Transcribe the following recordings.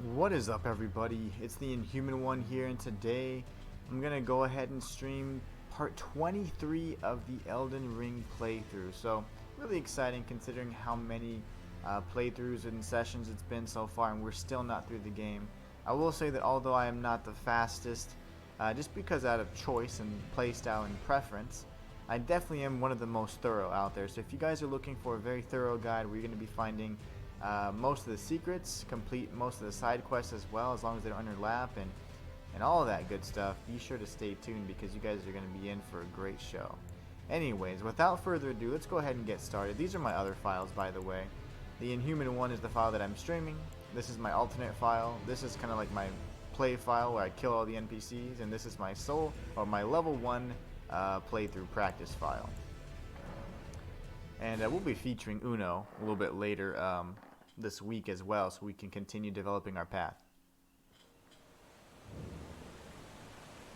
What is up, everybody? It's the Inhuman one here, and today I'm gonna go ahead and stream part 23 of the Elden Ring playthrough. So really exciting considering how many playthroughs and sessions it's been so far, and we're still not through the game. I will say that although I am not the fastest, just because out of choice and playstyle and preference, I definitely am one of the most thorough out there. So if you guys are looking for a very thorough guide where you're going to be finding most of the secrets, complete most of the side quests as well, as long as they don't underlap, and all of that good stuff, be sure to stay tuned because you guys are going to be in for a great show. Anyways, without further ado, let's go ahead and get started. These are my other files, by the way. The Inhuman one is the file that I'm streaming. This is my alternate file. This is kind of like my play file where I kill all the NPCs, and this is my soul, or my level 1 playthrough practice file. And we'll be featuring Uno a little bit later this week as well, so we can continue developing our path.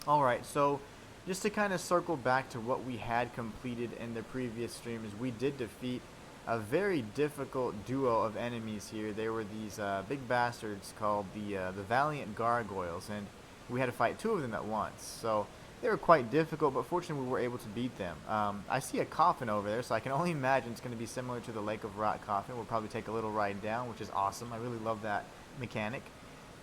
Alright, so just to kind of circle back to what we had completed in the previous streams, we did defeat a very difficult duo of enemies here. They were these big bastards called the Valiant Gargoyles, and we had to fight two of them at once. So they were quite difficult, but fortunately we were able to beat them. I see a coffin over there, so I can only imagine it's going to be similar to the Lake of Rot coffin. We'll probably take a little ride down, which is awesome. I really love that mechanic.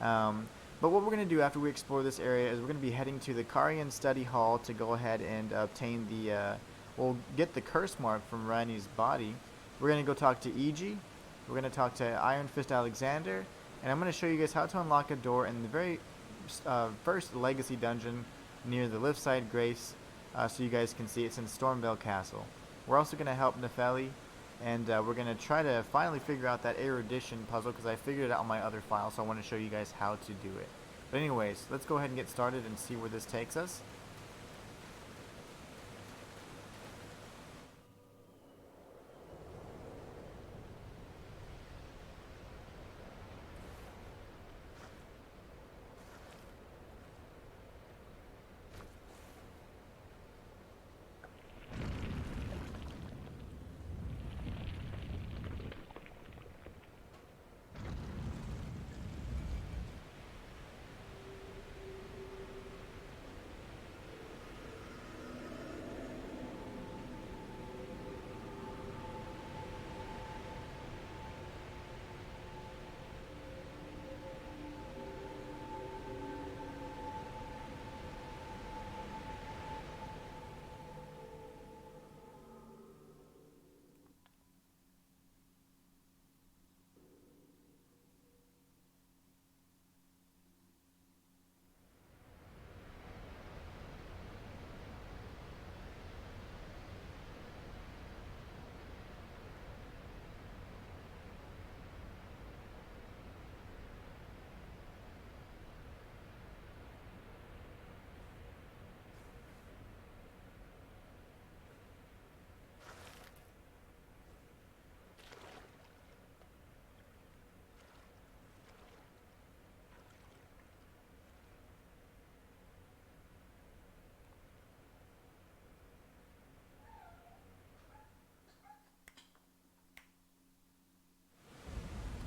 But what we're going to do after we explore this area is we're going to be heading to the Carian Study Hall to go ahead and obtain the, we'll get the curse mark from Rani's body. We're going to go talk to Iji. We're going to talk to Iron Fist Alexander, and I'm going to show you guys how to unlock a door in the very first Legacy dungeon near the Liftside Grace, so you guys can see it's in Stormvale Castle. We're also going to help Nefeli, and we're going to try to finally figure out that erudition puzzle because I figured it out on my other file, so I want to show you guys how to do it. But anyways, let's go ahead and get started and see where this takes us.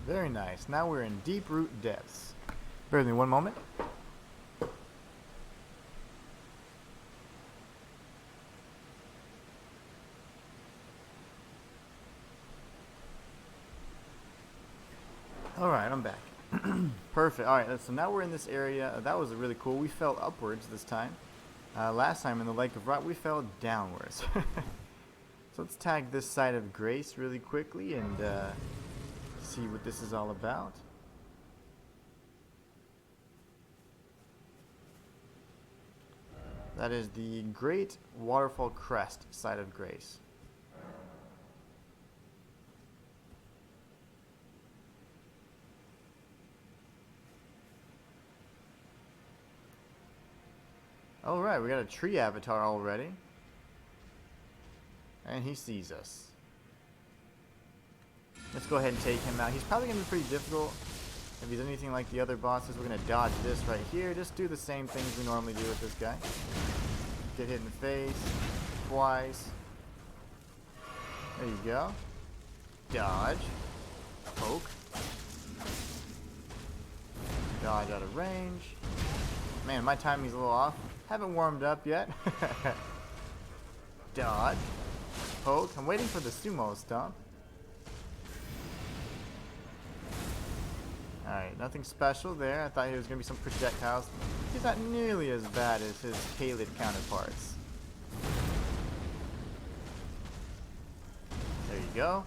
Very nice. Now we're in Deeproot Depths. Bear with me one moment. Alright, I'm back. Perfect. Alright, so now we're in this area. That was really cool. We fell upwards this time. Last time in the Lake of Rot, we fell downwards. So let's tag this side of Grace really quickly and see what this is all about. That is the Great Waterfall Crest side of Grace. Alright, we got a tree avatar already. And he sees us. Let's go ahead and take him out. He's probably going to be pretty difficult. If he's anything like the other bosses, we're going to dodge this right here. Just do the same things we normally do with this guy. Get hit in the face twice. There you go. Dodge. Poke. Dodge out of range. Man, my timing's a little off. Haven't warmed up yet. Dodge. Poke. I'm waiting for the sumo stomp. Alright, nothing special there. I thought he was going to be some projectiles. He's not nearly as bad as his Kaled counterparts. There you go.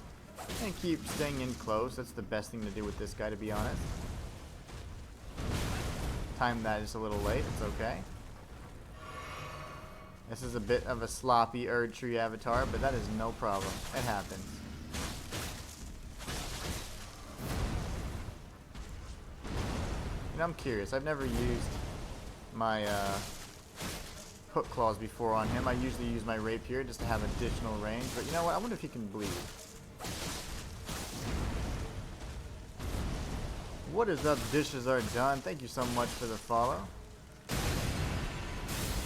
And keep staying in close. That's the best thing to do with this guy, to be honest. Timed that just a little late. It's okay. This is a bit of a sloppy Erdtree avatar, but that is no problem. It happens. And I'm curious. I've never used my hook claws before on him. I usually use my rapier just to have additional range. But you know what? I wonder if he can bleed. What is up, dishes are done. Thank you so much for the follow.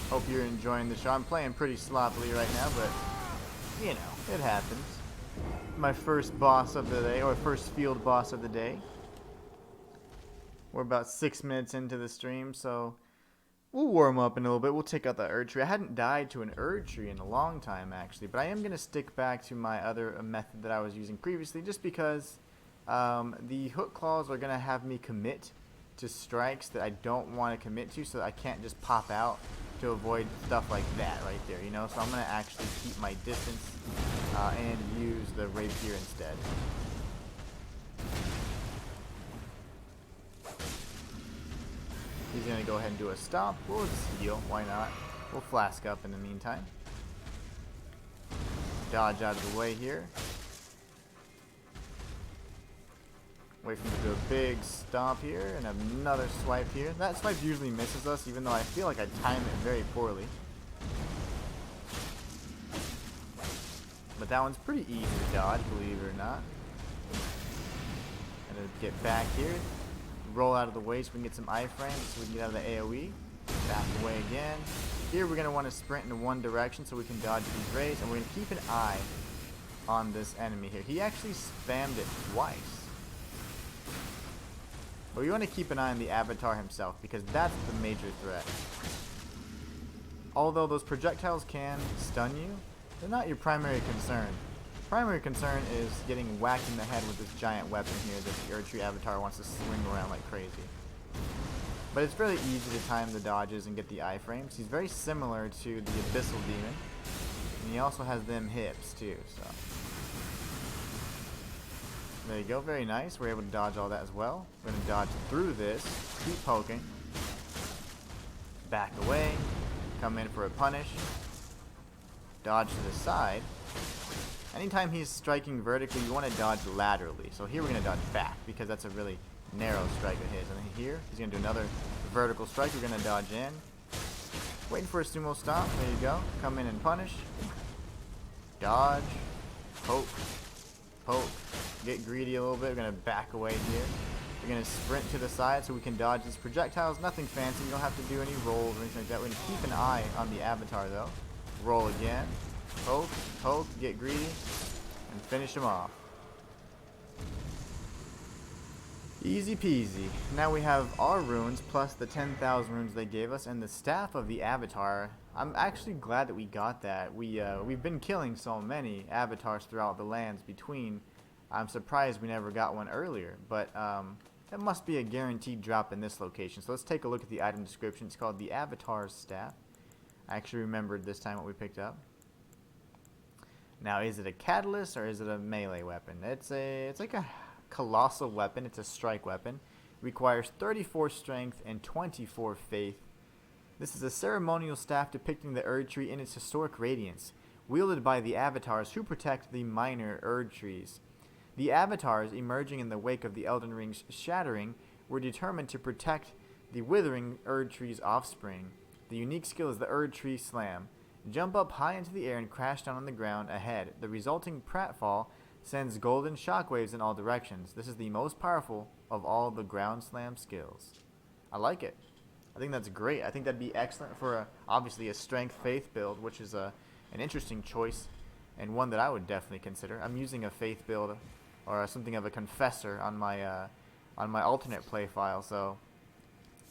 Hope you're enjoying the show. I'm playing pretty sloppily right now, but you know, it happens. My first boss of the day, or first field boss of the day. We're about 6 minutes into the stream, so we'll warm up in a little bit. We'll take out the Erdtree. I hadn't died to an Erdtree in a long time, actually, but I am going to stick back to my other method that I was using previously, just because the hook claws are going to have me commit to strikes that I don't want to commit to, so that I can't just pop out to avoid stuff like that right there, you know? So I'm going to actually keep my distance and use the rapier instead. He's going to go ahead and do a stop. We'll just heal. Why not? We'll flask up in the meantime. Dodge out of the way here. Wait for him to do a big stomp here and another swipe here. That swipe usually misses us, even though I feel like I time it very poorly. But that one's pretty easy to dodge, believe it or not. And then get back here. Roll out of the way so we can get some iframes so we can get out of the AoE. Back away again. Here we're going to want to sprint in one direction so we can dodge these rays. And we're going to keep an eye on this enemy here. He actually spammed it twice. But we want to keep an eye on the avatar himself, because that's the major threat. Although those projectiles can stun you, they're not your primary concern. Primary concern is getting whacked in the head with this giant weapon here that the Erdtree avatar wants to swing around like crazy. But it's really easy to time the dodges and get the iframes. He's very similar to the Abyssal Demon, and he also has them hips too, so. There you go, very nice. We're able to dodge all that as well. We're going to dodge through this, keep poking, back away, come in for a punish, dodge to the side. Anytime he's striking vertically, you want to dodge laterally. So here we're going to dodge back, because that's a really narrow strike of his. And then here, he's going to do another vertical strike. We're going to dodge in. Waiting for a sumo stomp. There you go. Come in and punish. Dodge. Poke. Poke. Get greedy a little bit. We're going to back away here. We're going to sprint to the side so we can dodge these projectiles. Nothing fancy. You don't have to do any rolls or anything like that. We're going to keep an eye on the avatar, though. Roll again. Poke, poke, get greedy, and finish him off. Easy peasy. Now we have our runes plus the 10,000 runes they gave us and the staff of the avatar. I'm actually glad that we got that. We've been killing so many avatars throughout the lands between. I'm surprised we never got one earlier, but that must be a guaranteed drop in this location. So let's take a look at the item description. It's called the Avatar's Staff. I actually remembered this time what we picked up. Now, is it a catalyst or is it a melee weapon? It's like a colossal weapon. It's a strike weapon. It requires 34 strength and 24 faith. This is a ceremonial staff depicting the Erdtree in its historic radiance, wielded by the avatars who protect the minor Erdtrees. The avatars, emerging in the wake of the Elden Ring's shattering, were determined to protect the withering Erdtree's offspring. The unique skill is the Erdtree Slam. Jump up high into the air and crash down on the ground ahead. The resulting pratfall sends golden shockwaves in all directions. This is the most powerful of all the ground slam skills. I like it. I think that's great. I think that'd be excellent for obviously a strength faith build, which is an interesting choice and one that I would definitely consider. I'm using a faith build or something of a confessor on my alternate play file, so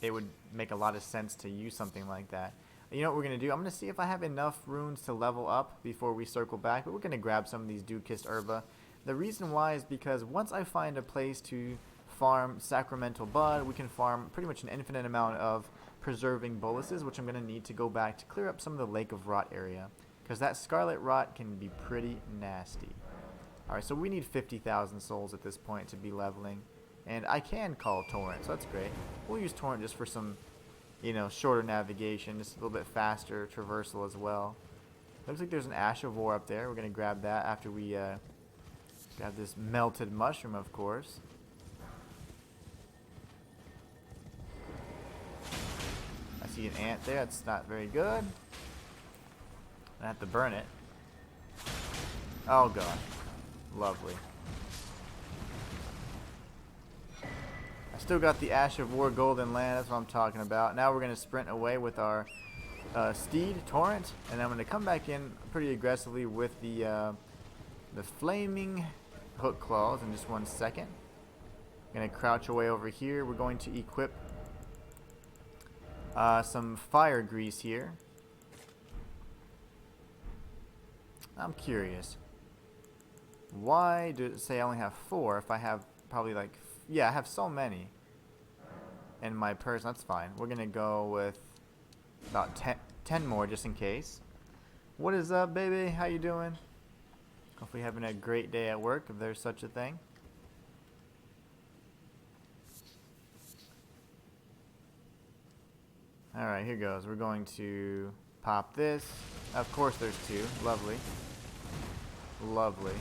it would make a lot of sense to use something like that. You know what we're going to do? I'm going to see if I have enough runes to level up before we circle back, but we're going to grab some of these Dew-Kissed Herba. The reason why is because once I find a place to farm Sacramental Bud, we can farm pretty much an infinite amount of Preserving Boluses, which I'm going to need to go back to clear up some of the Lake of Rot area, because that Scarlet Rot can be pretty nasty. Alright, so we need 50,000 souls at this point to be leveling, and I can call Torrent, so that's great. We'll use Torrent just for some, you know, shorter navigation, just a little bit faster traversal as well. Looks like there's an Ash of War up there. We're going to grab that after we grab this melted mushroom, of course. I see an ant there. That's not very good. I have to burn it. Oh god. Lovely. I still got the Ash of War Golden Land. That's what I'm talking about. Now we're going to sprint away with our steed, Torrent. And I'm going to come back in pretty aggressively with the Flaming Hook Claws in just 1 second. I'm going to crouch away over here. We're going to equip some Fire Grease here. I'm curious. Why does it say I only have 4 if I have probably like... Yeah, I have so many in my purse. That's fine. We're going to go with about 10 more just in case. What is up, baby? How you doing? Hopefully having a great day at work, if there's such a thing. Alright, here goes. We're going to pop this. Of course there's 2. Lovely. Lovely.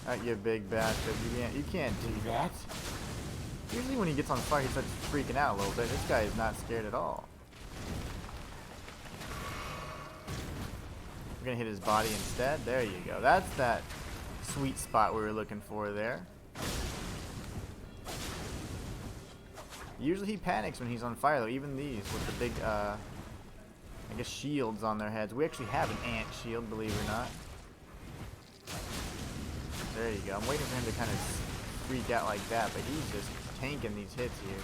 Alright, you big bastard. You can't do that. Usually when he gets on fire, he starts freaking out a little bit. This guy is not scared at all. We're going to hit his body instead. There you go. That's that sweet spot we were looking for there. Usually he panics when he's on fire, though. Even these with the big, I guess, shields on their heads. We actually have an ant shield, believe it or not. There you go. I'm waiting for him to kind of freak out like that, but he's just tanking these hits here.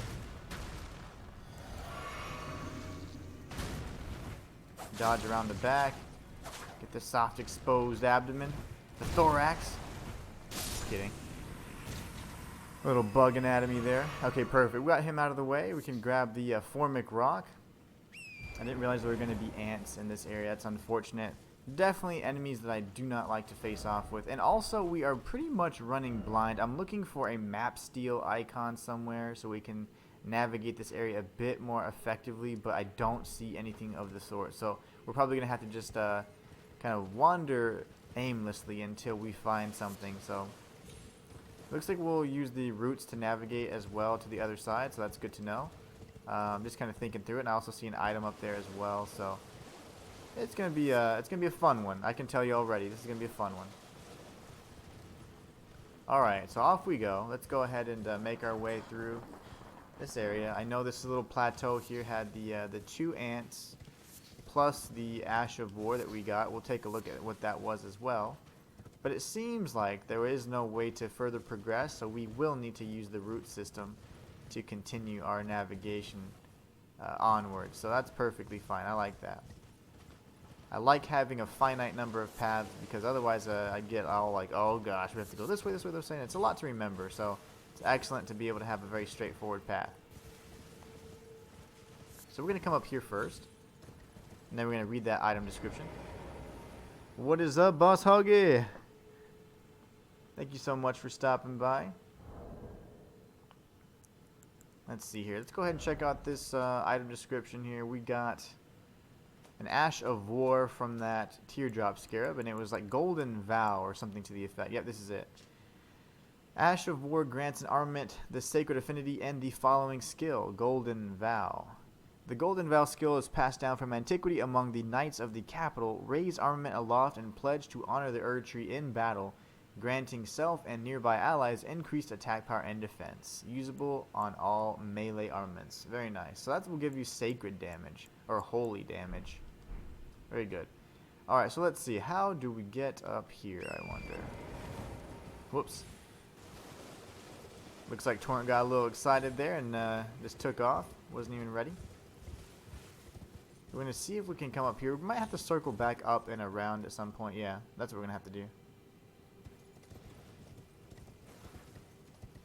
Dodge around the back. Get the soft exposed abdomen. The thorax. Just kidding. Little bug anatomy there. Okay, perfect. We got him out of the way. We can grab the Formic Rock. I didn't realize there were going to be ants in this area. That's unfortunate. Definitely enemies that I do not like to face off with. And also, we are pretty much running blind. I'm looking for a map steal icon somewhere so we can navigate this area a bit more effectively, but I don't see anything of the sort. So we're probably going to have to just kind of wander aimlessly until we find something. So looks like we'll use the roots to navigate as well to the other side, so that's good to know. I'm just kind of thinking through it, and I also see an item up there as well, so it's gonna be a fun one. I can tell you already. This is gonna be a fun one. All right, so off we go. Let's go ahead and make our way through this area. I know this little plateau here had the 2 ants plus the Ash of War that we got. We'll take a look at what that was as well. But it seems like there is no way to further progress, so we will need to use the root system to continue our navigation onwards. So that's perfectly fine. I like that. I like having a finite number of paths, because otherwise I get all like, oh gosh, we have to go this way, this way, this way. It's a lot to remember, so it's excellent to be able to have a very straightforward path. So we're going to come up here first, and then we're going to read that item description. What is up, Boss Huggy? Thank you so much for stopping by. Let's see here. Let's go ahead and check out this item description here. We got an Ash of War from that Teardrop Scarab, and it was like Golden Vow or something to the effect. Yep, this is it. Ash of War grants an armament the Sacred Affinity and the following skill, Golden Vow. The Golden Vow skill is passed down from antiquity among the Knights of the Capital. Raise armament aloft and pledge to honor the Erd Tree in battle, granting self and nearby allies increased attack power and defense. Usable on all melee armaments. Very nice. So that will give you sacred damage, or holy damage. Very good. Alright, so let's see. How do we get up here, I wonder? Whoops. Looks like Torrent got a little excited there and just took off. Wasn't even ready. We're going to see if we can come up here. We might have to circle back up and around at some point. Yeah, that's what we're going to have to do.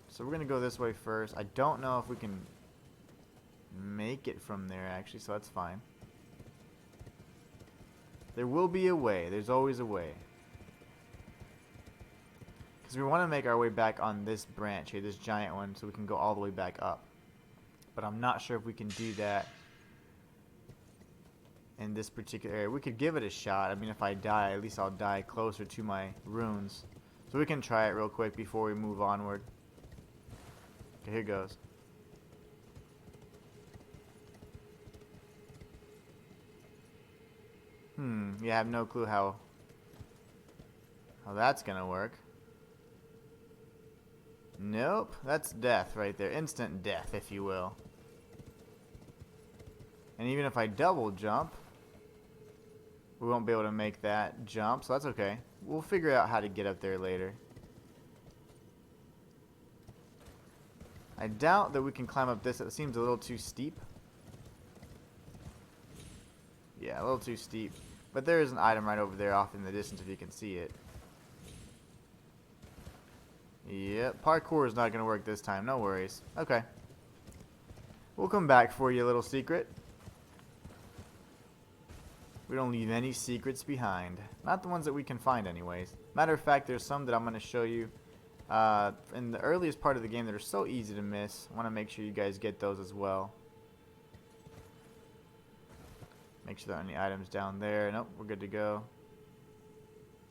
So we're going to go this way first. I don't know if we can make it from there, actually, so that's fine. There will be a way. There's always a way. Because we want to make our way back on this branch here, this giant one, so we can go all the way back up. But I'm not sure if we can do that in this particular area. We could give it a shot. I mean, if I die, at least I'll die closer to my runes. So we can try it real quick before we move onward. Okay, here goes. Yeah, I have no clue how that's gonna work. Nope, that's death right there. Instant death, if you will. And even if I double jump, we won't be able to make that jump, so that's okay. We'll figure out how to get up there later. I doubt that we can climb up this. It seems a little too steep. Yeah, a little too steep. But there is an item right over there off in the distance if you can see it. Yep, parkour is not going to work this time. No worries. Okay. We'll come back for you, little secret. We don't leave any secrets behind. Not the ones that we can find anyways. Matter of fact, there's some that I'm going to show you in the earliest part of the game that are so easy to miss. I want to make sure you guys get those as well. Make sure there aren't any items down there. Nope, we're good to go.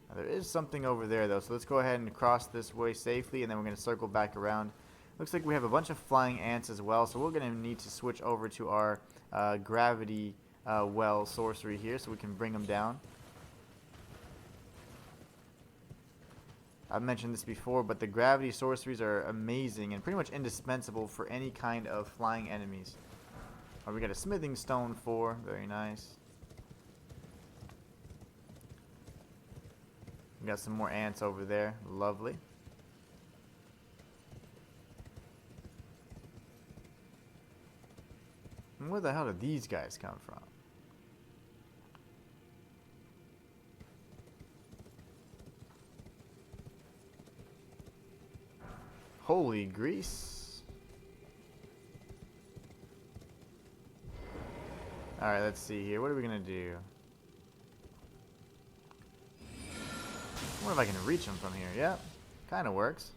Now, there is something over there though, so let's go ahead and cross this way safely, and then we're going to circle back around. Looks like we have a bunch of flying ants as well, so we're going to need to switch over to our gravity well sorcery here so we can bring them down. I've mentioned this before, but the gravity sorceries are amazing and pretty much indispensable for any kind of flying enemies. Oh, we got a smithing stone 4, very nice. We got some more ants over there, lovely. And where the hell did these guys come from? Holy grease. Alright, let's see here. What are we going to do? I wonder if I can reach them from here. Yep, kind of works.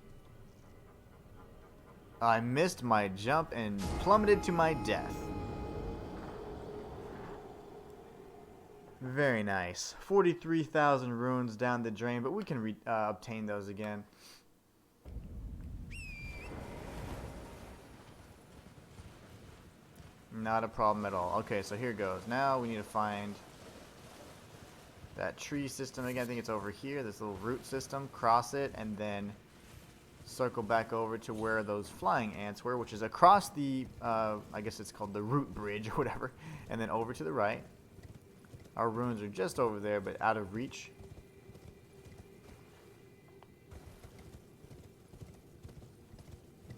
I missed my jump and plummeted to my death. Very nice. 43,000 runes down the drain, but we can obtain those again. Not a problem at all. Okay, so here goes. Now we need to find that tree system again. I think it's over here, this little root system. Cross it and then circle back over to where those flying ants were, which is across the, I guess it's called the root bridge or whatever. And then over to the right. Our runes are just over there, but out of reach.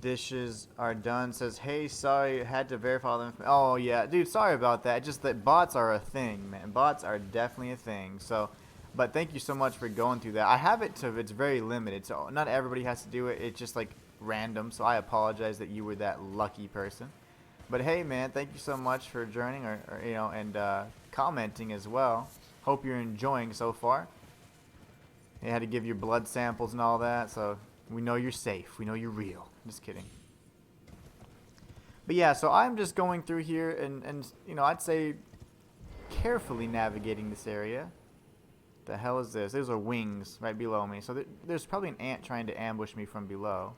Dishes are done. Says, hey, sorry, had to verify them. Oh yeah, dude, sorry about that. Just that bots are a thing, man. Bots are definitely a thing. So, but thank you so much for going through that. I have it to, it's very limited, so not everybody has to do it. It's just like random. So I apologize that you were that lucky person. But hey, man, thank you so much for joining, or you know, and commenting as well. Hope you're enjoying so far. You had to give your blood samples and all that, so we know you're safe. We know you're real. Just kidding. But yeah, so I'm just going through here and you know, I'd say carefully navigating this area. The hell is this? Those are wings right below me. So there's probably an ant trying to ambush me from below.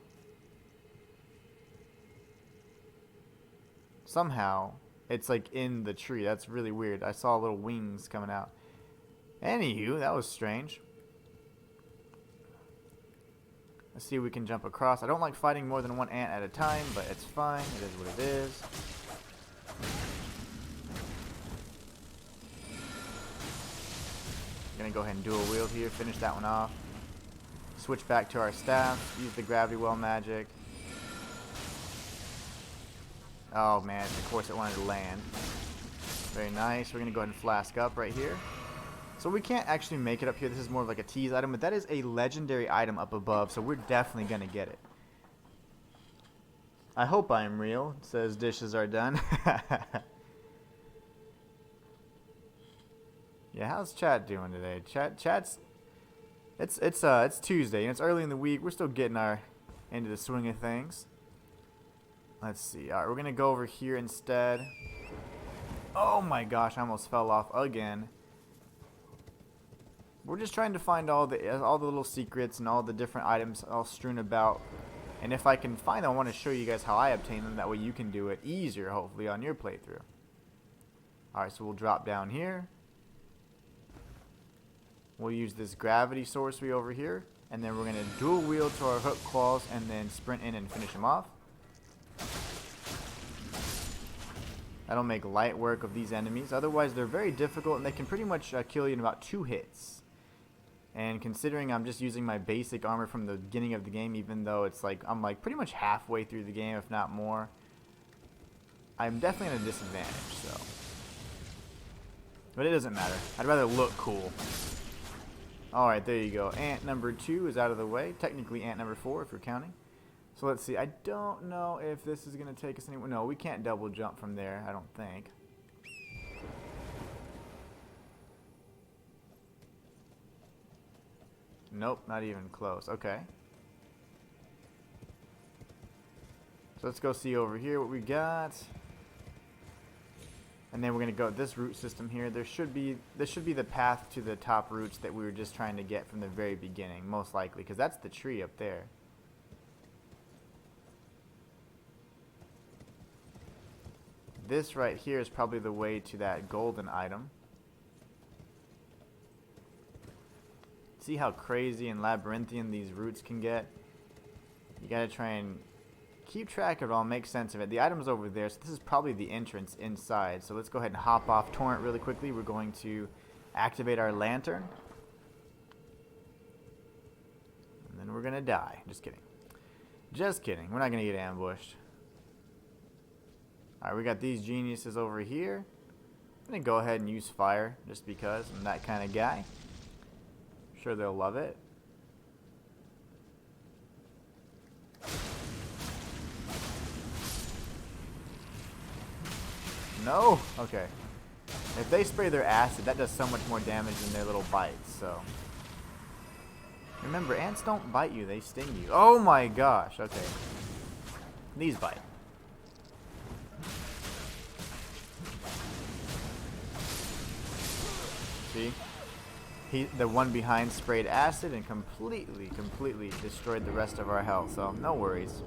Somehow, it's like in the tree. That's really weird. I saw little wings coming out. Anywho, that was strange. Let's see if we can jump across. I don't like fighting more than one ant at a time, but it's fine. It is what it is. Gonna go ahead and dual wield here, finish that one off. Switch back to our staff, use the gravity well magic. Oh man, of course it wanted to land. Very nice. We're going to go ahead and flask up right here. So we can't actually make it up here. This is more of like a tease item, but that is a legendary item up above, so we're definitely going to get it. I hope I am real. It says dishes are done. Yeah, how's chat doing today? Chat's it's Tuesday and it's early in the week. We're still getting into the swing of things. Let's see. All right, we're gonna go over here instead. Oh my gosh, I almost fell off again. We're just trying to find all the little secrets and all the different items all strewn about. And if I can find them, I want to show you guys how I obtain them. That way you can do it easier, hopefully, on your playthrough. All right, so we'll drop down here. We'll use this gravity sorcery over here, and then we're going to dual wield to our hook claws and then sprint in and finish him off. That'll make light work of these enemies. Otherwise, they're very difficult, and they can pretty much kill you in about 2 hits. And considering I'm just using my basic armor from the beginning of the game, even though it's like I'm like pretty much halfway through the game, if not more, I'm definitely at a disadvantage. So, but it doesn't matter. I'd rather look cool. Alright, there you go. Ant number 2 is out of the way. Technically ant number 4 if you're counting. So let's see. I don't know if this is going to take us anywhere. No, we can't double jump from there, I don't think. Nope, not even close. Okay. So let's go see over here what we got. And then we're going to go this root system here. This should be the path to the top roots that we were just trying to get from the very beginning, most likely, because that's the tree up there. This right here is probably the way to that golden item. See how crazy and labyrinthian these roots can get? You gotta try and keep track of it all, make sense of it. The item's over there, so this is probably the entrance inside. So let's go ahead and hop off Torrent really quickly. We're going to activate our lantern. And then we're gonna die. Just kidding. Just kidding. We're not gonna get ambushed. Alright, we got these geniuses over here. I'm gonna go ahead and use fire, just because I'm that kind of guy. Sure they'll love it. No? Okay. If they spray their acid, that does so much more damage than their little bites, so. Remember, ants don't bite you, they sting you. Oh my gosh, okay. These bite. See? The one behind sprayed acid and completely destroyed the rest of our health, so no worries.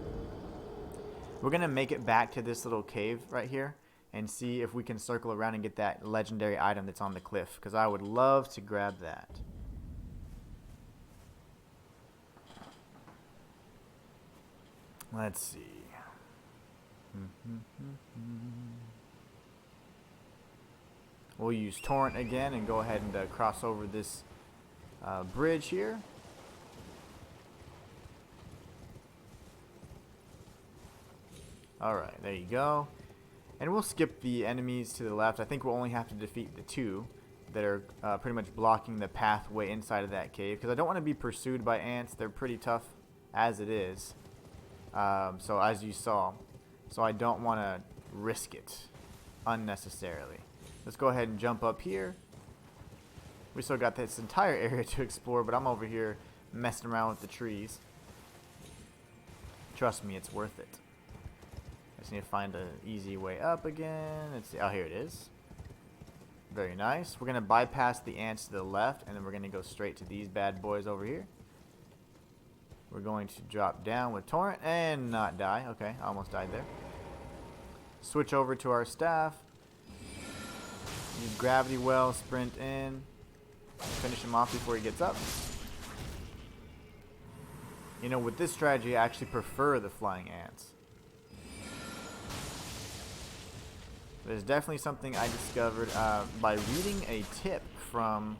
We're going to make it back to this little cave right here and see if we can circle around and get that legendary item that's on the cliff, because I would love to grab that. Let's see. We'll use Torrent again and go ahead and cross over this bridge here. Alright, there you go. And we'll skip the enemies to the left. I think we'll only have to defeat the 2 that are pretty much blocking the pathway inside of that cave, because I don't want to be pursued by ants. They're pretty tough as it is. So as you saw. So I don't want to risk it unnecessarily. Let's go ahead and jump up here. We still got this entire area to explore, but I'm over here messing around with the trees. Trust me, it's worth it. I just need to find an easy way up again. Let's see. Oh, here it is. Very nice. We're going to bypass the ants to the left, and then we're going to go straight to these bad boys over here. We're going to drop down with Torrent and not die. Okay, I almost died there. Switch over to our staff. Use gravity well, sprint in, finish him off before he gets up. You know, with this strategy, I actually prefer the flying ants. There's definitely something I discovered by reading a tip from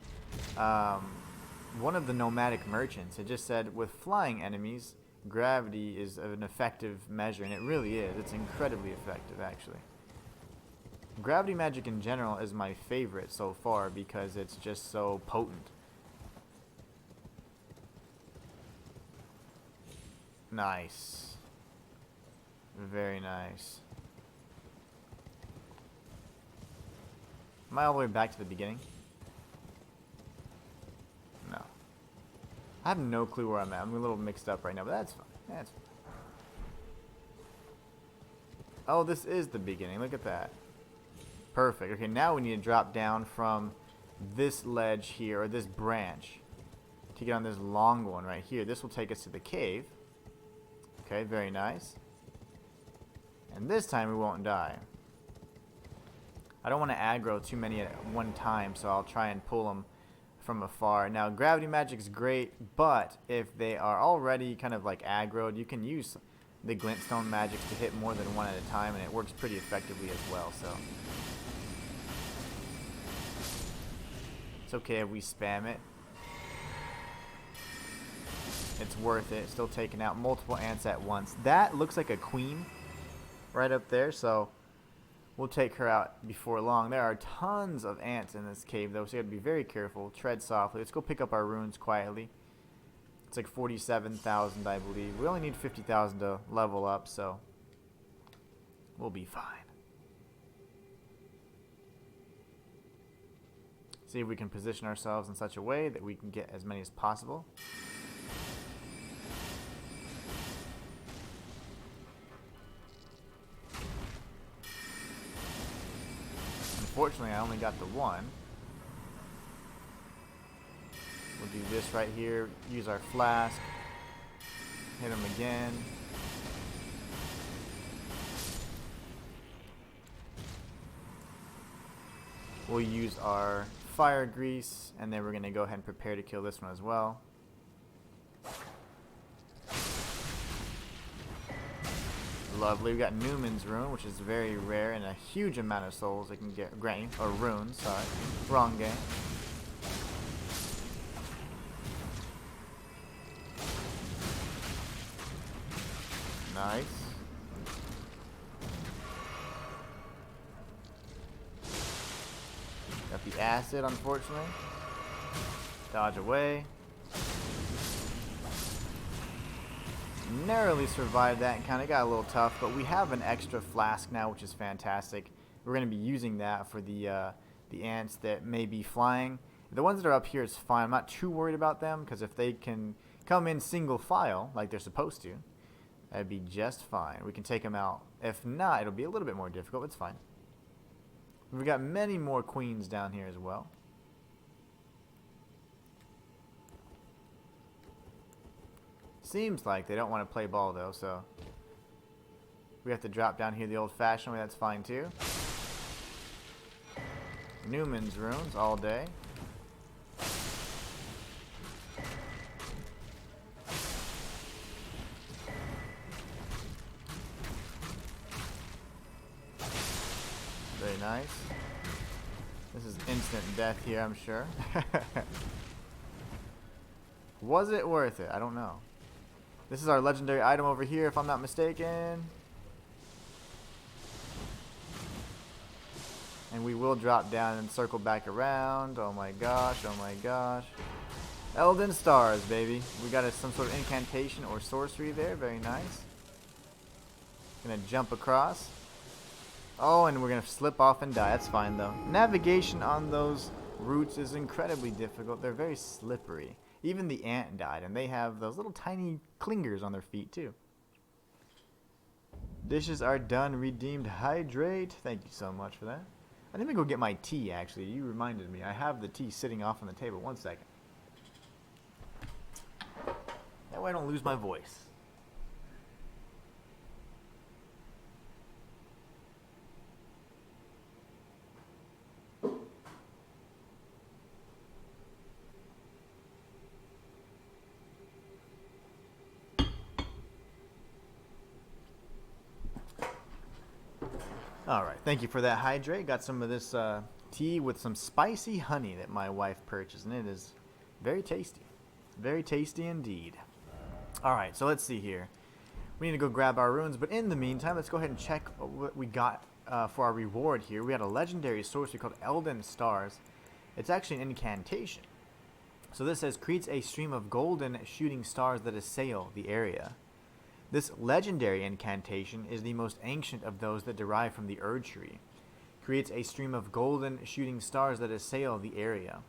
one of the nomadic merchants. It just said, with flying enemies, gravity is an effective measure, and it really is. It's incredibly effective, actually. Gravity magic in general is my favorite so far because it's just so potent. Nice. Very nice. Am I all the way back to the beginning? No. I have no clue where I'm at. I'm a little mixed up right now, but that's fine. That's fine. Oh, this is the beginning. Look at that. Perfect. Okay, now we need to drop down from this ledge here, or this branch, to get on this long one right here. This will take us to the cave. Okay, very nice. And this time we won't die. I don't want to aggro too many at one time, so I'll try and pull them from afar. Now, gravity magic's great, but if they are already kind of like aggroed, you can use the glintstone magic to hit more than one at a time, and it works pretty effectively as well, so. It's okay if we spam it. It's worth it. Still taking out multiple ants at once. That looks like a queen right up there, so we'll take her out before long. There are tons of ants in this cave, though, so you have to be very careful. Tread softly. Let's go pick up our runes quietly. It's like 47,000, I believe. We only need 50,000 to level up, so we'll be fine. See if we can position ourselves in such a way that we can get as many as possible. Unfortunately, I only got the one. We'll do this right here. Use our flask. Hit him again. We'll use our fire grease, and then we're going to go ahead and prepare to kill this one as well. Lovely. We got Newman's Rune, which is very rare, and a huge amount of souls it can get. Grain, or runes, sorry. Wrong game. Nice. Got the acid, unfortunately. Dodge away. Narrowly survived that and kind of got a little tough, but we have an extra flask now, which is fantastic. We're going to be using that for the ants that may be flying. The ones that are up here is fine. I'm not too worried about them, because if they can come in single file like they're supposed to, that'd be just fine. We can take them out. If not, it'll be a little bit more difficult. It's fine. We've got many more queens down here as well. Seems like they don't want to play ball, though, so we have to drop down here the old-fashioned way. That's fine, too. Newman's Runes all day. Very nice. This is instant death here, I'm sure. Was it worth it? I don't know. This is our legendary item over here, if I'm not mistaken. And we will drop down and circle back around. Oh my gosh, oh my gosh. Elden Stars, baby. We got some sort of incantation or sorcery there. Very nice. Gonna jump across. Oh, and we're gonna slip off and die. That's fine, though. Navigation on those routes is incredibly difficult. They're very slippery. Even the ant died, and they have those little tiny clingers on their feet, too. Dishes are done. Redeemed. Hydrate. Thank you so much for that. I need to go get my tea, actually. You reminded me. I have the tea sitting off on the table. 1 second. That way I don't lose my voice. Alright, thank you for that hydrate. Got some of this tea with some spicy honey that my wife purchased, and it is very tasty. Very tasty indeed. Alright, so let's see here. We need to go grab our runes, but in the meantime, let's go ahead and check what we got for our reward here. We had a legendary sorcery called Elden Stars. It's actually an incantation. So this says, creates a stream of golden shooting stars that assail the area. This legendary incantation is the most ancient of those that derive from the Erd Tree. Creates a stream of golden shooting stars that assail the area.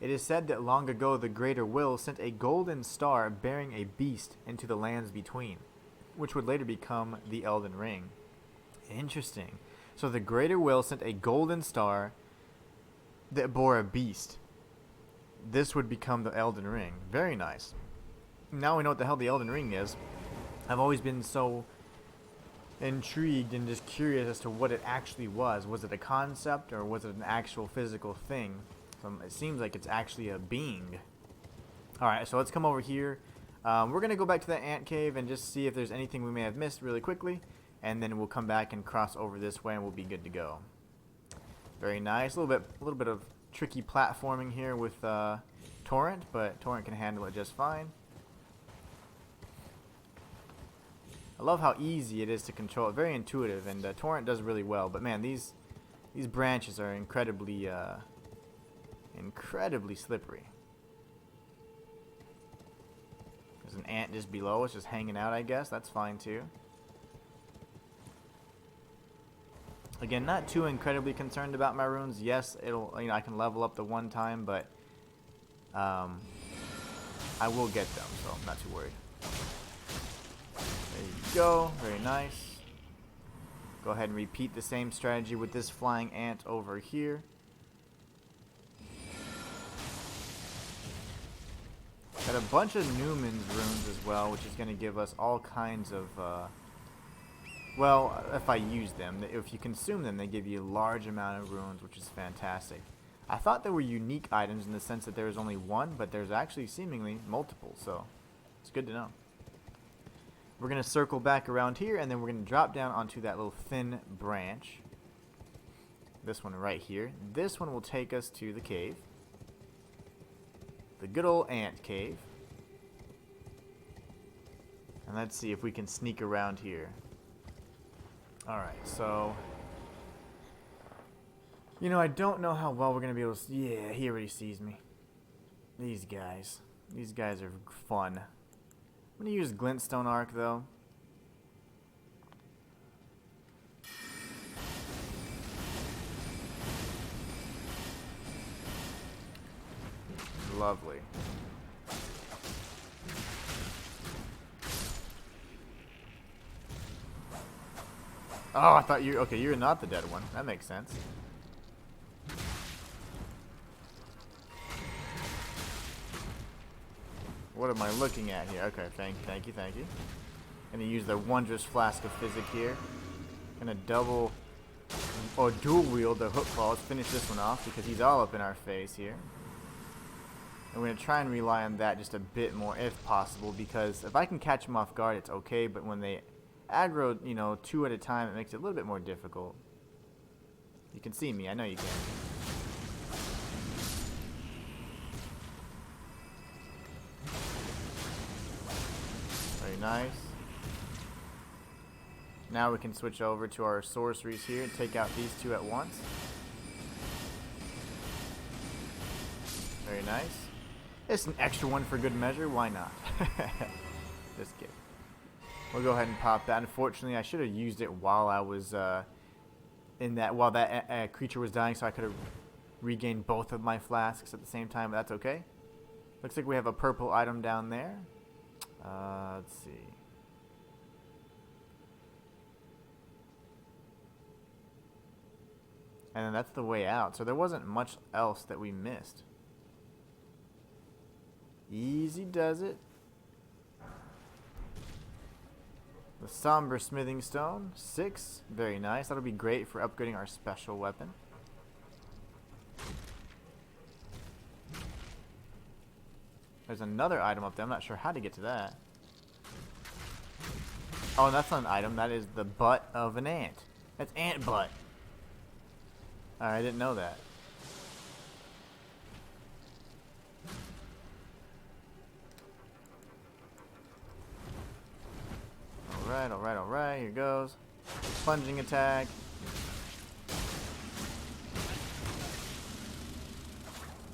It is said that long ago the Greater Will sent a golden star bearing a beast into the lands between, which would later become the Elden Ring. Interesting. So the Greater Will sent a golden star that bore a beast. This would become the Elden Ring. Very nice. Now we know what the hell the Elden Ring is. I've always been so intrigued and just curious as to what it actually was. Was it a concept or was it an actual physical thing? It seems like it's actually a being. Alright, so let's come over here. We're going to go back to the ant cave and just see if there's anything we may have missed really quickly. And then we'll come back and cross over this way and we'll be good to go. Very nice. A little bit of tricky platforming here with Torrent, but Torrent can handle it just fine. I love how easy it is to control. Very intuitive, and Torrent does really well. But man, these branches are incredibly slippery. There's an ant just below us, just hanging out, I guess. That's fine too. Again, not too incredibly concerned about my runes. Yes, I can level up the one time, but I will get them, so I'm not too worried. There you go. Very nice. Go ahead and repeat the same strategy with this flying ant over here. Got a bunch of Newman's runes as well, which is going to give us all kinds of, well, if I use them. If you consume them, they give you a large amount of runes, which is fantastic. I thought there were unique items in the sense that there was only one, but there's actually seemingly multiple, so it's good to know. We're going to circle back around here, and then we're going to drop down onto that little thin branch. This one right here. This one will take us to the cave. The good old ant cave. And let's see if we can sneak around here. Alright, so I don't know how well we're going to be able to yeah, he already sees me. These guys are fun. I'm going to use Glintstone Arc though. Lovely. Oh, I thought okay, you're not the dead one. That makes sense. What am I looking at here? Okay, thank you. Gonna use the wondrous flask of physic here. Gonna double or dual wield the hook claws. Finish this one off because he's all up in our face here. And we're going to try and rely on that just a bit more if possible, because if I can catch them off guard, it's okay, but when they aggro, two at a time, it makes it a little bit more difficult. You can see me. I know you can. Very nice. Now we can switch over to our sorceries here and take out these two at once. Very nice. It's an extra one for good measure. Why not? Just kidding. We'll go ahead and pop that. Unfortunately, I should have used it while I was while that creature was dying, so I could have regained both of my flasks at the same time. But that's okay. Looks like we have a purple item down there. Let's see. And then that's the way out. So there wasn't much else that we missed. Easy does it. The Somber Smithing Stone, 6. Very nice. That'll be great for upgrading our special weapon. There's another item up there. I'm not sure how to get to that. Oh, that's not an item. That is the butt of an ant. That's ant butt. Alright, I didn't know that. Alright, alright, alright. Here goes. Plunging attack.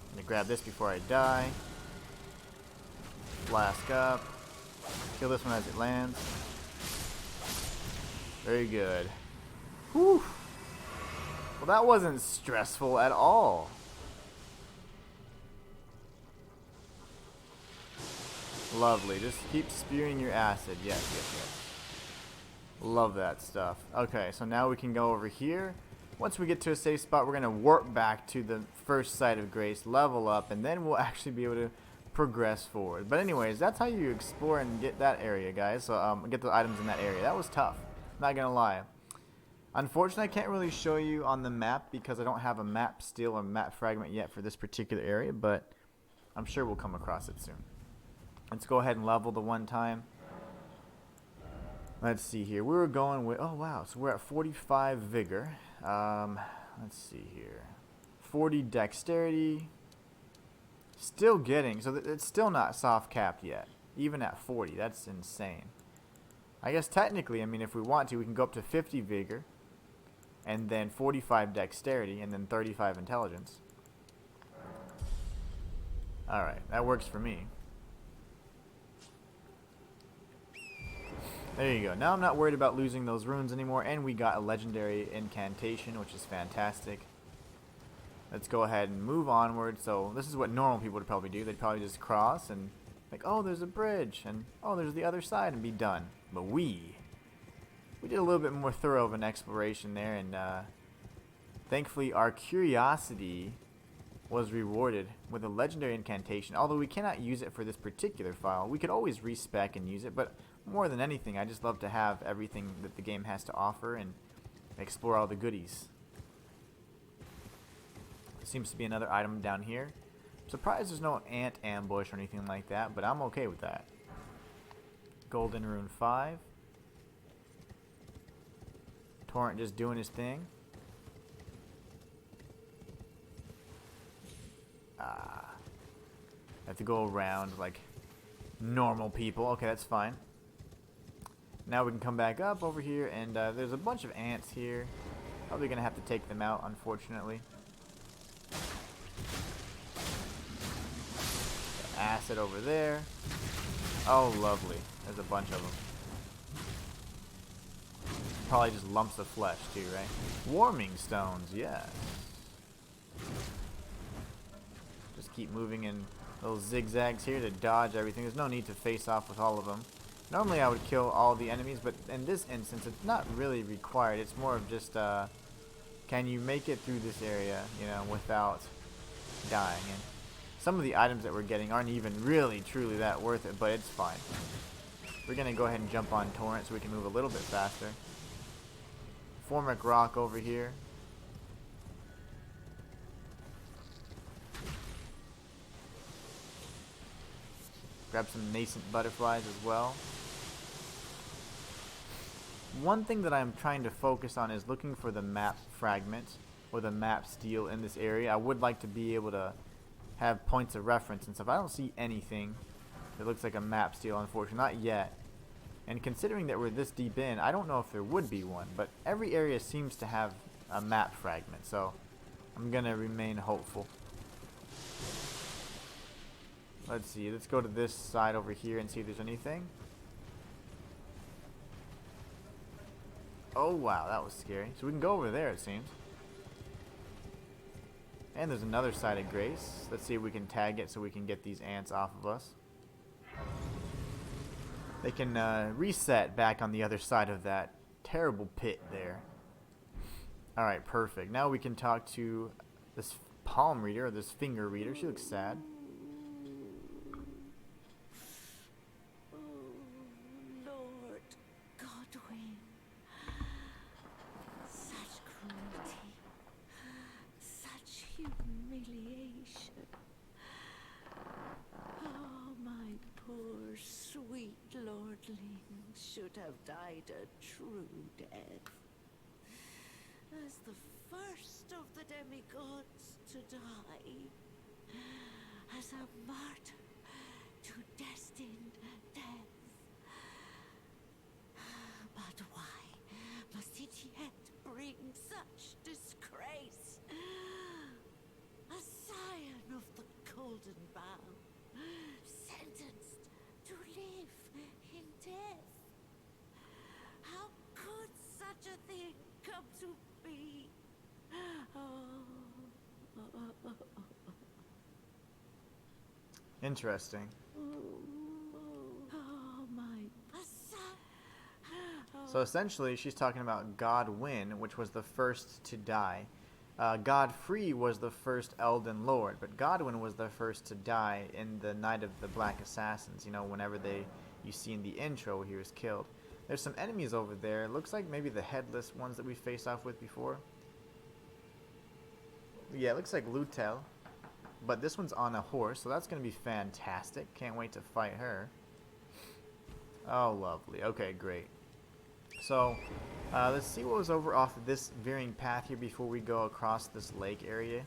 I'm gonna grab this before I die. Flask up. Kill this one as it lands. Very good. Whew. Well, that wasn't stressful at all. Lovely. Just keep spewing your acid. Yes, yes, yes. Love that stuff. Okay, so now we can go over here. Once we get to a safe spot, we're going to warp back to the first site of grace, level up, and then we'll actually be able to progress forward. But anyways, that's how you explore and get that area, guys. So get the items in that area. That was tough. Not going to lie. Unfortunately, I can't really show you on the map because I don't have a map steel or map fragment yet for this particular area, but I'm sure we'll come across it soon. Let's go ahead and level the one time. Let's see here. We were going with, oh wow, so we're at 45 vigor. Let's see here. 40 dexterity. Still getting, so it's still not soft capped yet. Even at 40, that's insane. I guess technically, I mean, if we want to, we can go up to 50 vigor. And then 45 dexterity, and then 35 intelligence. Alright, that works for me. There you go. Now I'm not worried about losing those runes anymore, and we got a legendary incantation, which is fantastic. Let's go ahead and move onward. So this is what normal people would probably do. They'd probably just cross and like, oh, there's a bridge, and oh, there's the other side, and be done. But we did a little bit more thorough of an exploration there, and thankfully our curiosity was rewarded with a legendary incantation. Although we cannot use it for this particular file, we could always respec and use it, but more than anything, I just love to have everything that the game has to offer and explore all the goodies. Seems to be another item down here. I'm surprised there's no ant ambush or anything like that, but I'm okay with that. Golden Rune 5. Torrent just doing his thing. Have to go around like normal people. Okay, that's fine. Now we can come back up over here, and there's a bunch of ants here. Probably gonna have to take them out, unfortunately. Acid over there. Oh, lovely. There's a bunch of them. Probably just lumps of flesh too, right? Warming stones, yes. Just keep moving in those zigzags here to dodge everything. There's no need to face off with all of them. Normally I would kill all the enemies, but in this instance it's not really required. It's more of just can you make it through this area, you know, without dying. And some of the items that we're getting aren't even really truly that worth it, but it's fine. We're gonna go ahead and jump on Torrent so we can move a little bit faster. Formic rock over here. Grab some nascent butterflies as well. One thing that I'm trying to focus on is looking for the map fragment or the map steel in this area. I would like to be able to have points of reference and stuff. I don't see anything that looks like a map steel, unfortunately, not yet. And considering that we're this deep in, I don't know if there would be one, but every area seems to have a map fragment, so I'm gonna remain hopeful. Let's see, let's go to this side over here and see if there's anything. Oh wow, that was scary. So we can go over there, it seems. And there's another side of grace. Let's see if we can tag it so we can get these ants off of us. They can reset back on the other side of that terrible pit there. Alright, perfect. Now we can talk to this palm reader, or this finger reader. She looks sad. Should have died a true death. As the first of the demigods to die. As a martyr to destined death. Interesting. Oh my. So essentially, she's talking about Godwyn, which was the first to die. Godfrey was the first Elden Lord, but Godwyn was the first to die in the Night of the Black Assassins. You know, whenever you see in the intro where he was killed. There's some enemies over there. Looks like maybe the headless ones that we faced off with before. Yeah, it looks like Lutel. But this one's on a horse, so that's going to be fantastic. Can't wait to fight her. Oh, lovely. Okay, great. So, let's see what was over off of this veering path here before we go across this lake area.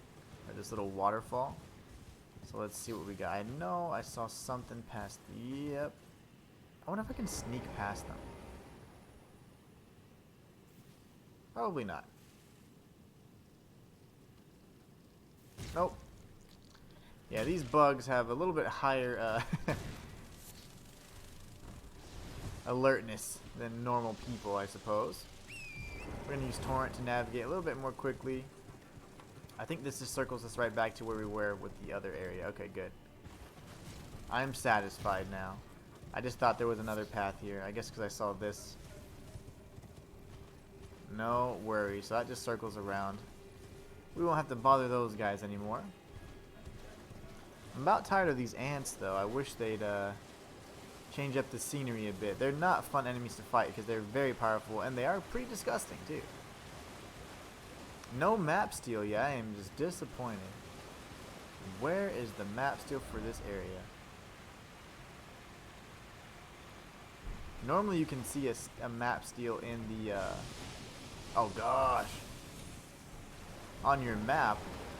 Or this little waterfall. So let's see what we got. I know I saw something past. Yep. I wonder if I can sneak past them. Probably not. Nope. Yeah, these bugs have a little bit higher alertness than normal people, I suppose. We're going to use Torrent to navigate a little bit more quickly. I think this just circles us right back to where we were with the other area. Okay, good. I'm satisfied now. I just thought there was another path here. I guess because I saw this. No worries. So that just circles around. We won't have to bother those guys anymore. I'm about tired of these ants, though. I wish they'd change up the scenery a bit. They're not fun enemies to fight because they're very powerful, and they are pretty disgusting, too. No map steal yet. I am just disappointed. Where is the map steal for this area? Normally you can see a map steal in the... oh, gosh. On your map.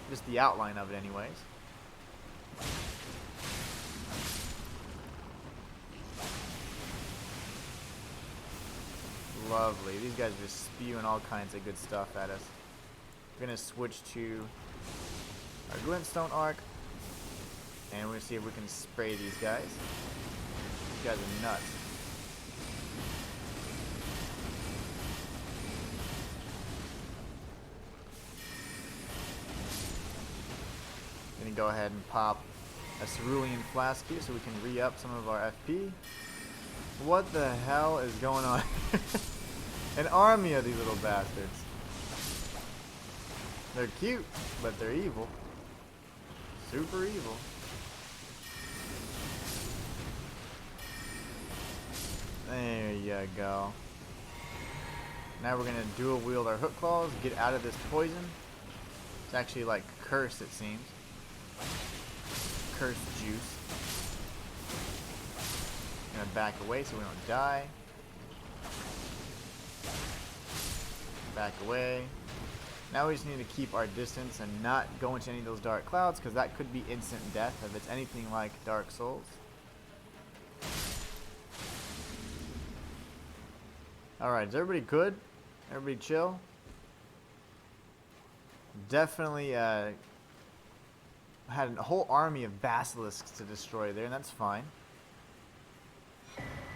Just the outline of it, anyways. Lovely. These guys are just spewing all kinds of good stuff at us. We're going to switch to our glintstone arc. And we're going to see if we can spray these guys. These guys are nuts. Going to go ahead and pop a cerulean flask here so we can re-up some of our FP. What the hell is going on? An army of these little bastards. They're cute, but they're evil. Super evil. There you go. Now we're going to dual wield our hook claws, get out of this poison. It's actually like cursed, it seems. Cursed juice. Gonna back away so we don't die. Back away. Now we just need to keep our distance and not go into any of those dark clouds, because that could be instant death if it's anything like Dark Souls. Alright, is everybody good? Everybody chill? Definitely had a whole army of basilisks to destroy there, and that's fine.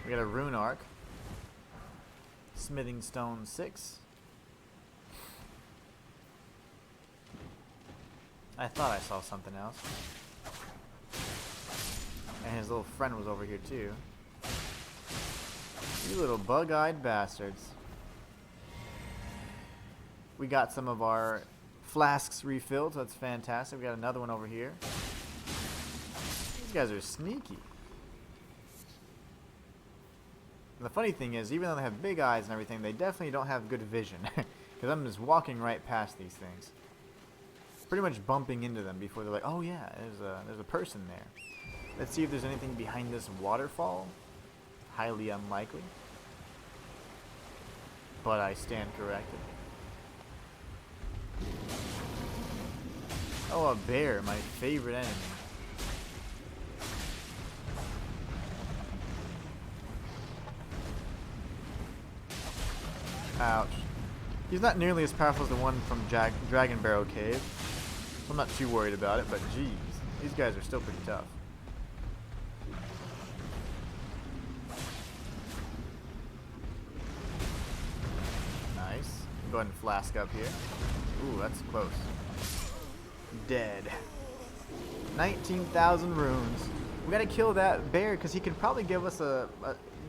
We got a rune arc. Smithing stone 6. I thought I saw something else. And his little friend was over here too. You little bug-eyed bastards. We got some of our flasks refilled, so that's fantastic. We got another one over here. These guys are sneaky. And the funny thing is, even though they have big eyes and everything, they definitely don't have good vision. Because I'm just walking right past these things. Pretty much bumping into them before they're like, oh yeah, there's a person there. Let's see if there's anything behind this waterfall. Highly unlikely. But I stand corrected. Oh, a bear, my favorite enemy. Ouch. He's not nearly as powerful as the one from Dragon Barrow Cave, so I'm not too worried about it, but geez, these guys are still pretty tough. Nice. Go ahead and flask up here. Ooh, that's close. Dead. 19,000 runes. We gotta kill that bear because he can probably give us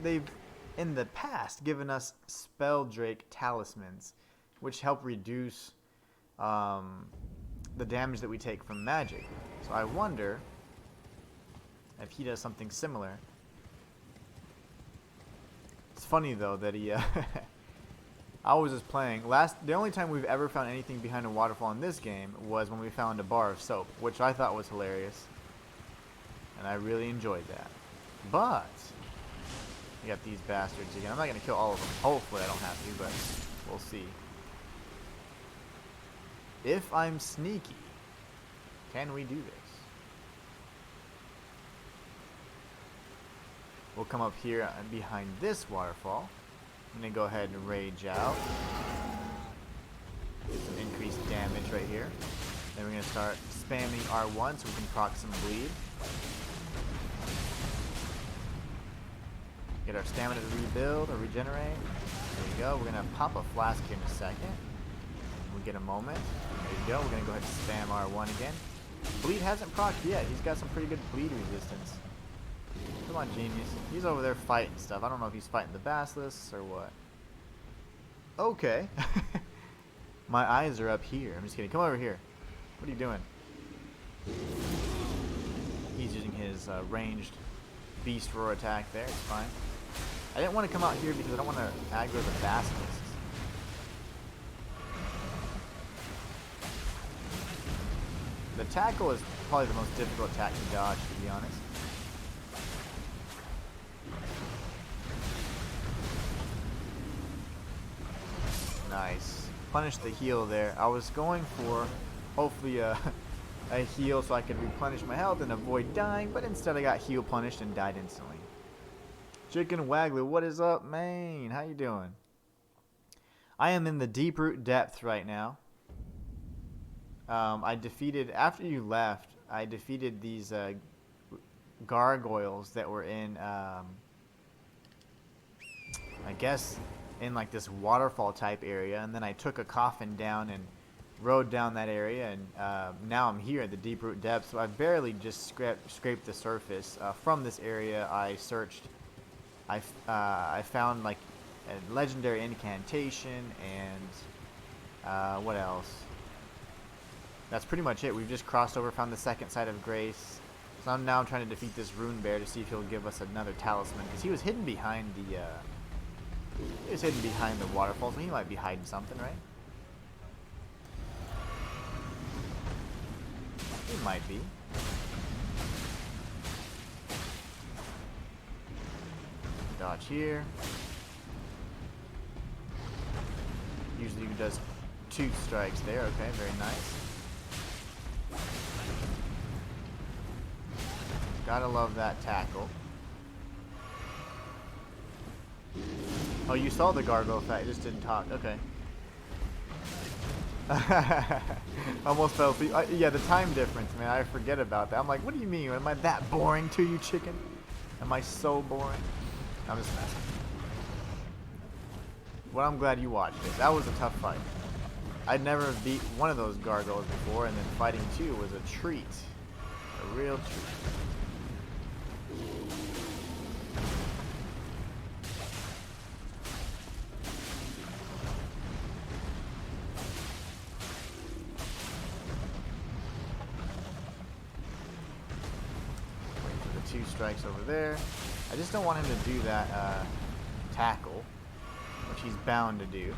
they've in the past given us spell drake talismans, which help reduce the damage that we take from magic. So I wonder if he does something similar. It's funny though that he I was just playing the only time we've ever found anything behind a waterfall in this game was when we found a bar of soap, which I thought was hilarious. And I really enjoyed that. But we got these bastards again. I'm not gonna kill all of them. Hopefully I don't have to, but we'll see. If I'm sneaky, can we do this? We'll come up here behind this waterfall. I'm gonna go ahead and rage out. Get some increased damage right here. Then we're gonna start spamming R1 so we can proc some bleed. Get our stamina to rebuild or regenerate. There you go. We're gonna pop a flask here in a second. We get a moment. There you go. We're gonna go ahead and spam R1 again. Bleed hasn't procced yet. He's got some pretty good bleed resistance. Come on, genius. He's over there fighting stuff. I don't know if he's fighting the basilisks or what. Okay. My eyes are up here. I'm just kidding. Come over here. What are you doing? He's using his ranged beast roar attack there. It's fine. I didn't want to come out here because I don't want to aggro the basilisks. The tackle is probably the most difficult attack to dodge, to be honest. Nice. Punish the heal there. I was going for hopefully a heal so I could replenish my health and avoid dying, but instead I got heal punished and died instantly. Chicken Waggler, what is up, man? How you doing? I am in the Deeproot Depths right now. I defeated, after you left, I defeated these gargoyles that were in, I guess, in like this waterfall type area, and then I took a coffin down and rode down that area, and now I'm here at the Deeproot Depths. So I've barely just scraped the surface. From this area, I searched. I found like a legendary incantation and what else? That's pretty much it. We've just crossed over, found the second site of grace. So I'm now trying to defeat this rune bear to see if he'll give us another talisman, because he was hidden behind the waterfall, so he might be hiding something, right? He might be. Dodge here. Usually he does 2 strikes there. Okay, very nice. Gotta love that tackle. Oh, you saw the gargoyle effect, just didn't talk. Okay. Almost fell asleep. Yeah, the time difference, man. I forget about that. I'm like, what do you mean? Am I that boring to you, chicken? Am I so boring? I'm just messing. Well, I'm glad you watched it. That was a tough fight. I'd never beat one of those gargoyles before, and then fighting 2 was a treat. A real treat. Waiting for the 2 strikes over there. I just don't want him to do that tackle, which he's bound to do.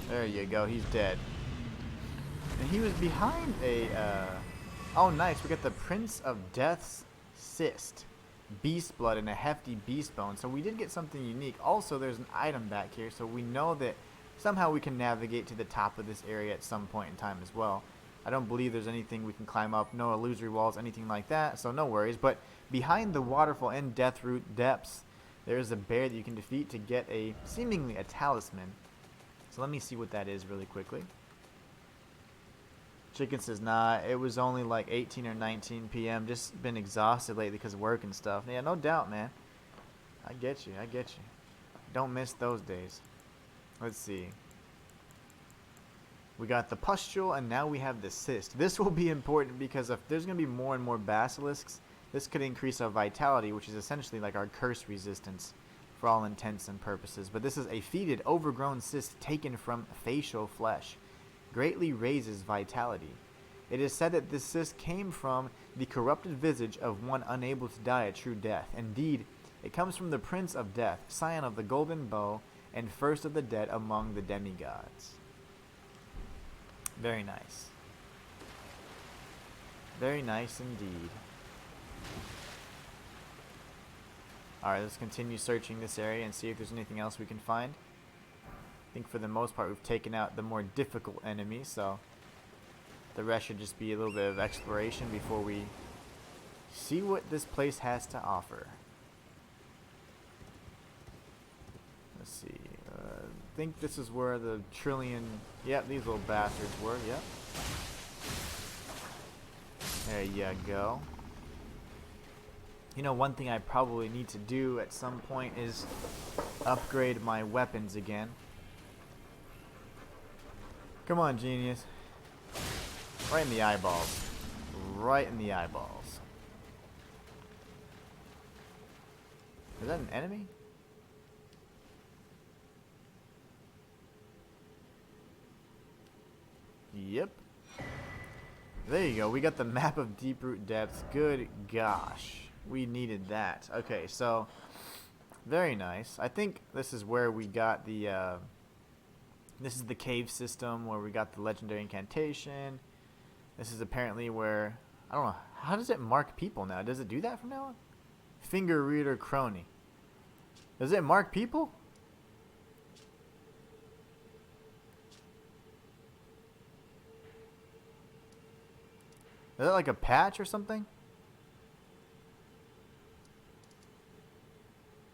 There you go, he's dead. And he was behind a, oh nice, we got the Prince of Death's Cyst. Beast blood and a hefty beast bone. So we did get something unique. Also, there's an item back here, so we know that somehow we can navigate to the top of this area at some point in time as well. I don't believe there's anything we can climb up, no illusory walls, anything like that, so no worries. But behind the waterfall in Deeproot Depths, there's a bear that you can defeat to get a seemingly a talisman. So let me see what that is really quickly. Chicken says, nah, it was only like 18 or 19 p.m. Just been exhausted lately because of work and stuff. Yeah, no doubt, man. I get you, I get you. Don't miss those days. Let's see. We got the pustule, and now we have the cyst. This will be important because if there's going to be more and more basilisks, this could increase our vitality, which is essentially like our curse resistance for all intents and purposes. But this is a fetid, overgrown cyst taken from facial flesh. Greatly raises vitality. It is said that this cyst came from the corrupted visage of one unable to die a true death. Indeed, it comes from the Prince of Death, scion of the Golden Bow, and first of the dead among the demigods. Very nice. Very nice indeed. Alright, let's continue searching this area and see if there's anything else we can find. I think for the most part we've taken out the more difficult enemies, so the rest should just be a little bit of exploration before we see what this place has to offer. Let's see. I think this is where the trillion... Yep, these little bastards were. Yep. There you go. You know, one thing I probably need to do at some point is upgrade my weapons again. Come on, genius. Right in the eyeballs. Right in the eyeballs. Is that an enemy? Yep. There you go. We got the map of Deeproot Depths. Good gosh. We needed that. Okay, so very nice. I think this is where we got the this is the cave system where we got the legendary incantation. This is apparently where, I don't know, how does it mark people now? Does it do that from now on? Finger reader crony. Does it mark people? Is that like a patch or something?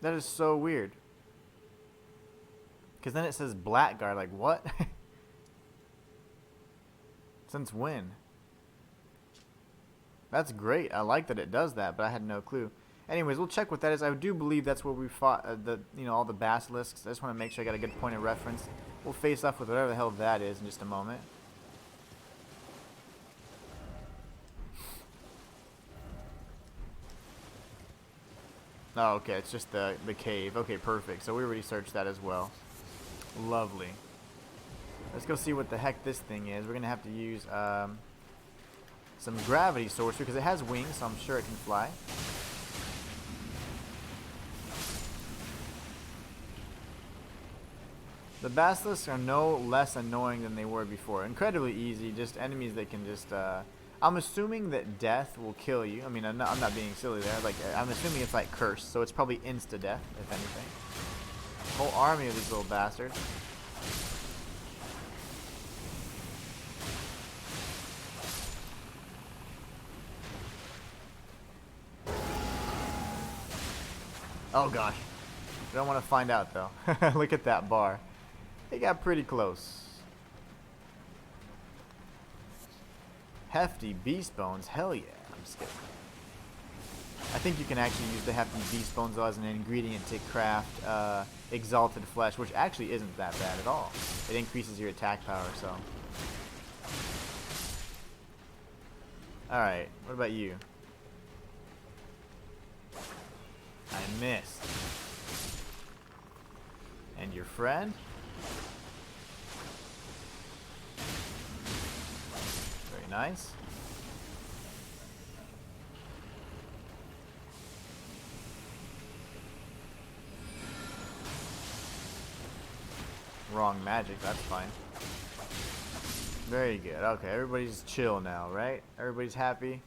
That is so weird. Because then it says Blackguard. Like, what? Since when? That's great. I like that it does that, but I had no clue. Anyways, we'll check what that is. I do believe that's where we fought all the basilisks. I just want to make sure I got a good point of reference. We'll face off with whatever the hell that is in just a moment. Oh, okay, it's just the cave. Okay, perfect. So we already searched that as well. Lovely. Let's go see what the heck this thing is. We're going to have to use some gravity sorcery because it has wings, so I'm sure it can fly. The basilisks are no less annoying than they were before. Incredibly easy, just enemies that can just... I'm assuming that death will kill you. I mean, I'm not being silly there. Like, I'm assuming it's like cursed, so it's probably insta-death, if anything. Whole army of these little bastards. Oh gosh. I don't want to find out though. Look at that bar. They got pretty close. Hefty beast bones, hell yeah. I'm just kidding. I think you can actually use the hefty beast bones as an ingredient to craft exalted flesh, which actually isn't that bad at all. It increases your attack power, so. Alright, what about you? I missed. And your friend? Very nice. Wrong magic, that's fine. Very good. Okay, everybody's chill now, right? Everybody's happy.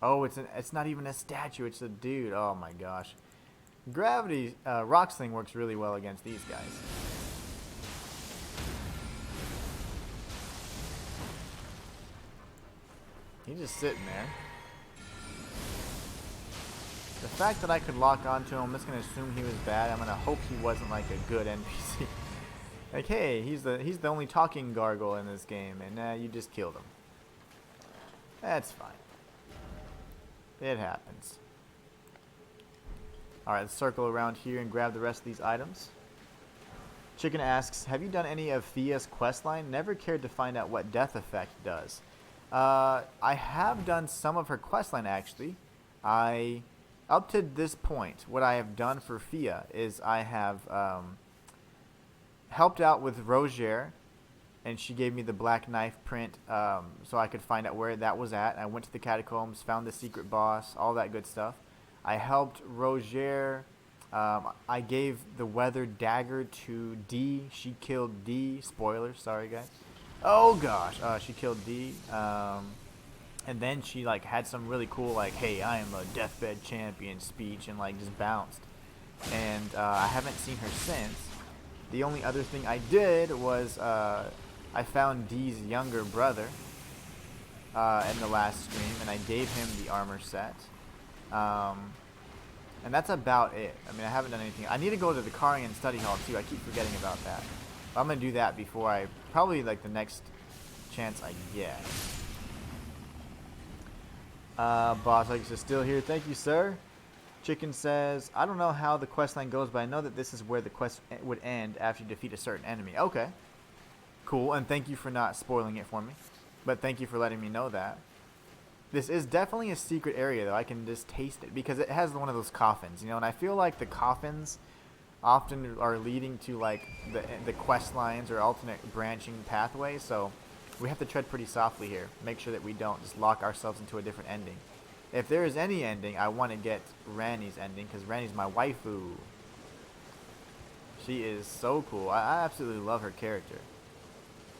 Oh, it's not even a statue, it's a dude. Oh my gosh. Gravity, rock sling works really well against these guys. He's just sitting there. The fact that I could lock onto him, I'm just gonna assume he was bad. I'm gonna hope he wasn't like a good NPC. Like, hey, he's the only talking gargoyle in this game, and you just killed him. That's fine. It happens. Alright, let's circle around here and grab the rest of these items. Chicken asks, have you done any of Fia's questline? Never cared to find out what death effect does. I have done some of her questline actually. Up to this point, what I have done for Fia is I have helped out with Roger, and she gave me the black knife print so I could find out where that was at. I went to the catacombs, found the secret boss, all that good stuff. I helped Roger. I gave the weathered dagger to D. She killed D. Spoilers, sorry guys. Oh gosh, she killed D. And then she like had some really cool like, hey, I am a deathbed champion speech, and like just bounced. And I haven't seen her since. The only other thing I did was I found D's younger brother in the last stream, and I gave him the armor set. And that's about it. I mean, I haven't done anything. I need to go to the Karian study hall too. I keep forgetting about that. But I'm gonna do that before I probably like the next chance I get. Boss Alex is still here. Thank you, sir. Chicken says, I don't know how the questline goes, but I know that this is where the quest would end after you defeat a certain enemy. Okay. Cool, and thank you for not spoiling it for me. But thank you for letting me know that. This is definitely a secret area, though. I can just taste it because it has one of those coffins, you know, and I feel like the coffins often are leading to like the quest lines or alternate branching pathways, so we have to tread pretty softly here. Make sure that we don't just lock ourselves into a different ending. If there is any ending, I want to get Ranni's ending because Ranni's my waifu. She is so cool. I absolutely love her character.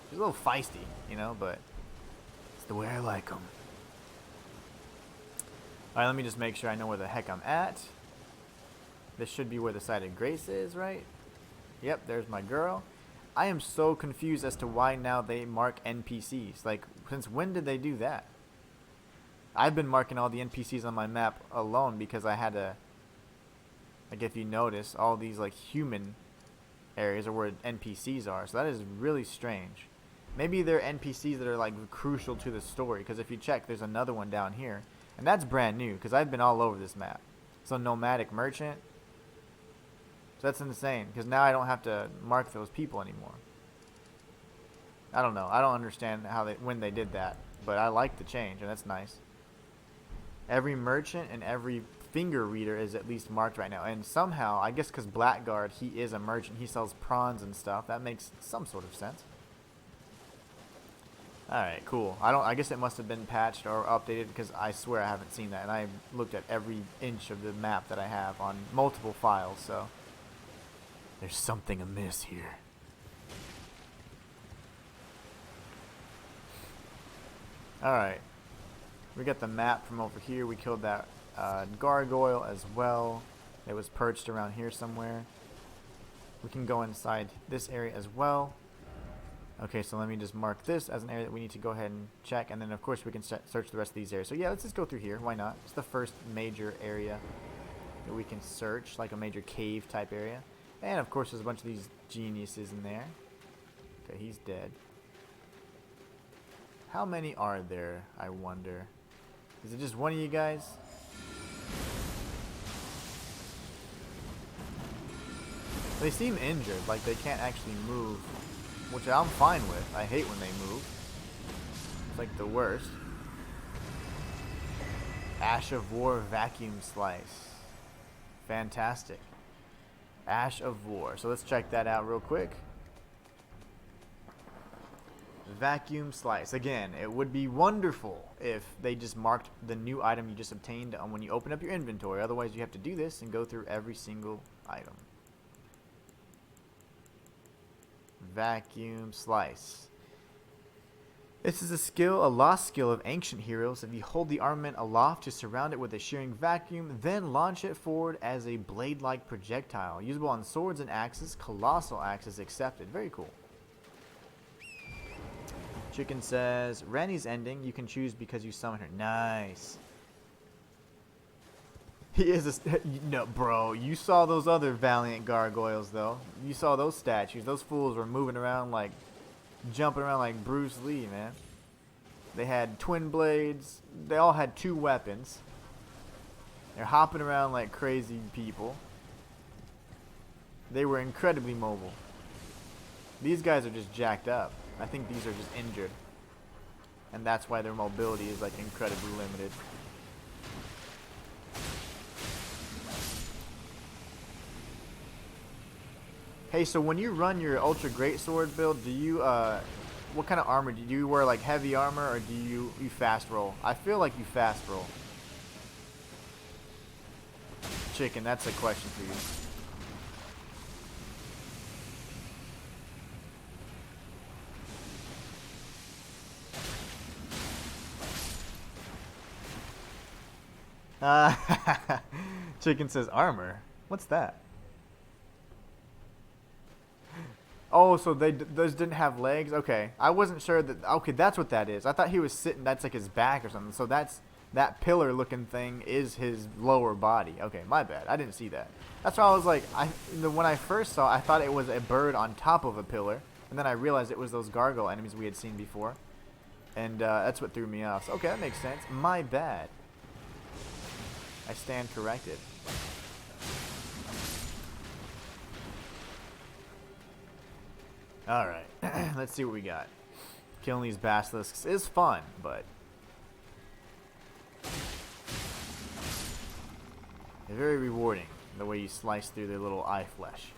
She's a little feisty, you know, but it's the way I like them. Alright, let me just make sure I know where the heck I'm at. This should be where the site of grace is, right? Yep, there's my girl. I am so confused as to why now they mark NPCs. Like, since when did they do that? I've been marking all the NPCs on my map alone because I had to, like, if you notice, all these like human areas are where NPCs are. So that is really strange. Maybe they're NPCs that are like crucial to the story, because if you check, there's another one down here. And that's brand new because I've been all over this map. So nomadic merchant. So that's insane because now I don't have to mark those people anymore. I don't know. I don't understand when they did that, but I like the change and that's nice. Every merchant and every finger reader is at least marked right now, and somehow I guess because Blackguard, he is a merchant. He sells prawns and stuff. That makes some sort of sense. Alright, cool. I guess it must have been patched or updated because I swear I haven't seen that. And I looked at every inch of the map that I have on multiple files, so there's something amiss here. Alright. We got the map from over here. We killed that gargoyle as well. It was perched around here somewhere. We can go inside this area as well. Okay, so let me just mark this as an area that we need to go ahead and check, and then of course we can search the rest of these areas. So yeah, let's just go through here. Why not? It's the first major area that we can search, like a major cave type area. And of course there's a bunch of these geniuses in there. Okay, he's dead. How many are there, I wonder? Is it just one of you guys? They seem injured, like they can't actually move. Which I'm fine with. I hate when they move. It's like the worst. Ash of War Vacuum Slice. Fantastic. Ash of War. So let's check that out real quick. Vacuum Slice. Again, it would be wonderful if they just marked the new item you just obtained on when you open up your inventory. Otherwise, you have to do this and go through every single item. Vacuum Slice. This is a lost skill of ancient heroes. If you hold the armament aloft to surround it with a shearing vacuum, then launch it forward as a blade-like projectile. Usable on swords and axes, colossal axes accepted. Very cool. Chicken says, Ranni's ending, you can choose because you summon her. Nice. He is no, bro. You saw those other valiant gargoyles, though. You saw those statues. Those fools were moving around like, jumping around like Bruce Lee, man. They had twin blades. They all had 2 weapons. They're hopping around like crazy people. They were incredibly mobile. These guys are just jacked up. I think these are just injured. And that's why their mobility is like incredibly limited. Hey, so when you run your Ultra Greatsword build, do you, what kind of armor? Do you wear like heavy armor or do you fast roll? I feel like you fast roll. Chicken, that's a question for you. Chicken says armor. What's that? Oh, so those didn't have legs? Okay. I wasn't sure that. Okay, that's what that is. I thought he was sitting. That's like his back or something. So that pillar looking thing is his lower body. Okay, my bad. I didn't see that. That's why I was like, when I first saw, I thought it was a bird on top of a pillar, and then I realized it was those gargoyle enemies we had seen before, and that's what threw me off. So, okay, that makes sense. My bad. I stand corrected. Alright, let's see what we got. Killing these basilisks is fun, but they're very rewarding, the way you slice through their little eye flesh.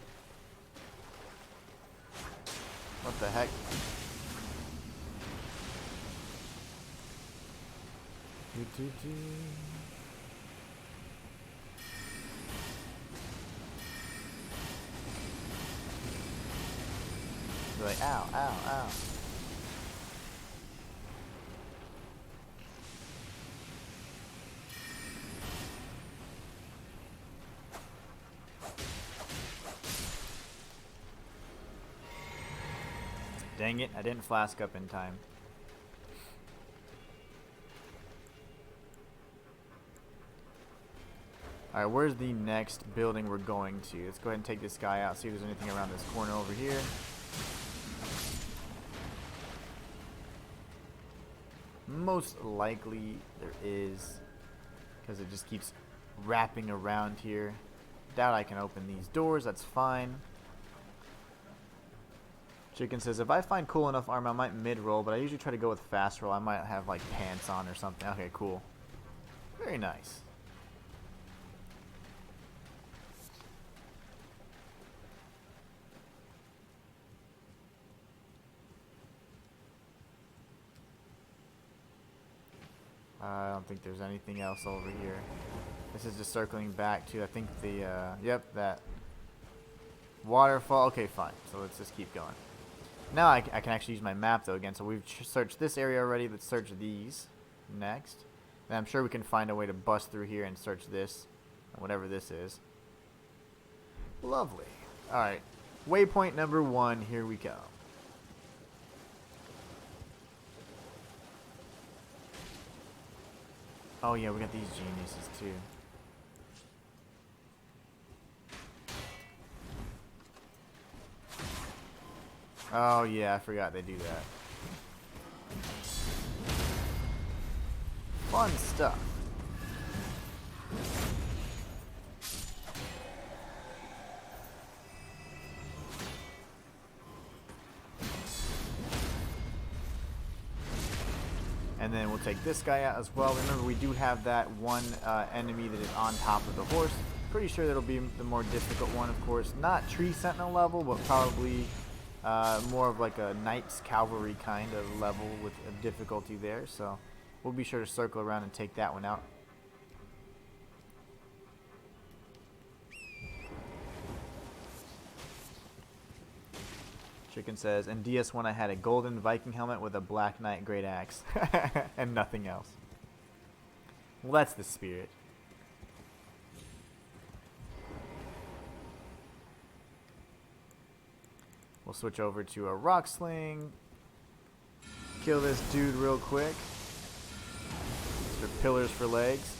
What the heck? They're like, ow, ow, ow. Dang it, I didn't flask up in time. Alright, where's the next building we're going to? Let's go ahead and take this guy out, see if there's anything around this corner over here. Most likely there is, because it just keeps wrapping around here. Doubt I can open these doors, that's fine. Chicken says, if I find cool enough armor, I might mid-roll, but I usually try to go with fast roll. I might have like pants on or something. Okay, cool. Very nice. I don't think there's anything else over here. This is just circling back to, I think, the, yep, that waterfall. Okay, fine. So let's just keep going. Now I can actually use my map, though, again. So we've searched this area already. Let's search these next. And I'm sure we can find a way to bust through here and search this, whatever this is. Lovely. Alright. Waypoint number 1. Here we go. Oh yeah, we got these geniuses too. Oh yeah, I forgot they do that. Fun stuff. And then we'll take this guy out as well. Remember, we do have that one enemy that is on top of the horse. Pretty sure that'll be the more difficult one, of course. Not Tree Sentinel level, but probably more of like a Knight's Cavalry kind of level with a difficulty there. So we'll be sure to circle around and take that one out. Chicken says, in DS1 I had a golden Viking helmet with a black knight great axe. And nothing else. Well, that's the spirit. We'll switch over to a rock sling. Kill this dude real quick. These are pillars for legs.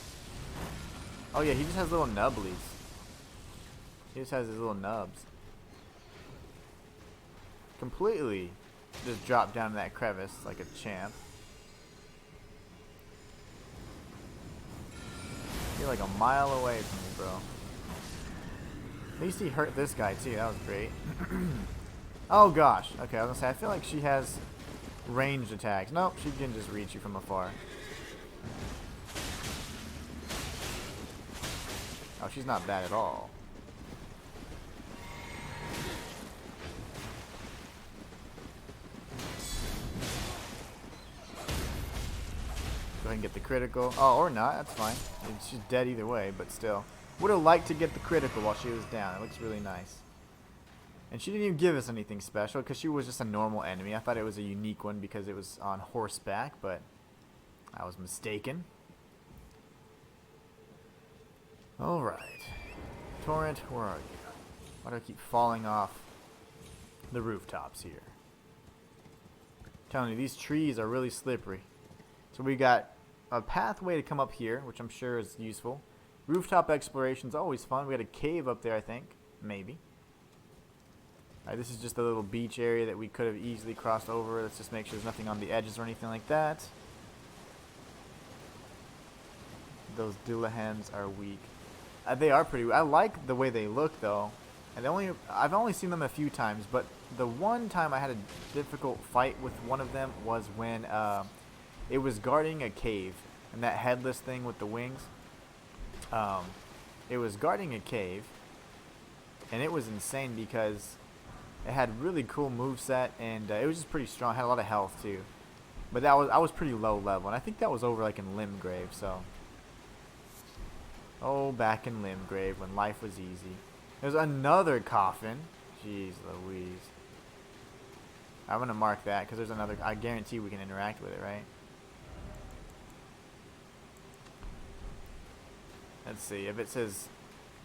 Oh yeah, he just has little nubblies. He just has his little nubs. Completely just drop down to that crevice like a champ. You're like a mile away from me, bro. At least he hurt this guy too. That was great. Oh gosh. Okay, I was gonna say, I feel like she has ranged attacks. Nope, she can just reach you from afar. Oh, she's not bad at all. Go ahead and get the critical. Oh, or not. That's fine. She's dead either way, but still. Would have liked to get the critical while she was down. It looks really nice. And she didn't even give us anything special because she was just a normal enemy. I thought it was a unique one because it was on horseback, but I was mistaken. Alright. Torrent, where are you? Why do I keep falling off the rooftops here? I'm telling you, these trees are really slippery. So we got a pathway to come up here, which I'm sure is useful. Rooftop exploration is always fun. We got a cave up there, I think. Maybe. Alright, this is just a little beach area that we could have easily crossed over. Let's just make sure there's nothing on the edges or anything like that. Those Dullahans are weak. They are pretty. I like the way they look, though. And I've only seen them a few times, but the one time I had a difficult fight with one of them was when it was guarding a cave, and that headless thing with the wings. It was guarding a cave, and it was insane because it had really cool moveset, and it was just pretty strong. It had a lot of health too, but I was pretty low level, and I think that was over like in Limgrave. So, oh, back in Limgrave when life was easy. There's another coffin. Jeez Louise. I'm gonna mark that because there's another. I guarantee we can interact with it, right? Let's see if it says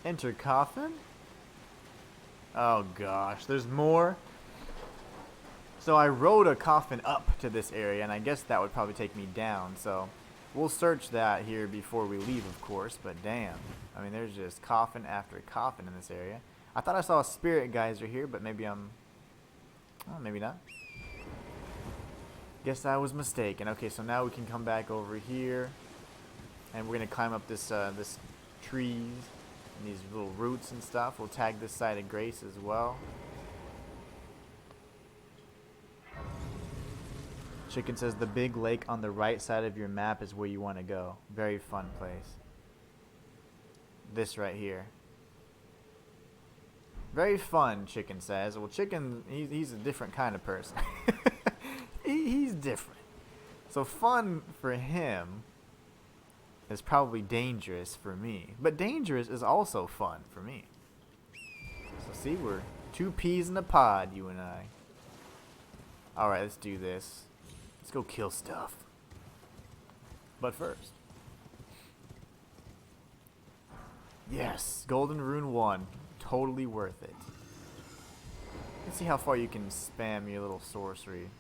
enter coffin. Oh gosh, there's more. So I rode a coffin up to this area, and I guess that would probably take me down. So we'll search that here before we leave, of course. But damn, I mean, there's just coffin after coffin in this area. I thought I saw a spirit geyser here, but maybe I'm. Oh, maybe not. Guess I was mistaken. Okay, so now we can come back over here, and we're gonna climb up this this trees and these little roots and stuff. We'll tag this side of Grace as well. Chicken says the big lake on the right side of your map is where you want to go. Very fun place. This right here. Very fun, Chicken says. Well, Chicken, he's a different kind of person. He's different. So fun for him is probably dangerous for me. But dangerous is also fun for me. So see, we're two peas in a pod, you and I. Alright, let's do this. Let's go kill stuff. But first. Yes, Golden Rune 1. Totally worth it. Let's see how far you can spam your little sorcery.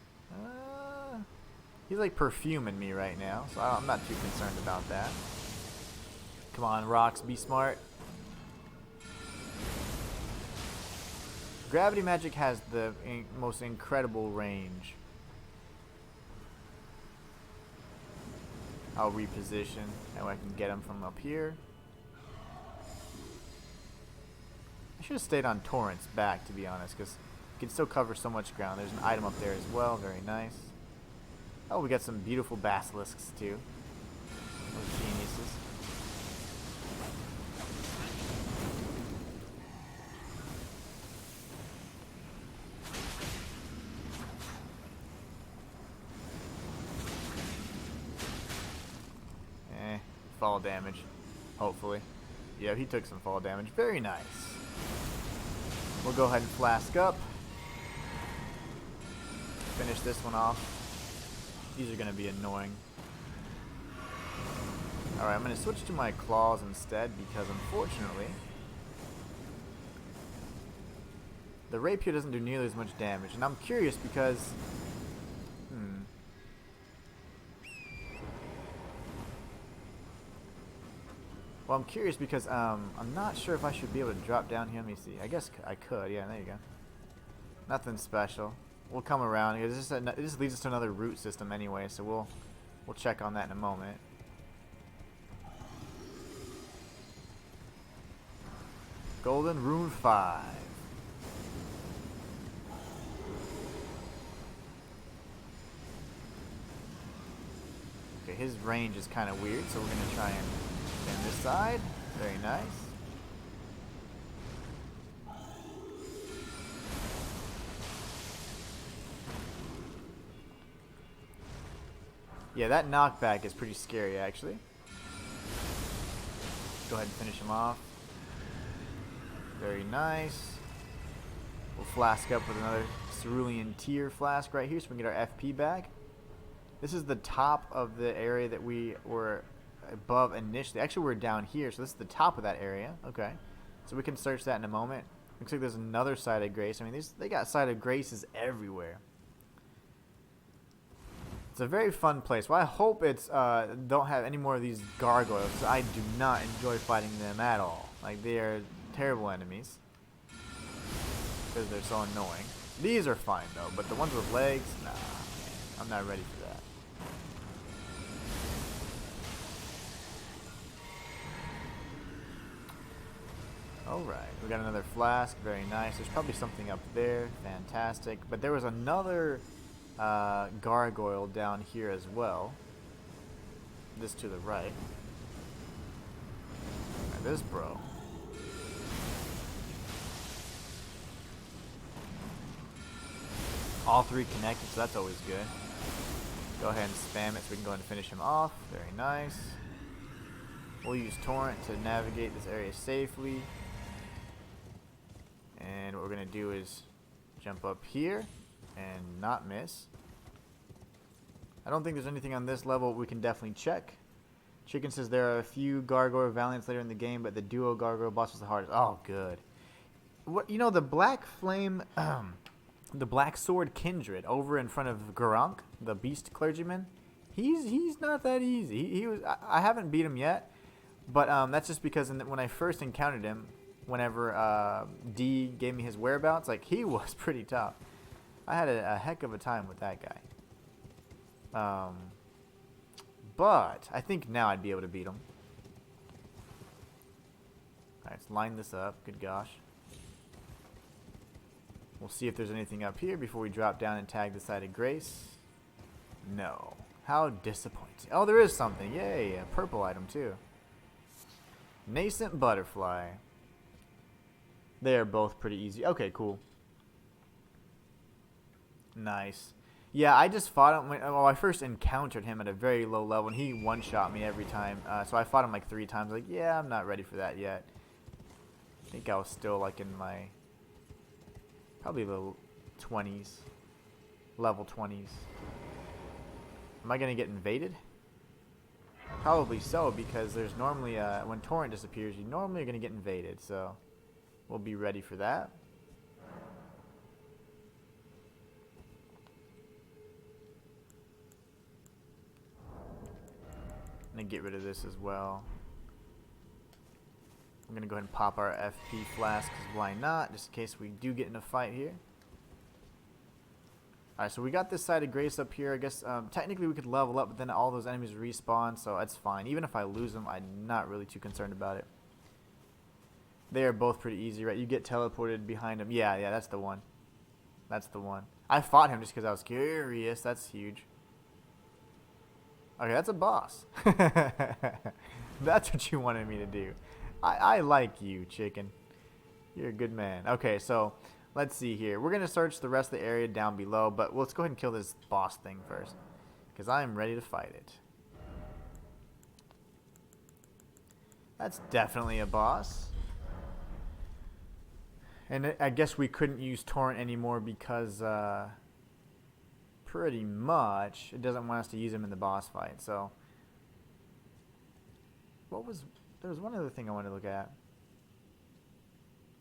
He's like perfuming me right now, so I'm not too concerned about that. Come on, rocks, be smart. Gravity magic has the most incredible range. I'll reposition, and I can get him from up here. I should have stayed on Torrent's back, to be honest, because you can still cover so much ground. There's an item up there as well, very nice. Oh, we got some beautiful basilisks too. Those geniuses. Fall damage. Hopefully. Yeah, he took some fall damage. Very nice. We'll go ahead and flask up. Finish this one off. These are going to be annoying. Alright, I'm going to switch to my claws instead because unfortunately the rapier doesn't do nearly as much damage. And I'm curious because well, I'm curious because I'm not sure if I should be able to drop down here. Let me see. I guess I could. Yeah, there you go. Nothing special. We'll come around. It just leads us to another root system anyway, so we'll check on that in a moment. Golden Rune 5. his range is kind of weird, so we're going to try and stand this side. Very nice. Yeah, that knockback is pretty scary, actually. Go ahead and finish him off. Very nice. We'll flask up with another cerulean tier flask right here so we can get our FP back. This is the top of the area that we were above initially. Actually, we're down here, so this is the top of that area. Okay. So we can search that in a moment. Looks like there's another side of grace. I mean, they got side of graces everywhere. It's a very fun place. Well, I hope it's don't have any more of these gargoyles. I do not enjoy fighting them at all. Like, they are terrible enemies because they're so annoying. These are fine though, but the ones with legs, nah, man, I'm not ready for that. Alright, we got another flask, very nice. There's probably something up there, fantastic. But there was another gargoyle down here as well. This to the right. And this bro. All three connected, so that's always good. Go ahead and spam it so we can go ahead and finish him off. Very nice. We'll use Torrent to navigate this area safely. And what we're going to do is jump up here and not miss. I don't think there's anything on this level we can definitely check. Chicken says there are a few gargoyle valiants later in the game, but the duo gargoyle boss was the hardest. Oh, good. What, you know, the black flame, the black sword kindred over in front of Gurunk, the beast clergyman. He's not that easy. He was. I haven't beat him yet, but that's just because when I first encountered him, whenever D gave me his whereabouts, like, he was pretty tough. I had a heck of a time with that guy. But I think now I'd be able to beat him. Alright, let's line this up. Good gosh. We'll see if there's anything up here before we drop down and tag the side of grace. No. How disappointing. Oh, there is something. Yay, a purple item too. Nascent butterfly. They are both pretty easy. Okay, cool. Nice. Yeah, I just fought him when I first encountered him at a very low level, and he one-shot me every time. So I fought him like 3 times. Like, yeah, I'm not ready for that yet. I think I was still like in my probably the 20s, level 20s. Am I gonna get invaded? Probably so, because there's normally when Torrent disappears, you normally are gonna get invaded. So we'll be ready for that. I'm going to get rid of this as well. I'm going to go ahead and pop our FP flask, because why not, just in case we do get in a fight here. Alright, so we got this side of grace up here. I guess technically we could level up, but then all those enemies respawn, so that's fine. Even if I lose them, I'm not really too concerned about it. They are both pretty easy, right? You get teleported behind them. Yeah, that's the one. That's the one. I fought him just because I was curious. That's huge. Okay, that's a boss. That's what you wanted me to do. I like you, chicken. You're a good man. Okay, so let's see here. We're going to search the rest of the area down below, but let's go ahead and kill this boss thing first, because I am ready to fight it. That's definitely a boss. And I guess we couldn't use Torrent anymore because pretty much it doesn't want us to use him in the boss fight. So there was one other thing I wanted to look at.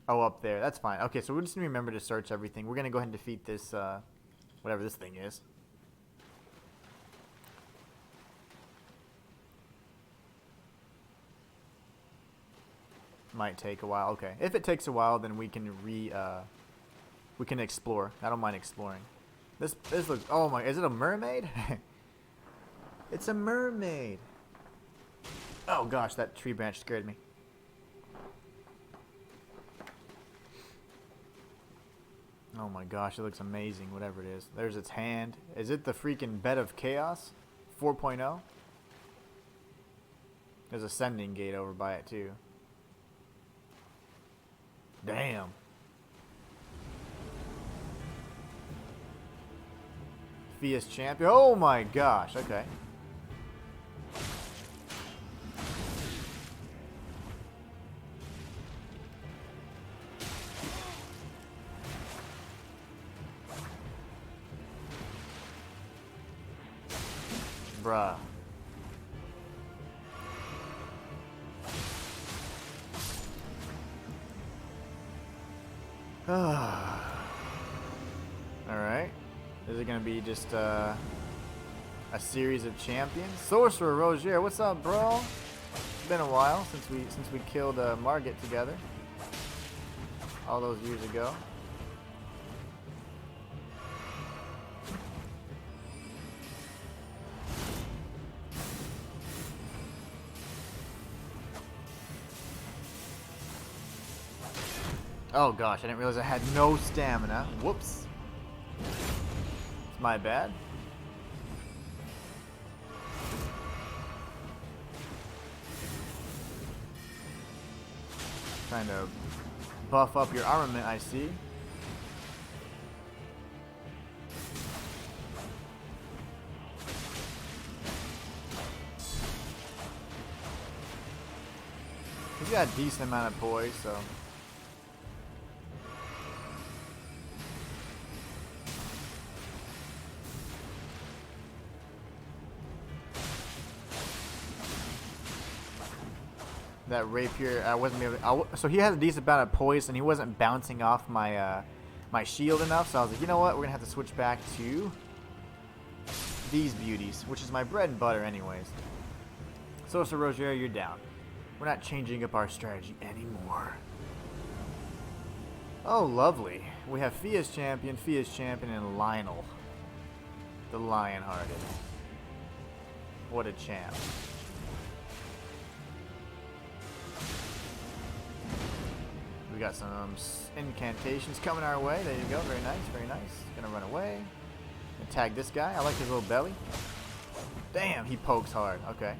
Oh, up there. That's fine. Okay, so we just need to remember to search everything. We're gonna go ahead and defeat this whatever this thing is. Might take a while. Okay, if it takes a while, then we can explore. I don't mind exploring. This looks. Oh my! Is it a mermaid? It's a mermaid. Oh gosh, that tree branch scared me. Oh my gosh, it looks amazing. Whatever it is, there's its hand. Is it the freaking Bed of Chaos 4.0? There's a sending gate over by it too. Damn. Fia's champion. Oh my gosh. Okay. Bruh. Alright. Is it gonna be just a series of champions? Sorcerer Roger, what's up, bro? It's been a while since we killed Margit together. All those years ago. Oh gosh, I didn't realize I had no stamina. Whoops. It's my bad. Trying to buff up your armament, I see. He's got a decent amount of poise, so. That rapier, I wasn't able to, so he has a decent amount of poise and he wasn't bouncing off my my shield enough, so I was like, you know what, we're gonna have to switch back to these beauties, which is my bread and butter anyways. Sorcerer Roger, you're down. We're not changing up our strategy anymore. Oh, lovely. We have Fia's champion, and Lionel. The Lionhearted. What a champ. We got some incantations coming our way. There you go. Very nice, very nice. Gonna run away. Gonna tag this guy. I like his little belly. Damn, he pokes hard. Okay.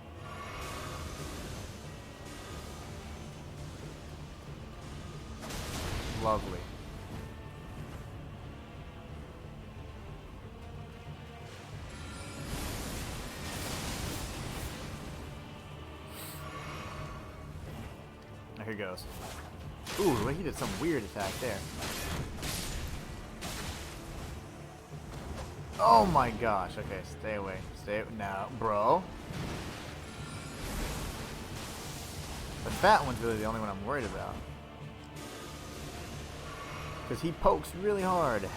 Lovely. Here goes. Ooh, he did some weird attack there. Oh my gosh. Okay, stay away. Stay now, bro. The fat one's really the only one I'm worried about. Because he pokes really hard.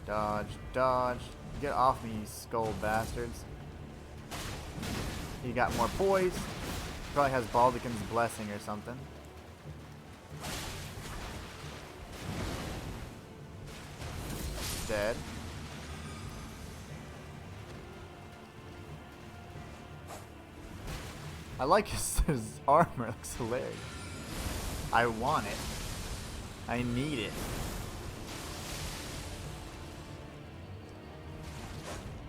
Dodge, dodge. Get off me, you skull bastards. He got more poise. Probably has Baldekin's blessing or something. Dead. I like his armor. It looks hilarious. I want it. I need it.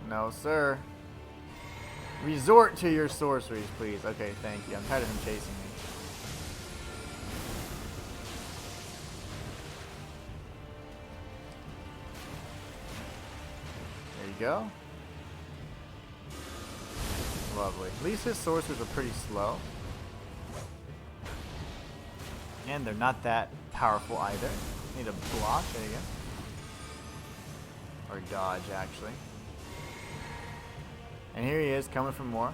No, sir. Resort to your sorceries, please. Okay, thank you. I'm tired of him chasing me. There you go. Lovely. At least his sorceries are pretty slow. And they're not that powerful either. Need a block. There you go. Or dodge, actually. And here he is, coming for more.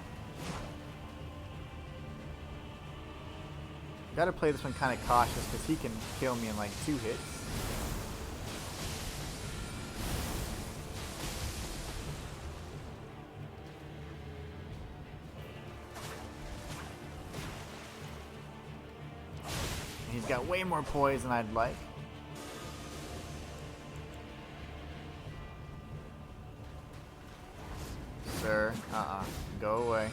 Gotta play this one kind of cautious, because he can kill me in like 2 hits. And he's got way more poise than I'd like. Sir, go away.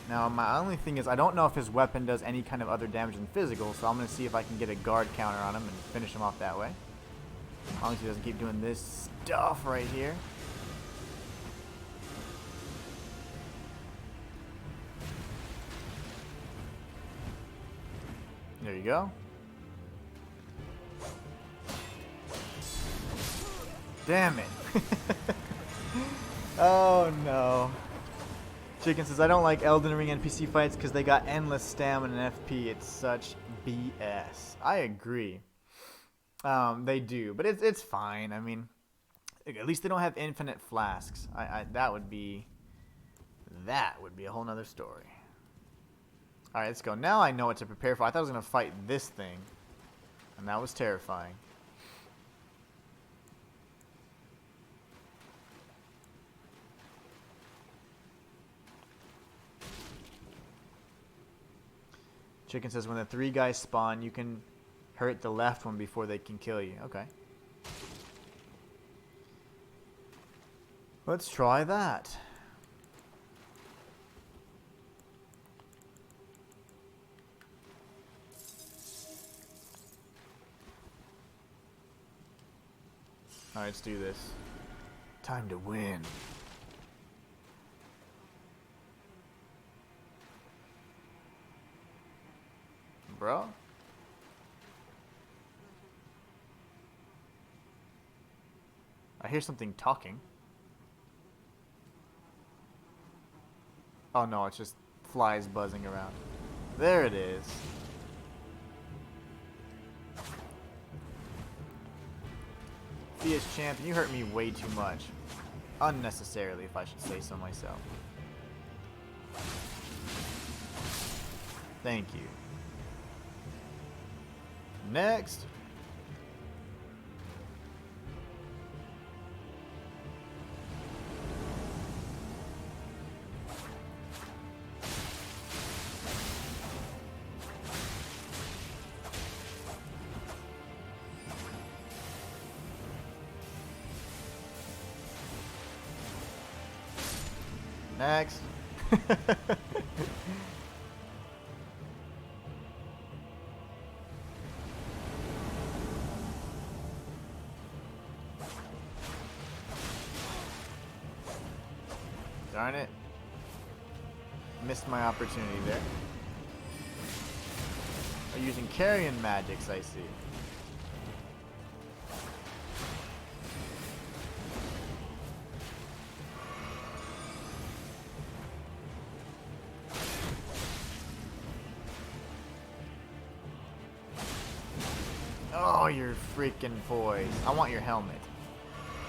Now, my only thing is I don't know if his weapon does any kind of other damage than physical, so I'm going to see if I can get a guard counter on him and finish him off that way. As long as he doesn't keep doing this stuff right here. There you go. Damn it. Oh no. Chicken says, I don't like Elden Ring NPC fights because they got endless stamina and FP. It's such BS. I agree. They do, but it's fine. I mean, at least they don't have infinite flasks. That would be a whole nother story. Alright, let's go. Now I know what to prepare for. I thought I was going to fight this thing, and that was terrifying. Chicken says, when the 3 guys spawn, you can hurt the left one before they can kill you. Okay. Let's try that. Alright, let's do this. Time to win. Bro? I hear something talking. Oh no, it's just flies buzzing around. There it is. Fia's champion, you hurt me way too much. Unnecessarily, if I should say so myself. Thank you. Next. Next. Darn it. Missed my opportunity there. Are using carrion magics, I see. Oh, you're freaking poised. I want your helmet.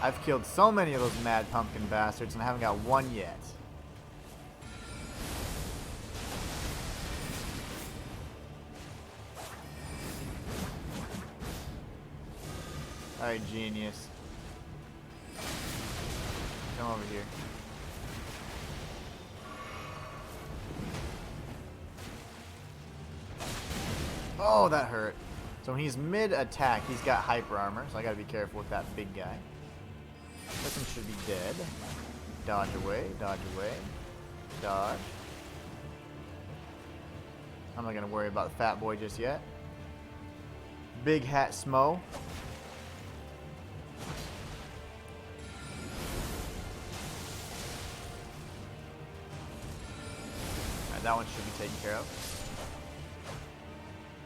I've killed so many of those mad pumpkin bastards and I haven't got one yet. Alright, genius. Come over here. Oh, that hurt. So when he's mid-attack, he's got hyper armor, so I gotta be careful with that big guy. This one should be dead. Dodge away, dodge away, dodge. I'm not gonna worry about the fat boy just yet. Big hat Smo. Alright, that one should be taken care of.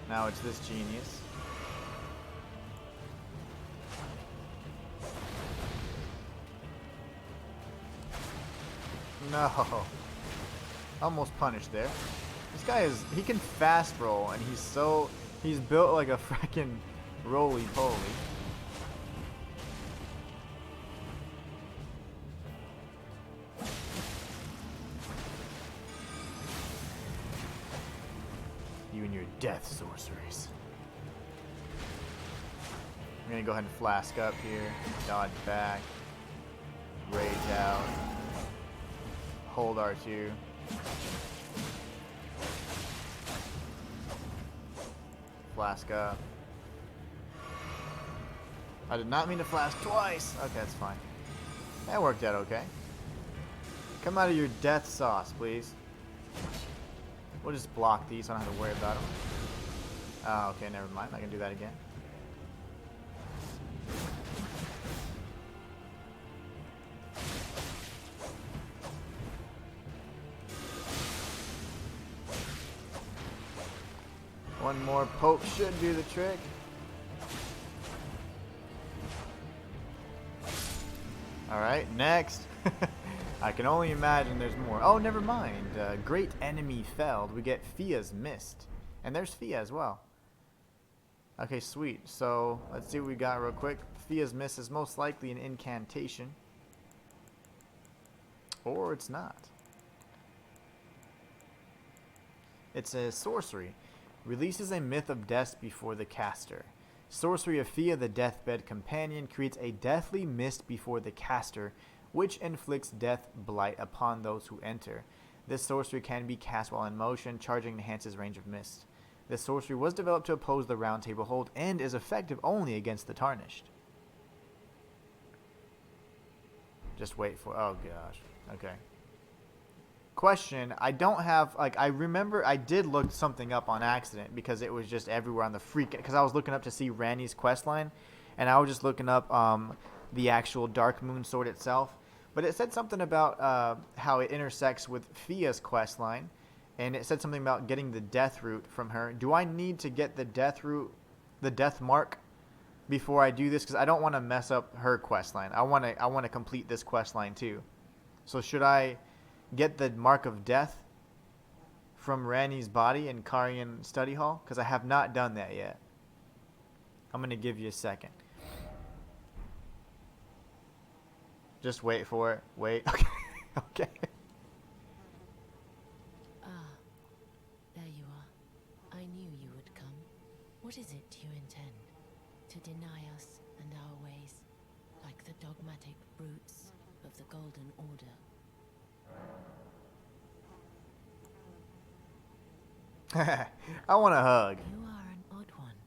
Now it's this genius. No. Almost punished there. This guy is, he can fast roll and he's built like a frickin' roly-poly. You and your death sorceries. I'm gonna go ahead and flask up here, dodge back, rage out. Hold R2. Flask up. I did not mean to flask twice. Okay, that's fine. That worked out okay. Come out of your death sauce, please. We'll just block these. I don't have to worry about them. Oh, okay, never mind. I can do that again. One more poke should do the trick. Alright, next. I can only imagine there's more. Oh, never mind. Great enemy felled. We get Fia's Mist. And there's Fia as well. Okay, sweet. So, let's see what we got real quick. Fia's Mist is most likely an incantation. Or it's not. It's a sorcery. Releases a myth of death before the caster. Sorcery of Fia the Deathbed Companion creates a deathly mist before the caster, which inflicts death blight upon those who enter. This sorcery can be cast while in motion, charging enhances range of mist. This sorcery was developed to oppose the Round Table Hold and is effective only against the Tarnished. Just wait for... oh gosh. Okay. Question, I don't have, like, I remember I did look something up on accident because it was just everywhere on the freak, because I was looking up to see Randy's questline, and I was just looking up the actual Dark Moon Sword itself, but it said something about how it intersects with Fia's questline, and it said something about getting the death root from her. Do I need to get the death root, the death mark, before I do this? Because I don't want to mess up her questline. I want to complete this questline too. So should I get the Mark of Death from Ranni's body in Carian Study Hall? Because I have not done that yet. I'm going to give you a second. Just wait for it. Wait. Okay. Okay. Ah, there you are. I knew you would come. What is it you intend? To deny us and our ways, like the dogmatic brutes of the Golden Order? I want a hug. You are an odd one.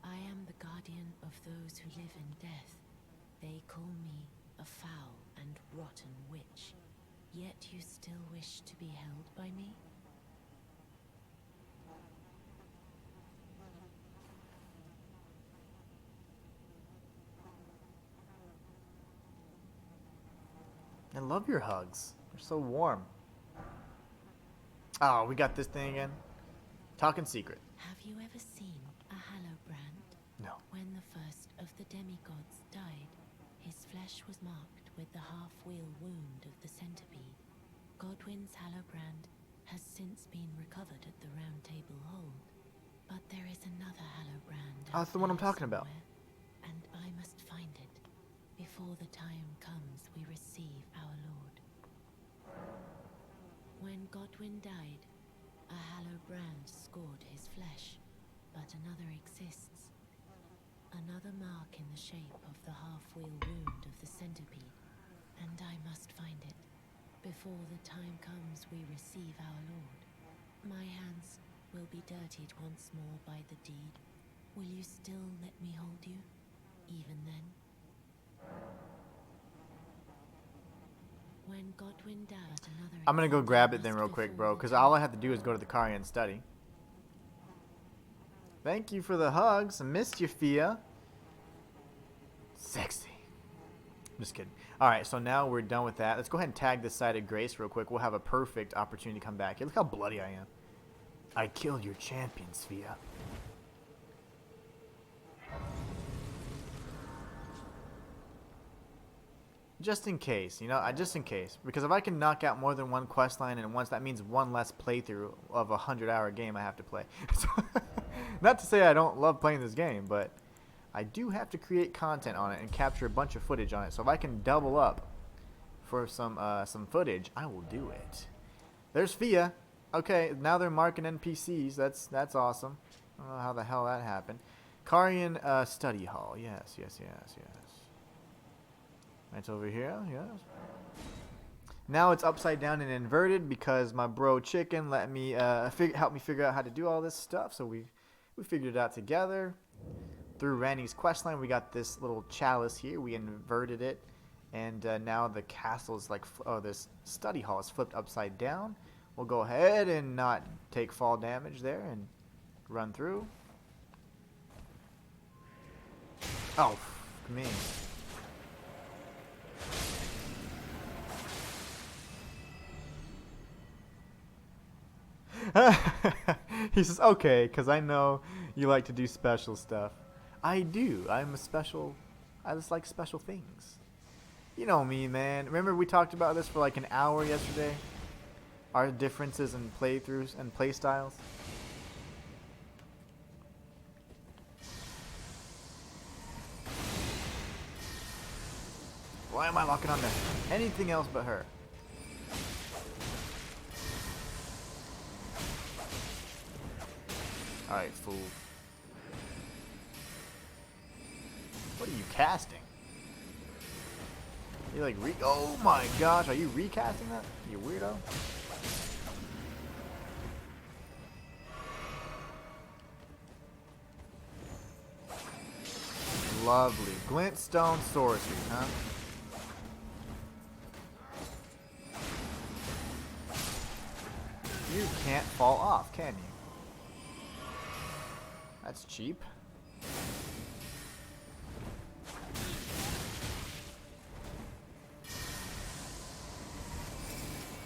I am the guardian of those who live in death. They call me a foul and rotten witch. Yet you still wish to be held by me? I love your hugs. They're so warm. Oh, we got this thing again. Talking secret. Have you ever seen a Hallowbrand? No. When the first of the demigods died, his flesh was marked with the half-wheel wound of the centipede. Godwyn's Hallowbrand has since been recovered at the Round Table Hold, but there is another Hallowbrand. Oh, that's the one I'm talking about. And I must find it before the time comes we receive our Lord. When Godwyn died, a Hallowbrand scored his flesh, but another exists. Another mark in the shape of the half-wheel wound of the centipede, and I must find it before the time comes we receive our Lord. My hands will be dirtied once more by the deed. Will you still let me hold you, even then? When Godwyn died, another... I'm gonna go grab it then real quick, bro, because all I have to do is go to the Carian Study. Thank you for the hugs. I missed you, Fia. Sexy. I'm just kidding. Alright, so now we're done with that. Let's go ahead and tag this side of Grace real quick. We'll have a perfect opportunity to come back here. Look how bloody I am. I killed your champions, Fia. Just in case, you know, just in case. Because if I can knock out more than one quest line at once, that means one less playthrough of a 100-hour game I have to play. Not to say I don't love playing this game, but I do have to create content on it and capture a bunch of footage on it. So if I can double up for some footage, I will do it. There's Fia. Okay, now they're marking NPCs. That's awesome. I don't know how the hell that happened. Carian Study Hall. Yes. It's over here, yes. Now it's upside down and inverted because my bro Chicken let me help me figure out how to do all this stuff. So we figured it out together. Through Randy's questline, we got this little chalice here. We inverted it, and now the castle is like, this study hall is flipped upside down. We'll go ahead and not take fall damage there and run through. Oh, me. He says, okay, because I know you like to do special stuff. I do. I'm a special. I just like special things. You know me, man. Remember we talked about this for like an hour yesterday? Our differences in playthroughs and playstyles? Why am I locking on to anything else but her? Alright, fool. What are you casting? You're like, oh my gosh, are you recasting that? You weirdo. Lovely. Glintstone sorcery, huh? You can't fall off, can you? That's cheap.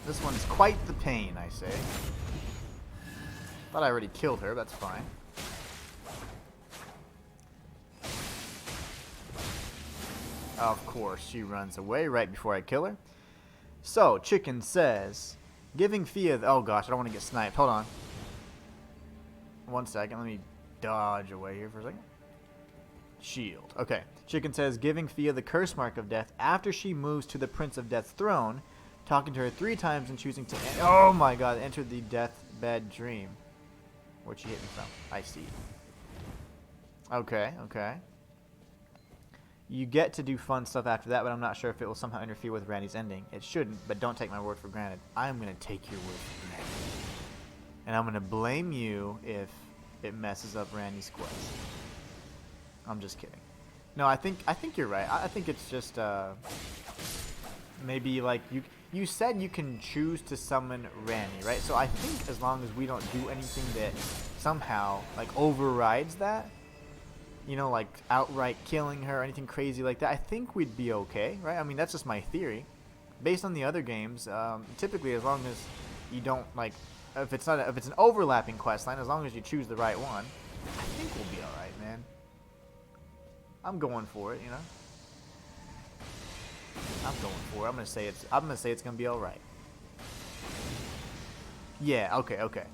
This one's quite the pain, I say. Thought I already killed her, that's fine. Of course, she runs away right before I kill her. So, Chicken says, giving Fia the, oh gosh, I don't want to get sniped. Hold on. 1 second, let me dodge away here for a second. Shield. Okay. Chicken says, giving Fia the curse mark of death after she moves to the Prince of Death's throne, talking to her 3 times and choosing to, oh my god, enter the deathbed dream. Where'd she hit me from? I see. Okay, okay. You get to do fun stuff after that, but I'm not sure if it will somehow interfere with Randy's ending. It shouldn't, but don't take my word for granted. I'm going to take your word for granted. And I'm going to blame you if it messes up Randy's quest. I'm just kidding. No, I think you're right. I think it's just maybe like you said you can choose to summon Randy, right? So I think as long as we don't do anything that somehow like overrides that, you know, like outright killing her or anything crazy like that, I think we'd be okay, right? I mean, that's just my theory. Based on the other games, typically as long as you don't like, if it's an overlapping quest line, as long as you choose the right one, I think we'll be all right, man. I'm going for it, you know. I'm going for it. I'm gonna say it's gonna be all right. Yeah. Okay. Okay.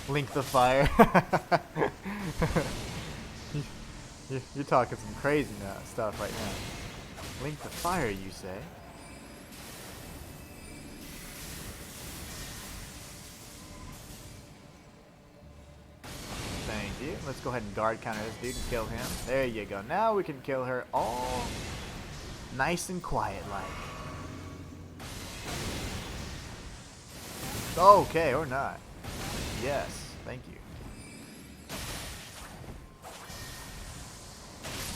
Link the fire. You're talking some crazy stuff right now. Link the fire, you say? Thank you. Let's go ahead and guard counter this dude and kill him. There you go. Now we can kill her all nice and quiet like. Okay, or not. Yes, thank you.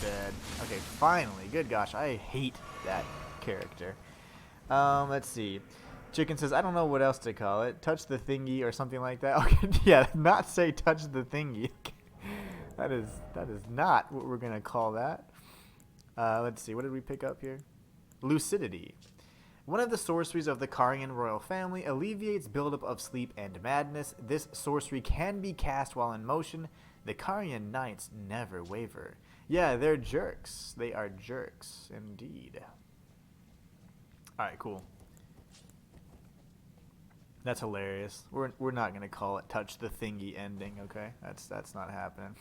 Dead. Okay, finally. Good gosh, I hate that character. Let's see. Chicken says, I don't know what else to call it. Touch the thingy or something like that. Okay, yeah, not say touch the thingy. that is not what we're gonna call that. Let's see, what did we pick up here? Lucidity. One of the sorceries of the Carian royal family alleviates buildup of sleep and madness. This sorcery can be cast while in motion. The Carian knights never waver. Yeah, they're jerks. They are jerks, indeed. Alright, cool. That's hilarious. We're not gonna call it touch the thingy ending, okay? That's not happening.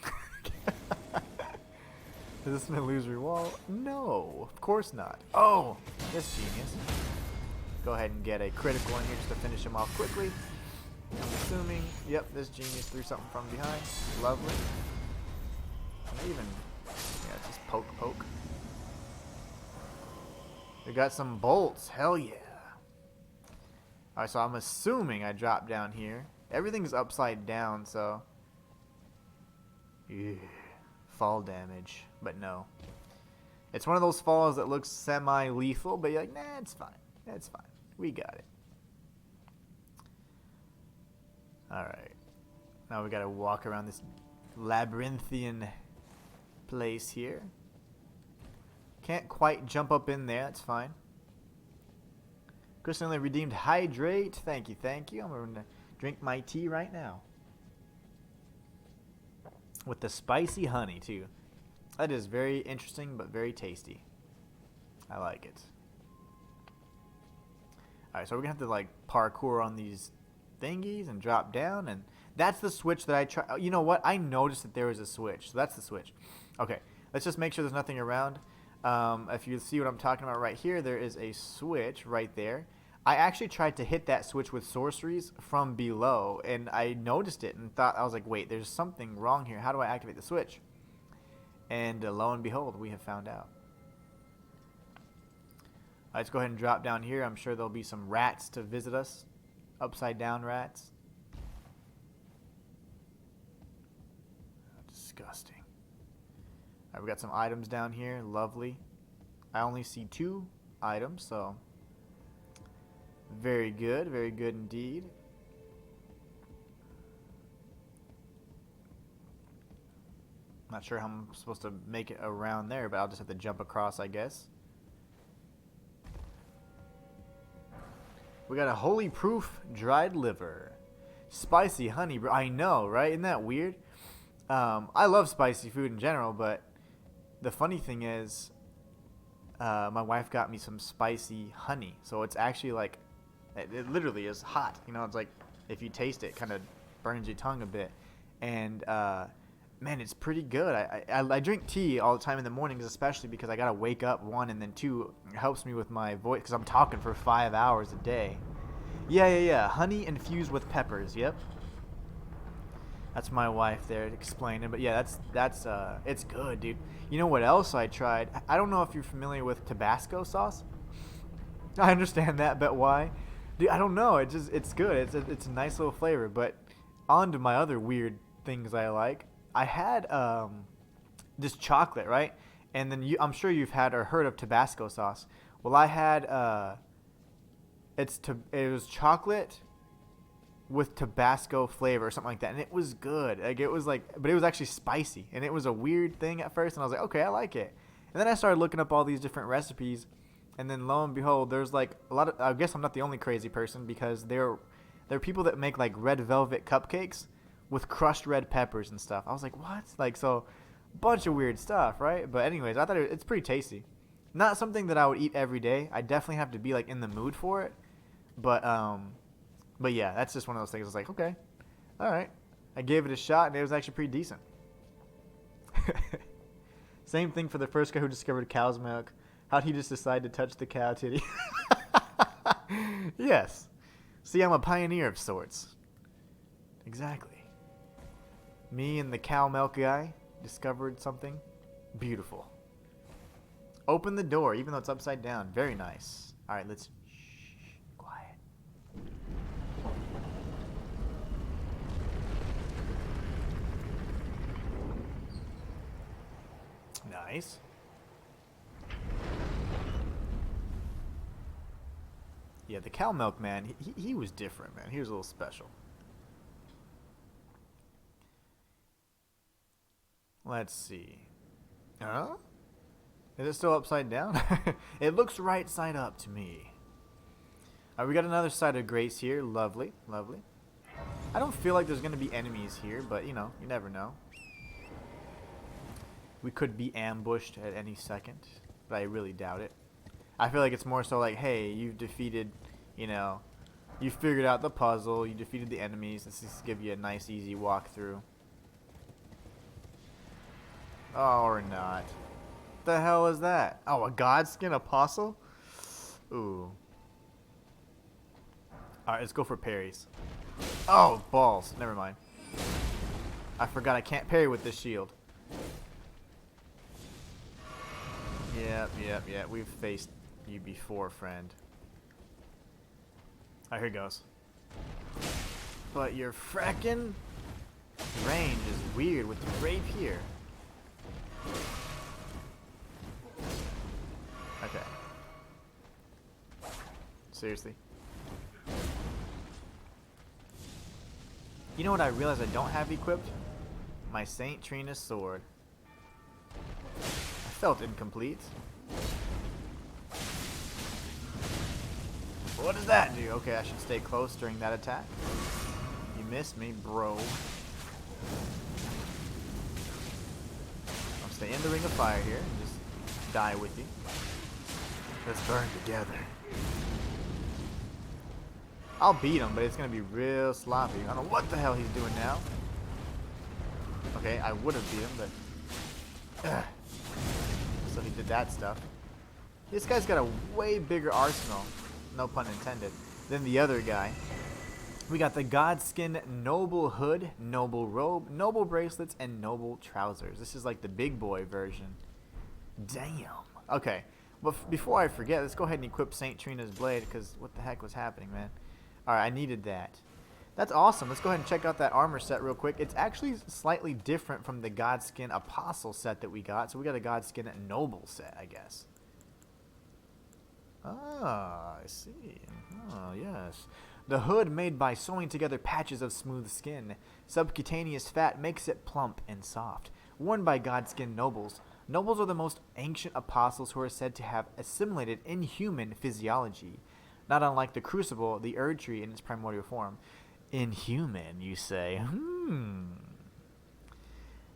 Is this an illusory wall? No, of course not. Oh, this genius. Go ahead and get a critical in here just to finish him off quickly. I'm assuming, yep, this genius threw something from behind. Lovely. Even, yeah, just poke. We got some bolts. Hell yeah. Alright, so I'm assuming I drop down here. Everything's upside down, so. Yeah. Fall damage. But no. It's one of those falls that looks semi-lethal, but you're like, nah, it's fine. It's fine. We got it. Alright. Now we gotta walk around this labyrinthian place here. Can't quite jump up in there. That's fine. Christian only redeemed hydrate. Thank you, thank you. I'm going to drink my tea right now. with the spicy honey too. That is very interesting, but very tasty. I like it. Alright, so we're gonna have to like parkour on these thingies and drop down, and that's the switch that I try. You know what? I noticed that there was a switch, so that's the switch. Okay, let's just make sure there's nothing around. If you see what I'm talking about right here, there is a switch right there. I actually tried to hit that switch with sorceries from below, and I noticed it and thought, I was like, wait, there's something wrong here. How do I activate the switch? And lo and behold, we have found out. Let's go ahead and drop down here. I'm sure there'll be some rats to visit us. Upside down rats. Disgusting. Alright, we got some items down here. Lovely. I only see 2 items, so very good. Very good indeed. Not sure how I'm supposed to make it around there, but I'll just have to jump across, I guess. We got a holy proof dried liver. Spicy honey, bro. I know, right? Isn't that weird? I love spicy food in general, but the funny thing is, my wife got me some spicy honey. So it's actually like, it literally is hot. You know, it's like, if you taste it, it kind of burns your tongue a bit. And, man, it's pretty good. I drink tea all the time in the mornings, especially because I gotta wake up, 1, and then 2, it helps me with my voice, because I'm talking for 5 hours a day. Yeah. Honey infused with peppers. Yep. That's my wife there explaining. But yeah, that's it's good, dude. You know what else I tried? I don't know if you're familiar with Tabasco sauce. I understand that, but why? Dude, I don't know. It's good. It's a nice little flavor. But on to my other weird things I like. I had this chocolate, right? And then I'm sure you've had or heard of Tabasco sauce. Well, I had it was chocolate with Tabasco flavor or something like that, and it was good. Like it was like, but it was actually spicy, and it was a weird thing at first. And I was like, okay, I like it. And then I started looking up all these different recipes, and then lo and behold, there's like a lot of. I guess I'm not the only crazy person, because there are people that make like red velvet cupcakes with crushed red peppers and stuff. I was like, what? Like, so, bunch of weird stuff, right? But anyways, I thought it's pretty tasty. Not something that I would eat every day. I definitely have to be like in the mood for it. But yeah, that's just one of those things. I was like, okay, all right. I gave it a shot, and it was actually pretty decent. Same thing for the first guy who discovered cow's milk. How'd he just decide to touch the cow titty? Yes. See, I'm a pioneer of sorts. Exactly. Me and the cow milk guy discovered something beautiful. Open the door, even though it's upside down. Very nice. All right, let's... Shh, quiet. Nice. Yeah, the cow milk man, he was different, man. He was a little special. Let's see. Huh? Is it still upside down? It looks right side up to me. Alright, we got another side of grace here. Lovely, lovely. I don't feel like there's going to be enemies here, but, you know, you never know. We could be ambushed at any second, but I really doubt it. I feel like it's more so like, hey, you've defeated, you know, you figured out the puzzle, you defeated the enemies. Let's just give you a nice, easy walkthrough. Oh, or not. The hell is that? Oh, a godskin apostle? Ooh. Alright, let's go for parries. Oh, balls. Never mind. I forgot I can't parry with this shield. Yep. We've faced you before, friend. Alright, here goes. But your frackin' range is weird with the rapier. Okay. Seriously. You know what I realized I don't have equipped? My Saint Trina's sword. I felt incomplete. What does that do? Okay, I should stay close during that attack. You missed me, bro. stay in the ring of fire here and just die with you. Let's burn together. I'll beat him, but it's going to be real sloppy. I don't know what the hell he's doing now. Okay, I would have beat him, but... So he did that stuff. This guy's got a way bigger arsenal, no pun intended, than the other guy. We got the Godskin Noble Hood, Noble Robe, Noble Bracelets, and Noble Trousers. This is like the big boy version. Damn. Okay, but before I forget, let's go ahead and equip St. Trina's Blade, because what the heck was happening, man? Alright, I needed that. That's awesome. Let's go ahead and check out that armor set real quick. It's actually slightly different from the Godskin Apostle set that we got. So we got a Godskin Noble set, I guess. Ah, I see. Oh, yes. The hood made by sewing together patches of smooth skin. Subcutaneous fat makes it plump and soft. Worn by Godskin Nobles. Nobles are the most ancient apostles who are said to have assimilated inhuman physiology. Not unlike the Crucible, the Erd Tree in its primordial form. Inhuman, you say?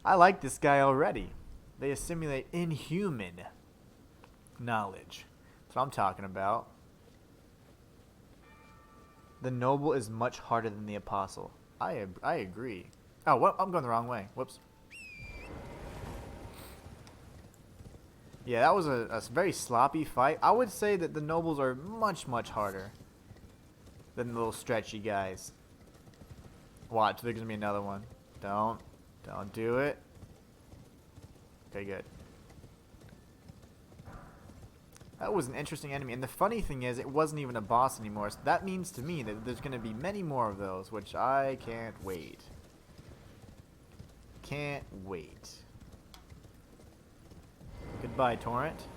I like this guy already. They assimilate inhuman knowledge. That's what I'm talking about. The noble is much harder than the apostle. I agree. Oh, what? I'm going the wrong way. Whoops. Yeah, that was a very sloppy fight. I would say that the nobles are much, much harder than the little stretchy guys. Watch, there's gonna be another one. Don't do it. Okay, good. That was an interesting enemy, and the funny thing is, it wasn't even a boss anymore. So that means to me that there's gonna be many more of those, which I can't wait. Can't wait. Goodbye, Torrent.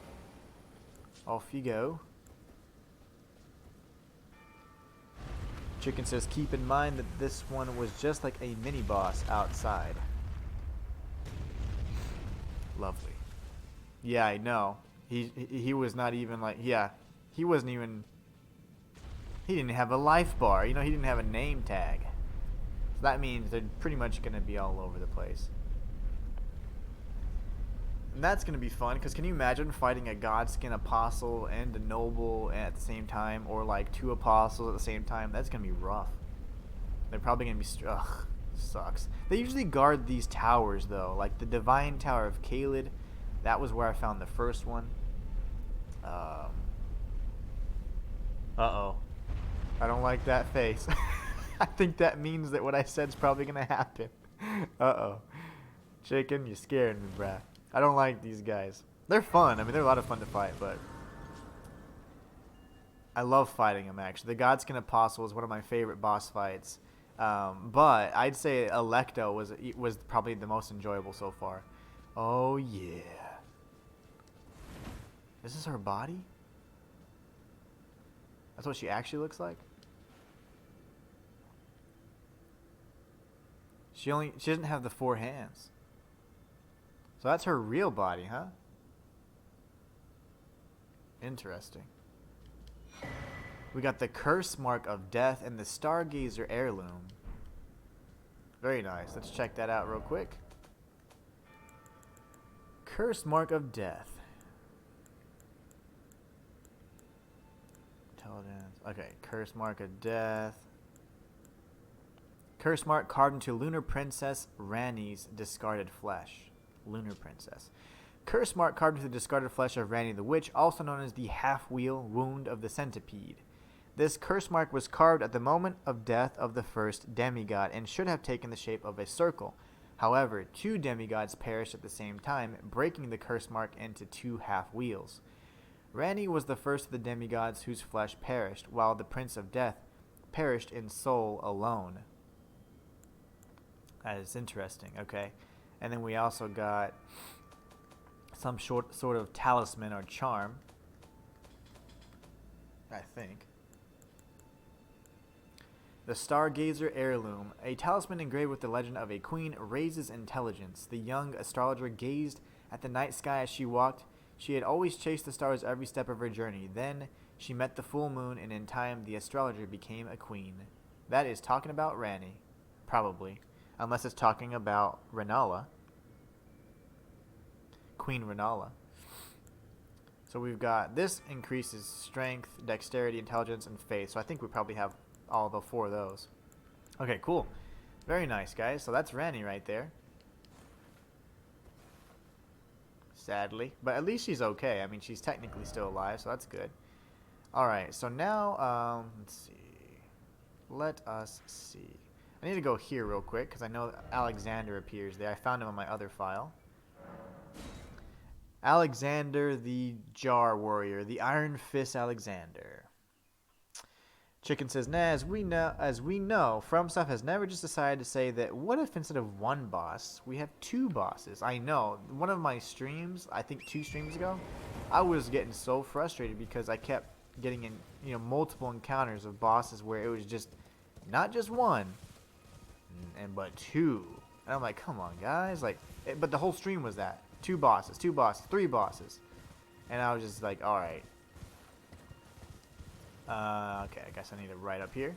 Off you go. Chicken says, keep in mind that this one was just like a mini-boss outside. Lovely. Yeah, I know. He was not even like, yeah, he wasn't even, he didn't have a life bar. You know, he didn't have a name tag. So that means they're pretty much going to be all over the place. And that's going to be fun, because can you imagine fighting a Godskin Apostle and a Noble at the same time, or like two Apostles at the same time? That's going to be rough. They're probably going to be, ugh, sucks. They usually guard these towers, though, like the Divine Tower of Kaled. That was where I found the first one. Uh-oh. I don't like that face. I think that means that what I said is probably going to happen. Uh-oh. Chicken, you're scaring me, bruh. I don't like these guys. They're fun. I mean, they're a lot of fun to fight, but I love fighting them, actually. The Godskin Apostle is one of my favorite boss fights. But I'd say Electo was probably the most enjoyable so far. Oh, yeah. Is this her body? That's what she actually looks like? She doesn't have the 4 hands. So that's her real body, huh? Interesting. We got the Curse Mark of Death and the Stargazer Heirloom. Very nice. Let's check that out real quick. Curse Mark of Death. Intelligence. Okay, Curse Mark of Death. Curse Mark carved into Lunar Princess Rani's discarded flesh. Lunar Princess. Curse mark carved into the discarded flesh of Rani the Witch, also known as the half-wheel wound of the centipede. This curse mark was carved at the moment of death of the first demigod and should have taken the shape of a circle. However, 2 demigods perished at the same time, breaking the curse mark into 2 half-wheels. Rani was the first of the demigods whose flesh perished, while the Prince of Death perished in soul alone. That is interesting, okay. And then we also got some sort of talisman or charm, I think. The Stargazer Heirloom. A talisman engraved with the legend of a queen raises intelligence. The young astrologer gazed at the night sky as she walked. She had always chased the stars every step of her journey. Then she met the full moon, and in time the astrologer became a queen. That is talking about Rani. Probably. Unless it's talking about Renala. Queen Renala. So we've got this increases strength, dexterity, intelligence, and faith. So I think we probably have all the 4 of those. Okay, cool. Very nice, guys. So that's Ranni right there. Sadly. But at least she's okay. I mean, she's technically still alive, so that's good. Alright, so now, let's see. Let us see. I need to go here real quick, because I know Alexander appears there. I found him on my other file. Alexander the Jar Warrior. The Iron Fist Alexander. Chicken says, nah, as we know, FromSoft has never just decided to say that what if instead of 1 boss, we have 2 bosses? I know. One of my streams, I think 2 streams ago, I was getting so frustrated because I kept getting in, you know, multiple encounters of bosses where it was just not just 1, but 2. And I'm like, come on, guys. Like, but the whole stream was that. 2 bosses, 2 bosses, 3 bosses. And I was just like, alright. Okay, I guess I need to write up here.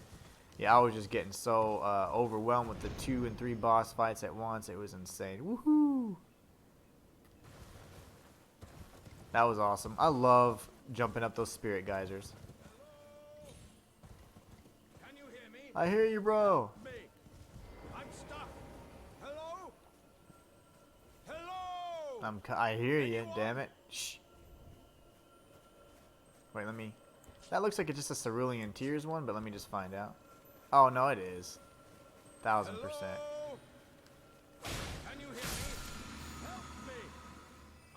Yeah, I was just getting so overwhelmed with the 2 and 3 boss fights at once. It was insane. Woohoo! That was awesome. I love jumping up those spirit geysers. Can you hear me? I hear you, bro. Me. I'm stuck. Hello? Hello? I hear you, damn it. Shh. Wait, let me... That looks like it's just a Cerulean Tears one, but let me just find out. Oh, no, it is. 1000%. Hello? Can you hear me? Help me.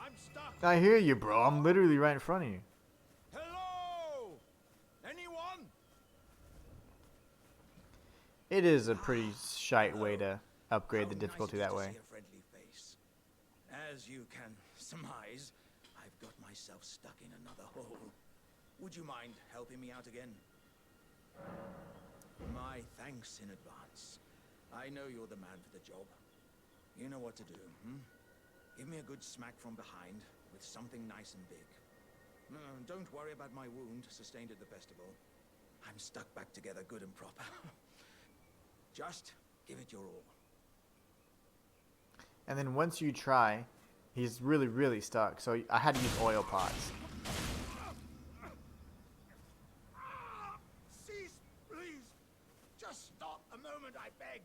I'm stuck. I hear you, bro. I'm literally right in front of you. Hello? Anyone? It is a pretty shite way to upgrade the difficulty that way. See a friendly face. As you can surmise, I've got myself stuck in another hole. Would you mind helping me out again? My thanks in advance. I know you're the man for the job. You know what to do, Give me a good smack from behind with something nice and big. No, don't worry about my wound sustained at the festival. I'm stuck back together good and proper. Just give it your all. And then once you try, he's really, really stuck. So I had to use oil pots. Cease, please. Just stop a moment, I beg.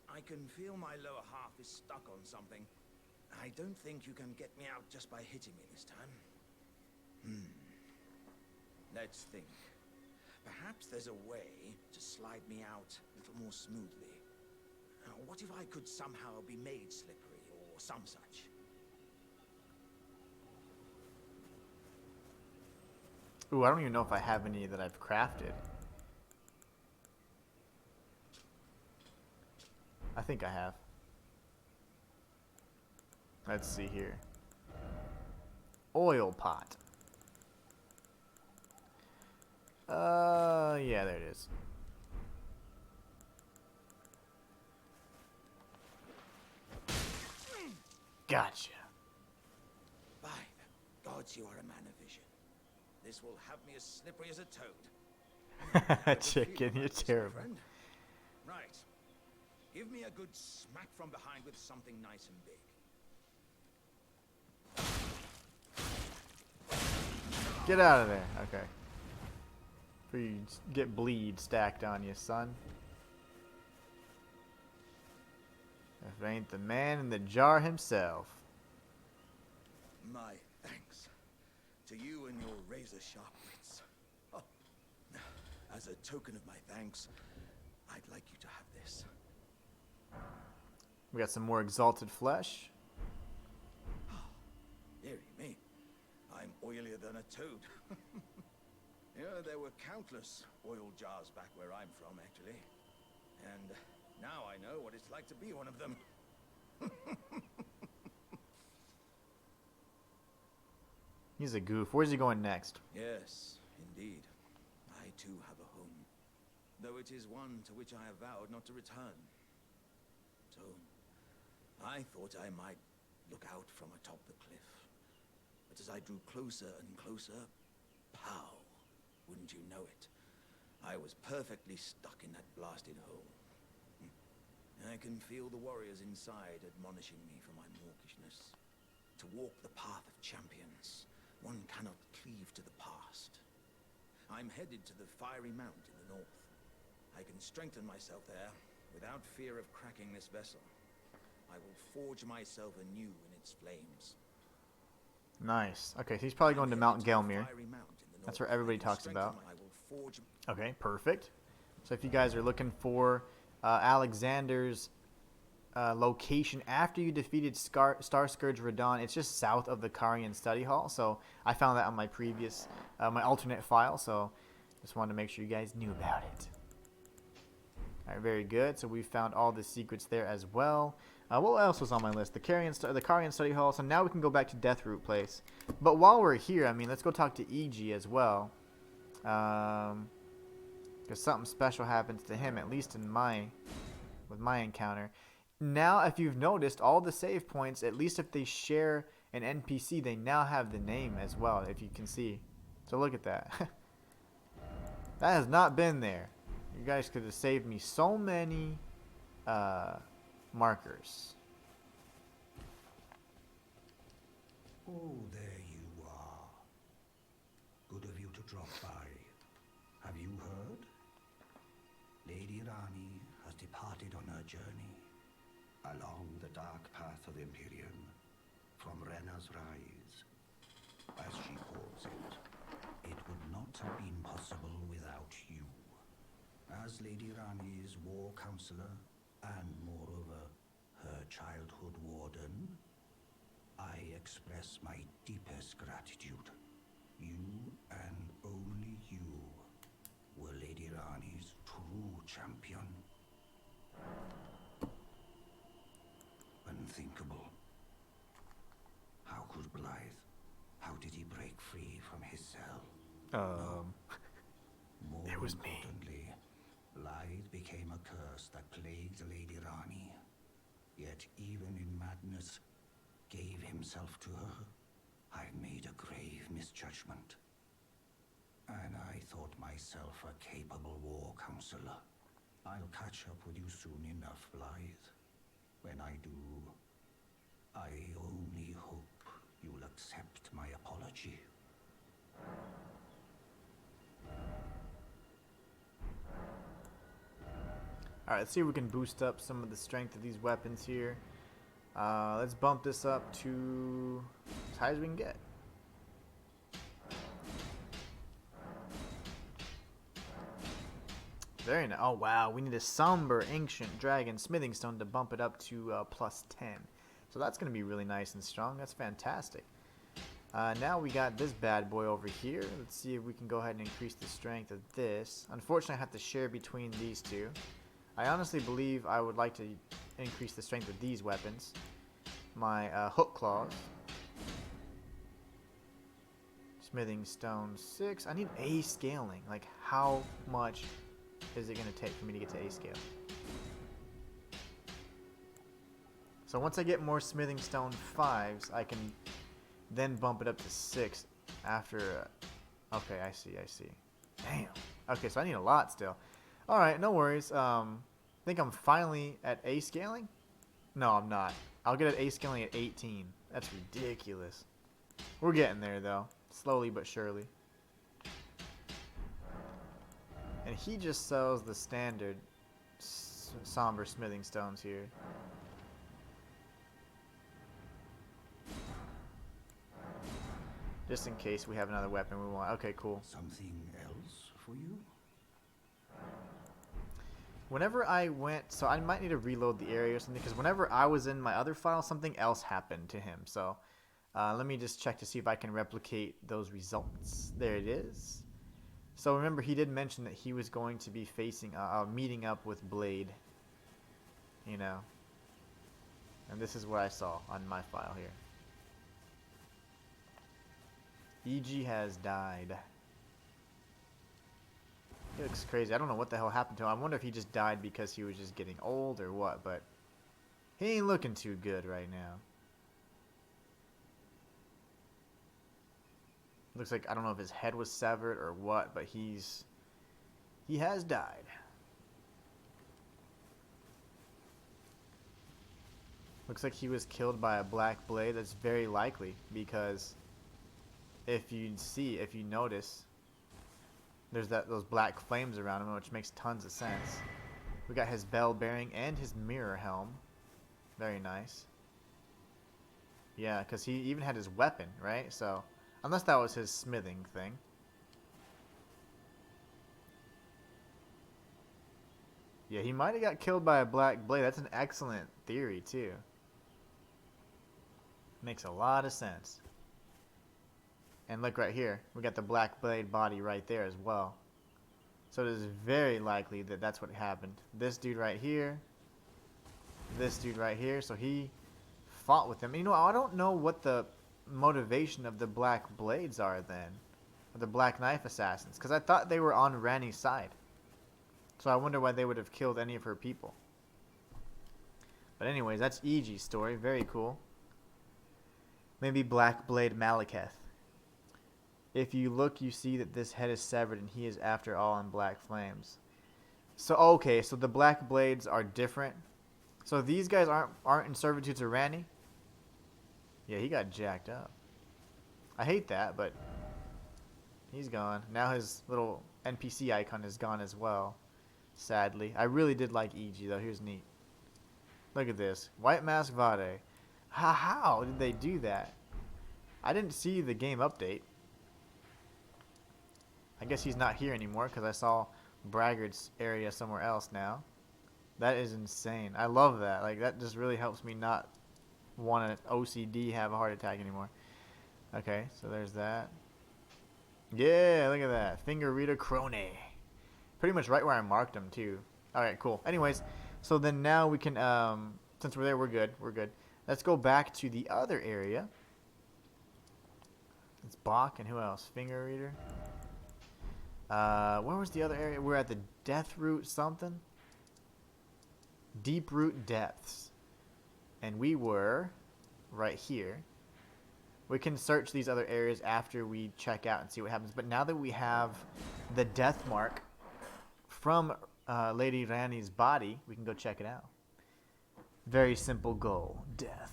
I can feel my lower half is stuck on something. I don't think you can get me out just by hitting me this time. Let's think. Perhaps there's a way to slide me out a little more smoothly. What if I could somehow be made slippery or some such? Ooh, I don't even know if I have any that I've crafted. I think I have. Let's see here. Oil pot. Yeah, there it is. Gotcha. By the gods, you are a man of vision. This will have me as slippery as a toad. Chicken, you're terrible. Friend. Right. Give me a good smack from behind with something nice and big. Get out of there. Okay. Before you get bleed stacked on you, son. If it ain't the man in the jar himself. My thanks to you and your razor-sharp wits. Oh. As a token of my thanks, I'd like you to have this. We got some more exalted flesh. Dearie me, I'm oilier than a toad. Yeah, there were countless oil jars back where I'm from, actually. And now I know what it's like to be one of them. He's a goof. Where's he going next? Yes, indeed. I too have a home. Though it is one to which I have vowed not to return. So, I thought I might look out from atop the cliff. But as I drew closer and closer, pow! Wouldn't you know it? I was perfectly stuck in that blasted hole. I can feel the warriors inside admonishing me for my mawkishness. To walk the path of champions, one cannot cleave to the past. I'm headed to the Fiery Mount in the north. I can strengthen myself there without fear of cracking this vessel. I will forge myself anew in its flames. Nice. Okay, so he's probably going to Mount Gelmir. That's where everybody talks about. Okay, perfect. So if you guys are looking for Alexander's location after you defeated Star Scourge Radon, it's just south of the Carian Study Hall. So I found that on my previous, my alternate file. So just wanted to make sure you guys knew about it. All right, very good. So we found all the secrets there as well. What else was on my list? The Carian Study Hall. So now we can go back to Deathroot Place. But while we're here, I mean, let's go talk to EG as well. Because something special happens to him, at least with my encounter. Now, if you've noticed, all the save points, at least if they share an NPC, they now have the name as well, if you can see. So look at that. That has not been there. You guys could have saved me so many markers. Oh, there you are. Good of you to drop by. Have you heard? Lady Rani has departed on her journey along the dark path of Imperium from Renna's Rise. As she calls it would not have been possible without you. As Lady Rani's war counselor and moreover her childhood warden, I express my deepest gratitude. You and only you were Lady Rani's true champion. Unthinkable. How could Blythe? How did he break free from his cell? More it was me. importantly, Blythe became a curse that plagued Lady Rani. Yet even in madness, gave himself to her. I've made a grave misjudgment. And I thought myself a capable war counselor. I'll catch up with you soon enough, Blythe. When I do, I only hope you'll accept my apology. Alright, let's see if we can boost up some of the strength of these weapons here. Let's bump this up to as high as we can get. Very nice. Oh wow, we need a somber ancient dragon smithing stone to bump it up to plus 10. So that's going to be really nice and strong. That's fantastic. Now we got this bad boy over here. Let's see if we can go ahead and increase the strength of this. Unfortunately, I have to share between these two. I honestly believe I would like to increase the strength of these weapons. My hook claws. Smithing stone 6. I need A scaling. Like, how much is it going to take for me to get to A scale? So once I get more smithing stone 5s, I can then bump it up to 6 after. Okay, I see. Damn. Okay, so I need a lot still. Alright, no worries. I think I'm finally at A scaling? No, I'm not. I'll get at A scaling at 18. That's ridiculous. We're getting there, though. Slowly but surely. And he just sells the standard somber smithing stones here. Just in case we have another weapon we want. Okay, cool. Something else for you? Whenever I went, so I might need to reload the area or something, because whenever I was in my other file, something else happened to him. So let me just check to see if I can replicate those results. There it is. So remember, he did mention that he was going to be facing, meeting up with Blade. You know. And this is what I saw on my file here. EG has died. He looks crazy. I don't know what the hell happened to him. I wonder if he just died because he was just getting old or what, but he ain't looking too good right now. Looks like, I don't know if his head was severed or what, but he has died. Looks like he was killed by a black blade. That's very likely because if you notice, there's those black flames around him, which makes tons of sense. We got his bell bearing and his mirror helm. Very nice. Yeah, because he even had his weapon, right? So, unless that was his smithing thing. Yeah, he might have got killed by a black blade. That's an excellent theory, too. Makes a lot of sense. And look right here. We got the black blade body right there as well. So it is very likely that that's what happened. This dude right here. This dude right here. So he fought with him. You know, I don't know what the motivation of the black blades are then. Or the black knife assassins. Because I thought they were on Ranni's side. So I wonder why they would have killed any of her people. But anyways, that's Iji's story. Very cool. Maybe Black Blade Malekith. If you look, you see that this head is severed and he is after all in black flames. So, okay, so the black blades are different. So these guys aren't in servitude to Ranni? Yeah, he got jacked up. I hate that, but he's gone. Now his little NPC icon is gone as well. Sadly. I really did like Iji, though. Here's neat. Look at this. White Mask Vade. How did they do that? I didn't see the game update. I guess he's not here anymore because I saw Braggart's area somewhere else now. That is insane. I love that. Like, that just really helps me not want to OCD have a heart attack anymore. Okay, so there's that. Yeah, look at that. Finger Reader Crone. Pretty much right where I marked him, too. Alright, cool. Anyways, so then now we can, since we're there, we're good. We're good. Let's go back to the other area. It's Bach and who else? Finger Reader. Where was the other area? We're at the Deathroot something. Deeproot Depths. And we were right here. We can search these other areas after we check out and see what happens. But now that we have the death mark from Lady Ranni's body, we can go check it out. Very simple goal. Death.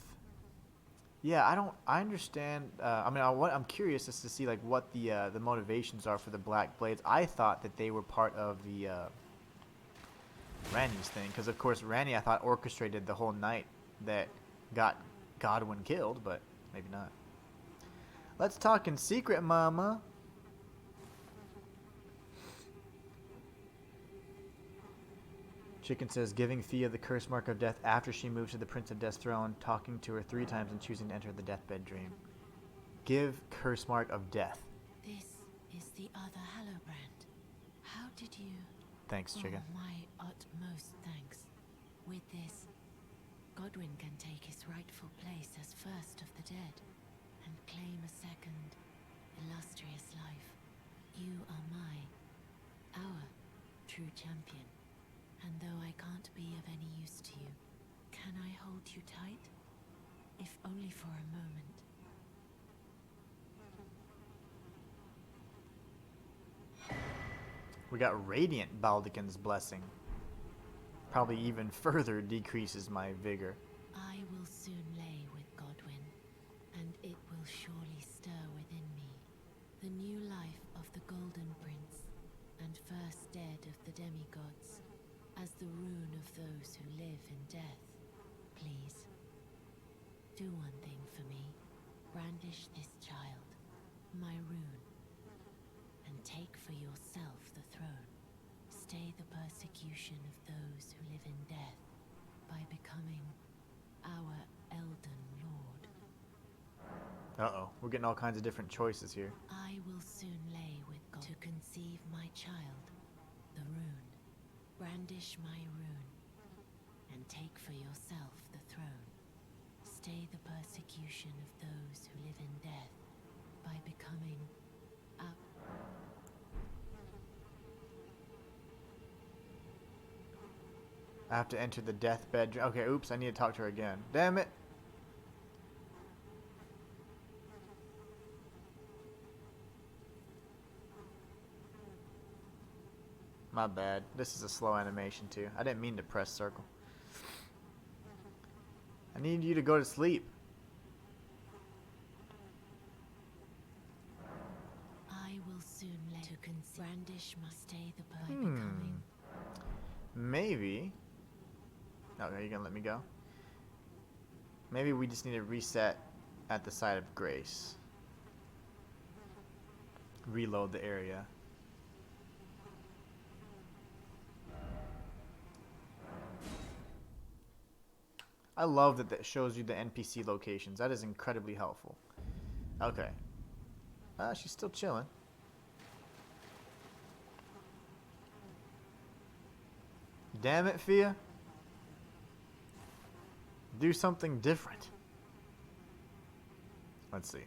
Yeah, I understand. I mean, I'm curious as to see like what the motivations are for the Black Blades. I thought that they were part of the Ranni's thing, because of course Ranni I thought orchestrated the whole night that got Godwyn killed, but maybe not. Let's talk in secret, Mama. Chicken says, giving Fia the curse mark of death after she moves to the Prince of Death's throne, talking to her 3 times and choosing to enter the deathbed dream. Give curse mark of death. This is the other Hallowbrand. How did you... Thanks, Chicken. Oh, my utmost thanks. With this, Godwyn can take his rightful place as first of the dead and claim a second, illustrious life. You are our true champion. And though I can't be of any use to you, can I hold you tight? If only for a moment. We got Radiant Baldekin's blessing. Probably even further decreases my vigor. I will soon lay with Godwyn, and it will surely stir within me the new life of the Golden Prince, and first dead of the demigods, as the rune of those who live in death. Please, do one thing for me. Brandish this child, my rune, and take for yourself the throne. Stay the persecution of those who live in death by becoming our Elden Lord. Uh-oh, we're getting all kinds of different choices here. I will soon lay with God to conceive my child, the rune. Brandish my rune, and take for yourself the throne. Stay the persecution of those who live in death by becoming I have to enter the deathbed. Okay, oops, I need to talk to her again. Damn it. My bad. This is a slow animation too. I didn't mean to press circle. I need you to go to sleep. I will soon let to brandish must stay the by becoming. Maybe. Okay, you're gonna let me go? Maybe we just need to reset at the site of Grace. Reload the area. I love that that shows you the NPC locations. That is incredibly helpful. Okay. She's still chilling. Damn it, Fia. Do something different. Let's see.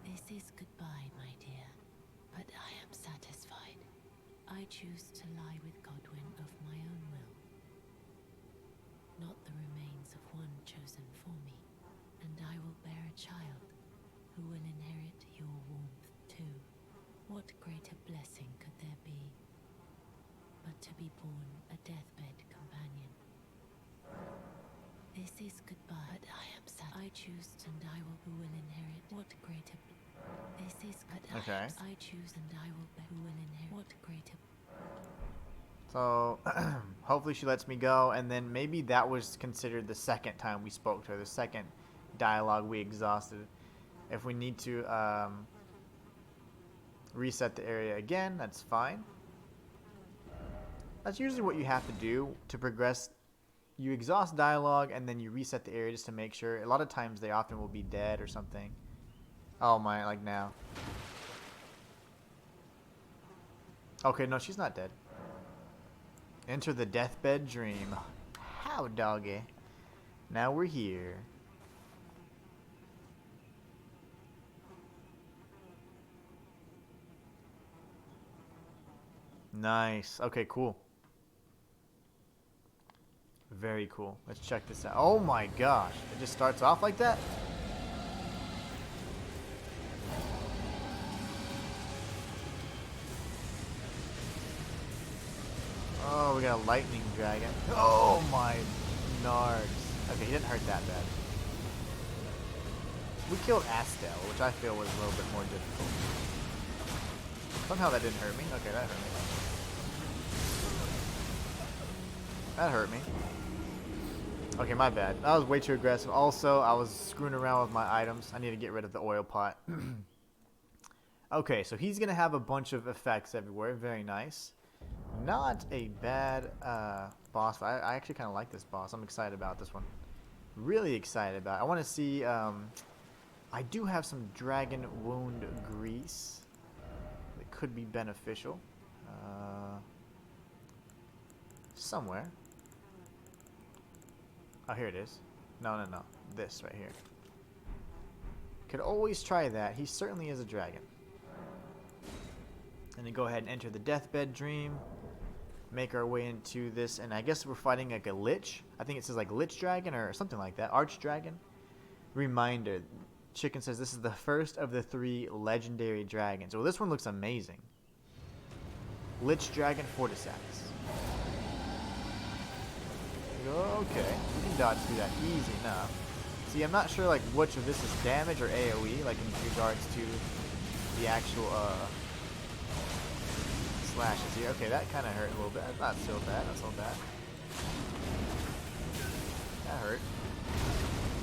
This is goodbye, my dear, but I am satisfied. I choose to lie with Godwin of my own will, not the remains of one chosen for me, and I will bear a child who will inherit your warmth too. What greater blessing could there be but to be born a deathbed companion? This is goodbye, but I am sad. I choose and I will who will inherit. What greater this is but Okay. I choose and I will who will inherit. What greater. So, hopefully she lets me go, and then maybe that was considered the second time we spoke to her, the second dialogue we exhausted. If we need to reset the area again, that's fine. That's usually what you have to do to progress. You exhaust dialogue, and then you reset the area just to make sure. A lot of times they often will be dead or something. Oh my, like now. Okay, no, she's not dead. Enter the deathbed dream. How doggy. Now we're here. Nice. Okay, cool. Very cool. Let's check this out. Oh my gosh. It just starts off like that? Oh, we got a lightning dragon. Oh my nards. Okay, he didn't hurt that bad. We killed Astel, which I feel was a little bit more difficult. Somehow that didn't hurt me. Okay, that hurt me. That hurt me. Okay, my bad. That was way too aggressive. Also, I was screwing around with my items. I need to get rid of the oil pot. Okay, so he's going to have a bunch of effects everywhere. Very nice. Not a bad boss. I actually kind of like this boss. I'm excited about this one. Really excited about it. I want to see... I do have some dragon wound grease that could be beneficial. Somewhere. Oh, here it is. No. This right here. Could always try that. He certainly is a dragon. And then go ahead and enter the deathbed dream. Make our way into this, and I guess we're fighting like a lich. I think it says like lich dragon or something like that. Arch dragon. Reminder. Chicken says this is the first of the 3 legendary dragons. Well, this one looks amazing. Lich dragon Fortisax. Okay, we can dodge through that easy enough. See, I'm not sure like which of this is damage or AoE, like in regards to the actual slashes here. Okay, that kind of hurt a little bit. Not so bad, not so bad. That hurt.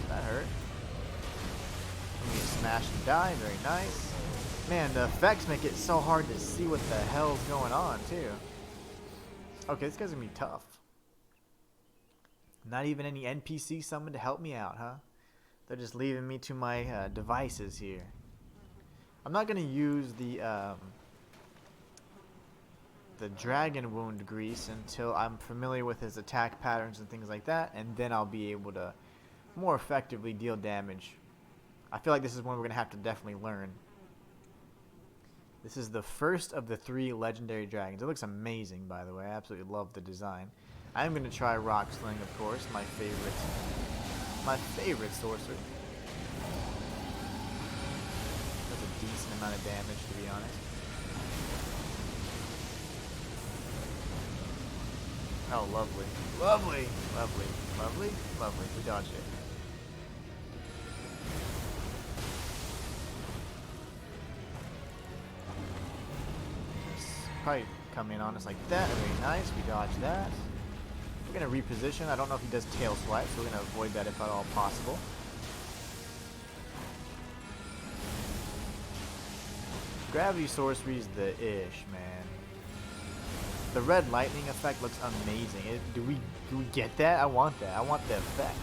That hurt. We smash and die, very nice. Man, the effects make it so hard to see what the hell's going on, too. Okay, this guy's gonna be tough. Not even any NPC summoned to help me out, huh? They're just leaving me to my devices here. I'm not gonna use the dragon wound grease until I'm familiar with his attack patterns and things like that, and then I'll be able to more effectively deal damage. I feel like this is one we're gonna have to definitely learn. This is the first of the 3 legendary dragons. It looks amazing, by the way. I absolutely love the design. I'm going to try Rock Sling, of course, my favorite sorcerer. Does a decent amount of damage, to be honest. Oh, lovely. Lovely. Lovely. Lovely. Lovely. We dodged it. Probably come in on us like that. Very nice. We dodged that. We're going to reposition. I don't know if he does tail swipe, so we're going to avoid that if at all possible. Gravity sorcery's the ish, man. The red lightning effect looks amazing. Do we get that? I want that. I want the effect.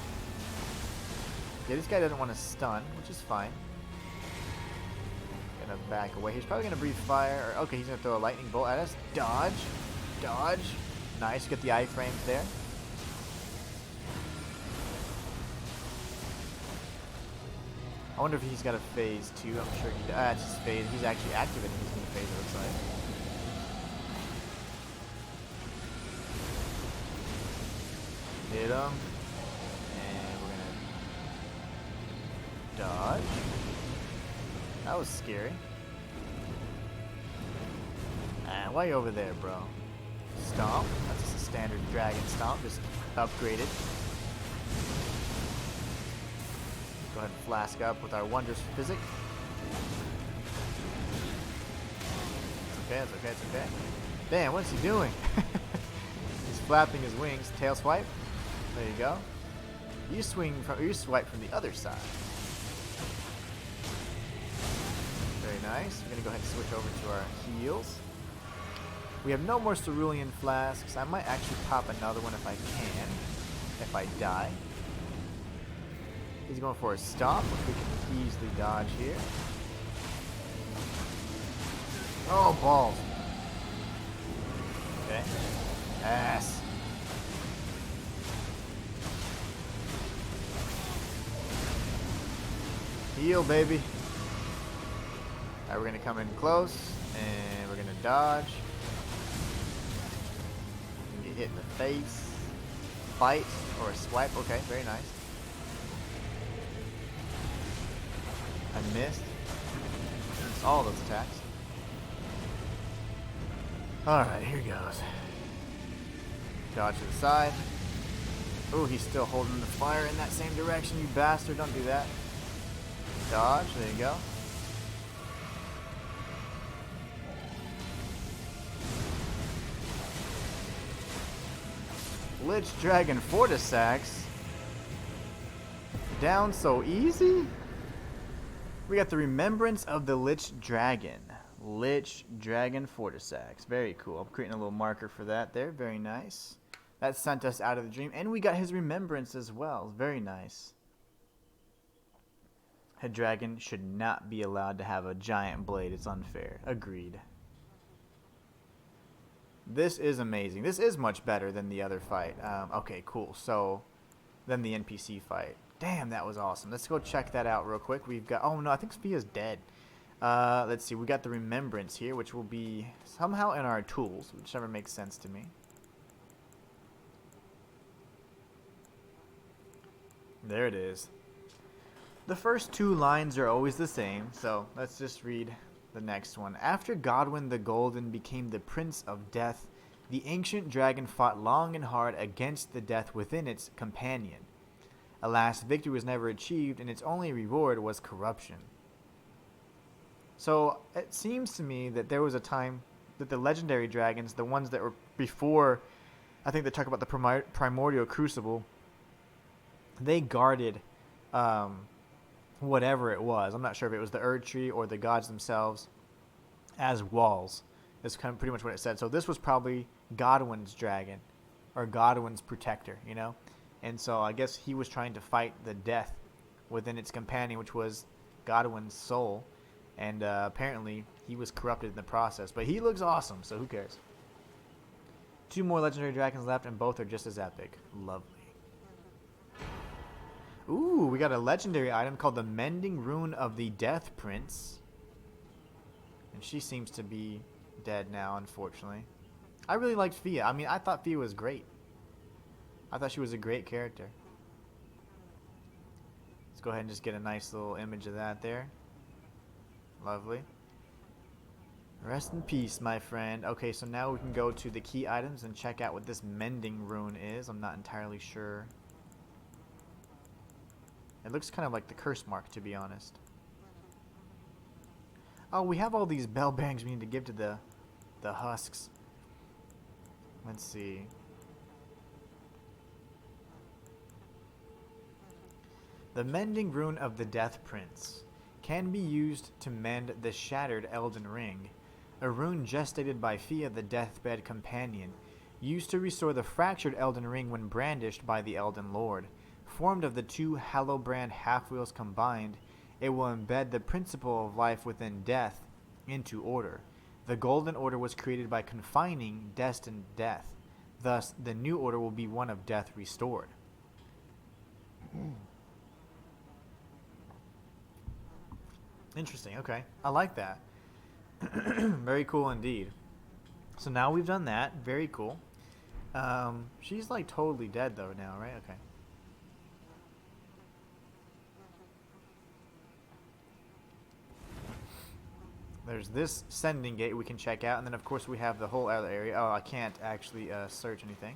Okay, this guy doesn't want to stun, which is fine. Gonna back away. He's probably gonna breathe fire. Or, okay, he's gonna throw a lightning bolt at us. Dodge. Dodge. Nice. Get the iframes there. I wonder if he's got a phase too. I'm sure he does. It's his phase. He's actually activating his new phase, it looks like. Hit him. And we're gonna dodge. That was scary. And why you over there, bro? Stomp. That's just a standard dragon stomp, just upgraded. Go ahead and flask up with our wondrous physic. It's okay, it's okay, it's okay. Damn, what's he doing? He's flapping his wings. Tail swipe. There you go. You swipe from the other side. Very nice. We're gonna go ahead and switch over to our heals. We have no more cerulean flasks. I might actually pop another one if I can. If I die. He's going for a stomp, which we can easily dodge here. Oh, balls. Okay. Ass. Heal, baby. Alright, we're going to come in close, and we're going to dodge. Get hit in the face. Fight, or a swipe. Okay, very nice. I missed. Missed all those attacks. Alright, here goes. Dodge to the side. Oh, he's still holding the fire in that same direction, you bastard. Don't do that. Dodge, there you go. Lich Dragon Fortisax. Down so easy? We got the Remembrance of the Lich Dragon. Lich Dragon Fortisax. Very cool. I'm creating a little marker for that there. Very nice. That sent us out of the dream. And we got his remembrance as well. Very nice. A dragon should not be allowed to have a giant blade. It's unfair. Agreed. This is amazing. This is much better than the other fight. Okay, cool. So, than the NPC fight. Damn, that was awesome. Let's go check that out real quick. We've got... Oh, no, I think Fia's dead. Let's see. We got the Remembrance here, which will be somehow in our tools, whichever makes sense to me. There it is. The first two lines are always the same, so let's just read the next one. After Godwyn the Golden became the Prince of Death, the ancient dragon fought long and hard against the death within its companion. Alas, victory was never achieved, and its only reward was corruption. So, it seems to me that there was a time that the legendary dragons, the ones that were before, I think they talk about the primordial crucible, they guarded whatever it was. I'm not sure if it was the Erd Tree or the gods themselves as walls. That's kind of pretty much what it said. So this was probably Godwyn's dragon or Godwyn's protector, you know? And so I guess he was trying to fight the death within its companion, which was Godwyn's soul. And apparently he was corrupted in the process. But he looks awesome, so who cares? 2 more legendary dragons left, and both are just as epic. Lovely. Ooh, we got a legendary item called the Mending Rune of the Death Prince. And she seems to be dead now, unfortunately. I really liked Fia. I mean, I thought Fia was great. I thought she was a great character. Let's go ahead and just get a nice little image of that there. Lovely. Rest in peace, my friend. Okay, so now we can go to the key items and check out what this Mending Rune is. I'm not entirely sure. It looks kind of like the curse mark, to be honest. Oh, we have all these bell bearings we need to give to the husks. Let's see. The Mending Rune of the Death Prince can be used to mend the shattered Elden Ring, a rune gestated by Fia the Deathbed Companion, used to restore the fractured Elden Ring when brandished by the Elden Lord. Formed of the two Hallowbrand half-wheels combined, it will embed the principle of life within death into order. The Golden Order was created by confining destined death. Thus, the new order will be one of death restored. Interesting, okay. I like that. Very cool indeed. So now we've done that. Very cool. She's like totally dead though now, right? Okay. There's this sending gate we can check out, and then of course we have the whole other area. Oh, I can't actually search anything.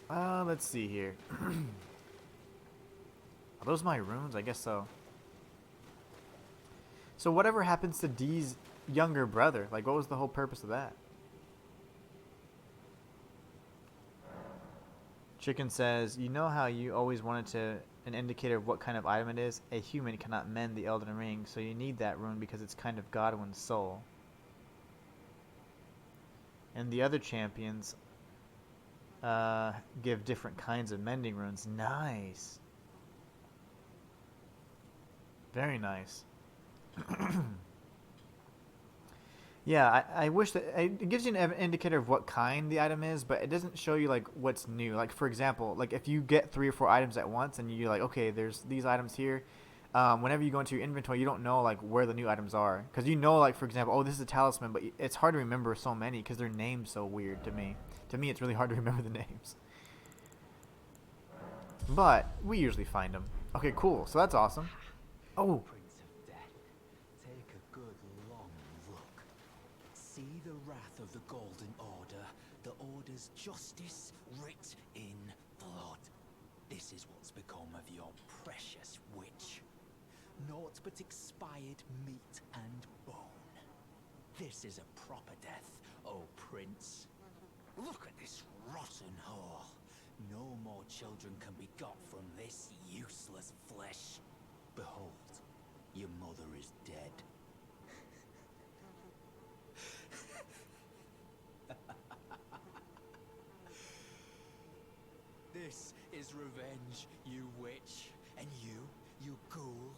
Let's see here. Are those my runes? I guess so. So whatever happens to Dee's younger brother? Like, what was the whole purpose of that? Chicken says, you know how you always wanted an indicator of what kind of item it is? A human cannot mend the Elden Ring, so you need that rune because it's kind of Godwin's soul. And the other champions give different kinds of mending runes. Nice. Very nice. Yeah, I wish that it gives you an indicator of what kind the item is, but it doesn't show you like what's new. Like for example, like if you get 3 or 4 items at once and you're like, okay, there's these items here. Whenever you go into your inventory, you don't know like where the new items are, because you know, like for example, oh, this is a talisman, but it's hard to remember so many because their names so weird to me. To me, it's really hard to remember the names. But we usually find them. Okay, cool. So that's awesome. Oh. Prince of Death, take a good long look. See the wrath of the Golden Order, the Order's justice writ in blood. This is what's become of your precious witch. Naught but expired meat and bone. This is a proper death, O Prince. Look at this rotten whore. No more children can be got from this useless flesh. Behold, your mother is dead. This is revenge, you witch, and you ghoul.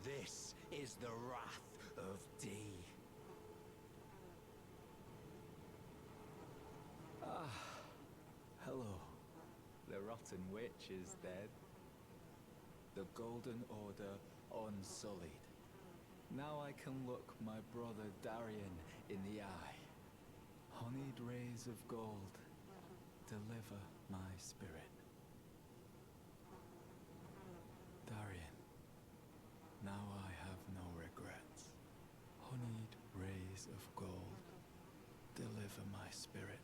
This is the wrath of Dee. Hello. The rotten witch is dead. The Golden Order unsullied. Now I can look my brother Darian in the eye. Honeyed rays of gold, deliver my spirit. Darian, now I have no regrets. Honeyed rays of gold, deliver my spirit.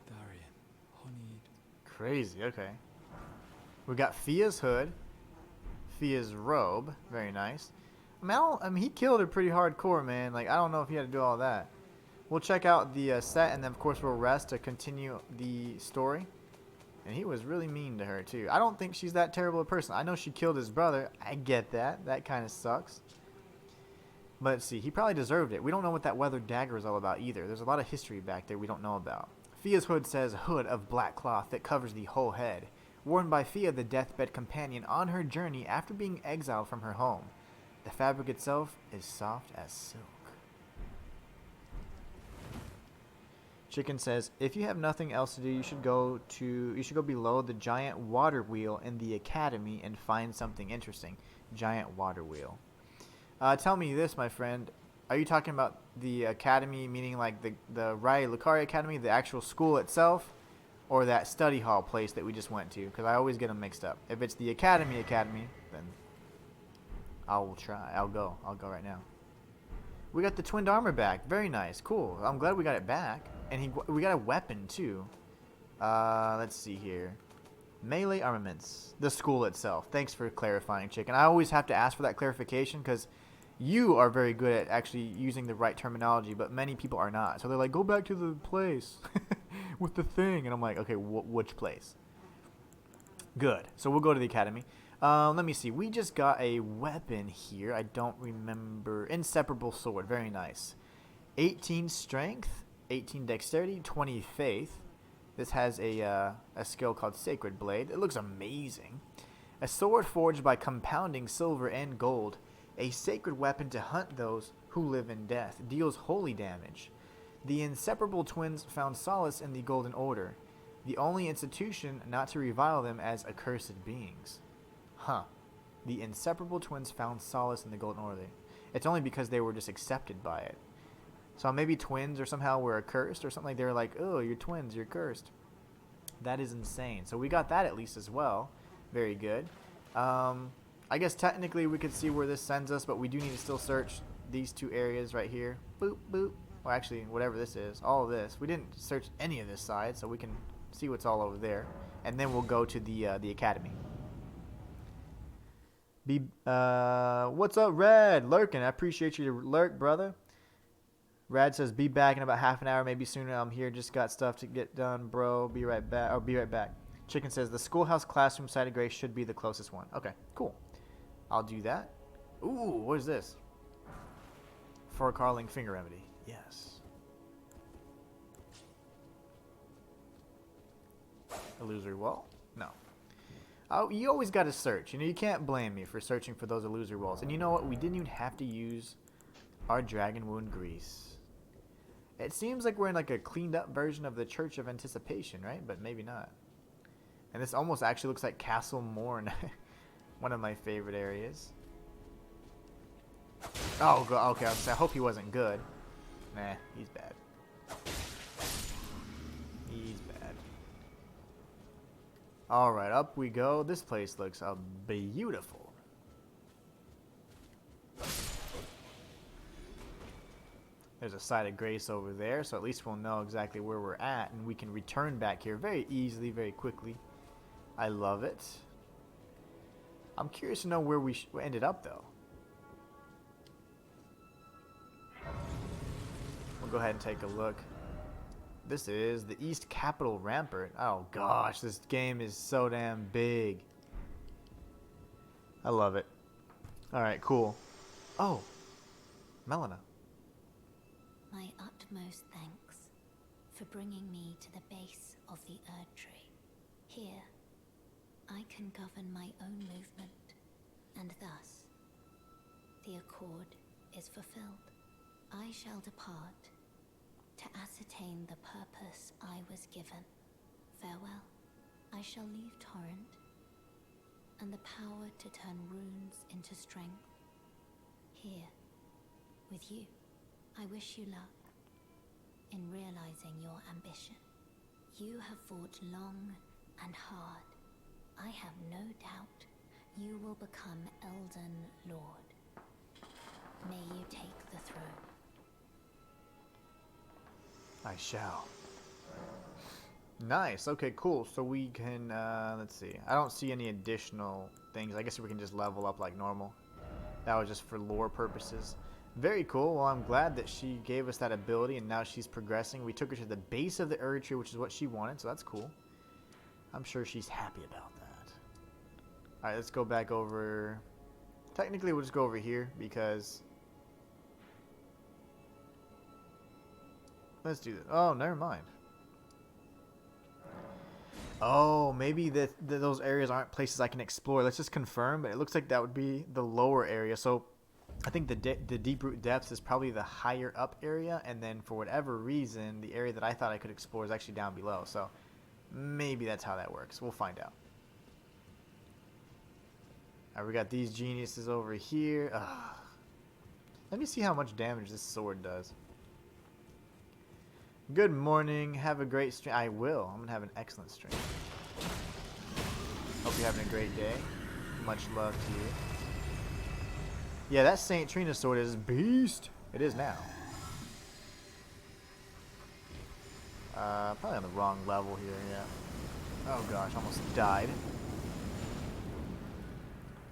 Darian, honeyed. Crazy, okay. We got Fia's hood, Fia's robe, very nice. I mean, he killed her pretty hardcore, man. Like, I don't know if he had to do all that. We'll check out the set, and then of course we'll rest to continue the story. And he was really mean to her too. I don't think she's that terrible a person. I know she killed his brother. I get that. That kind of sucks. But let's see, he probably deserved it. We don't know what that weathered dagger is all about either. There's a lot of history back there we don't know about. Fia's hood says hood of black cloth that covers the whole head, worn by Fia the Deathbed Companion on her journey after being exiled from her home. The fabric itself is soft as silk. Chicken says, if you have nothing else to do, you should go below the giant water wheel in the academy and find something interesting. Giant water wheel. Tell me this, my friend. Are you talking about the academy, meaning like the Rai Lucari Academy, the actual school itself, or that study hall place that we just went to? Because I always get them mixed up. If it's the academy, then I'll try. I'll go right now. We got the twinned armor back. Very nice. Cool. I'm glad we got it back. And we got a weapon too. Let's see here. Melee armaments. The school itself. Thanks for clarifying, Chicken. I always have to ask for that clarification because you are very good at actually using the right terminology, but many people are not. So they're like, go back to the place with the thing. And I'm like, okay, which place? Good. So we'll go to the academy. Let me see. We just got a weapon here. I don't remember. Inseparable sword. Very nice. 18 strength, 18 dexterity, 20 faith. This has a skill called Sacred Blade. It looks amazing. A sword forged by compounding silver and gold. A sacred weapon to hunt those who live in death. Deals holy damage. The inseparable twins found solace in the Golden Order. The only institution not to revile them as accursed beings. Huh. The inseparable twins found solace in the Golden Order. It's only because they were just accepted by it. So maybe twins or somehow were accursed or something like they were like, oh, you're twins, you're cursed. That is insane. So we got that at least as well. Very good. I guess technically we could see where this sends us, but we do need to still search these two areas right here. Boop, boop. Well, actually, whatever this is, all of this. We didn't search any of this side, so we can see what's all over there. And then we'll go to the academy. What's up, Red? Lurking. I appreciate you to lurk, brother. Rad says, be back in about half an hour, maybe sooner. I'm here. Just got stuff to get done, bro. Be right back. I'll be right back. Chicken says, the schoolhouse classroom side of Grace should be the closest one. Okay, cool. I'll do that. Ooh, what is this? For Carling Finger Remedy. Yes. Illusory wall? No. Oh, you always got to search. You know, you can't blame me for searching for those illusory walls. And you know what? We didn't even have to use our Dragon Wound Grease. It seems like we're in like a cleaned up version of the Church of Anticipation, right? But maybe not. And this almost actually looks like Castle Morn. One of my favorite areas. Oh, okay. I hope he wasn't good. Nah, he's bad. He's bad. Alright, up we go. This place looks beautiful. There's a side of grace over there, so at least we'll know exactly where we're at, and we can return back here very easily, very quickly. I love it. I'm curious to know where we ended up, though. We'll go ahead and take a look. This is the East Capitol Rampart. Oh gosh, this game is so damn big. I love it. Alright, cool. Oh, Melina. My utmost thanks for bringing me to the base of the Erd Tree. Here, I can govern my own movement, and thus, the accord is fulfilled. I shall depart to ascertain the purpose I was given. Farewell. I shall leave Torrent, and the power to turn runes into strength. Here, with you. I wish you luck in realizing your ambition. You have fought long and hard. I have no doubt you will become Elden Lord. May you take the throne. I shall. Nice. Okay, cool. So we can, let's see. I don't see any additional things. I guess we can just level up like normal. That was just for lore purposes. Very cool. Well, I'm glad that she gave us that ability, and now she's progressing. We took her to the base of the Erd Tree, which is what she wanted, so that's cool. I'm sure she's happy about that. Alright, let's go back over. Technically, we'll just go over here, because... Let's do this. Oh, never mind. Oh, maybe those areas aren't places I can explore. Let's just confirm, but it looks like that would be the lower area, so... I think the Deeproot Depths is probably the higher up area, and then for whatever reason, the area that I thought I could explore is actually down below. So maybe that's how that works. We'll find out. Alright, we got these geniuses over here. Ugh. Let me see how much damage this sword does. Good morning. Have a great stream. I will. I'm going to have an excellent stream. Hope you're having a great day. Much love to you. Yeah, that St. Trina sword is beast. It is now. Probably on the wrong level here, yeah. Oh gosh, almost died.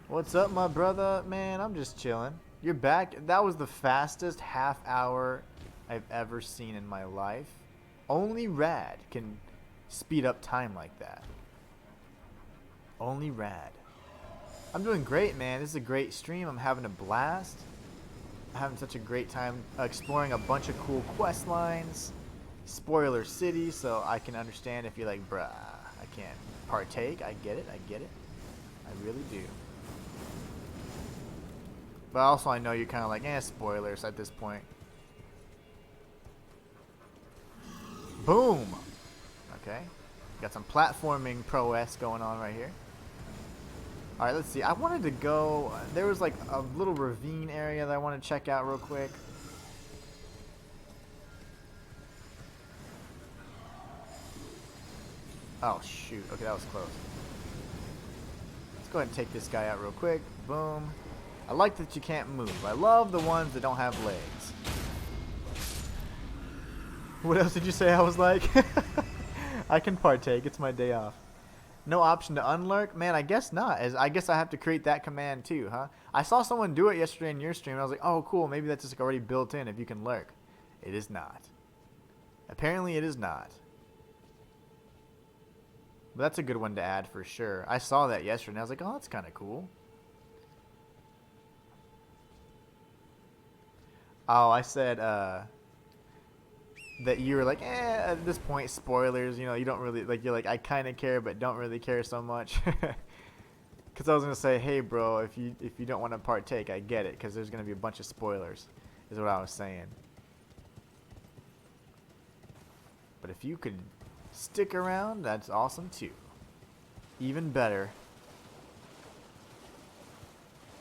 What's up, my brother? Man, I'm just chilling. You're back? That was the fastest half hour I've ever seen in my life. Only Rad can speed up time like that. Only Rad. I'm doing great, man. This is a great stream. I'm having a blast. I'm having such a great time exploring a bunch of cool quest lines. Spoiler city, so I can understand if you're like, bruh, I can't partake. I get it. I get it. I really do. But also I know you're kind of like, spoilers at this point. Boom! Okay. Got some platforming prowess going on right here. Alright, let's see. I wanted to go... There was like a little ravine area that I want to check out real quick. Oh, shoot. Okay, that was close. Let's go ahead and take this guy out real quick. Boom. I like that you can't move. I love the ones that don't have legs. What else did you say I was like? I can partake. It's my day off. No option to unlurk? Man, I guess not. I guess I have to create that command too, huh? I saw someone do it yesterday in your stream, and I was like, oh, cool. Maybe that's just already built in if you can lurk. It is not. Apparently it is not. But that's a good one to add for sure. I saw that yesterday, and I was like, oh, that's kind of cool. Oh, I said that you were like, at this point, spoilers, you know, you don't really, like, you're like, I kind of care, but don't really care so much. Because I was going to say, hey, bro, if you don't want to partake, I get it, because there's going to be a bunch of spoilers, is what I was saying. But if you could stick around, that's awesome, too. Even better.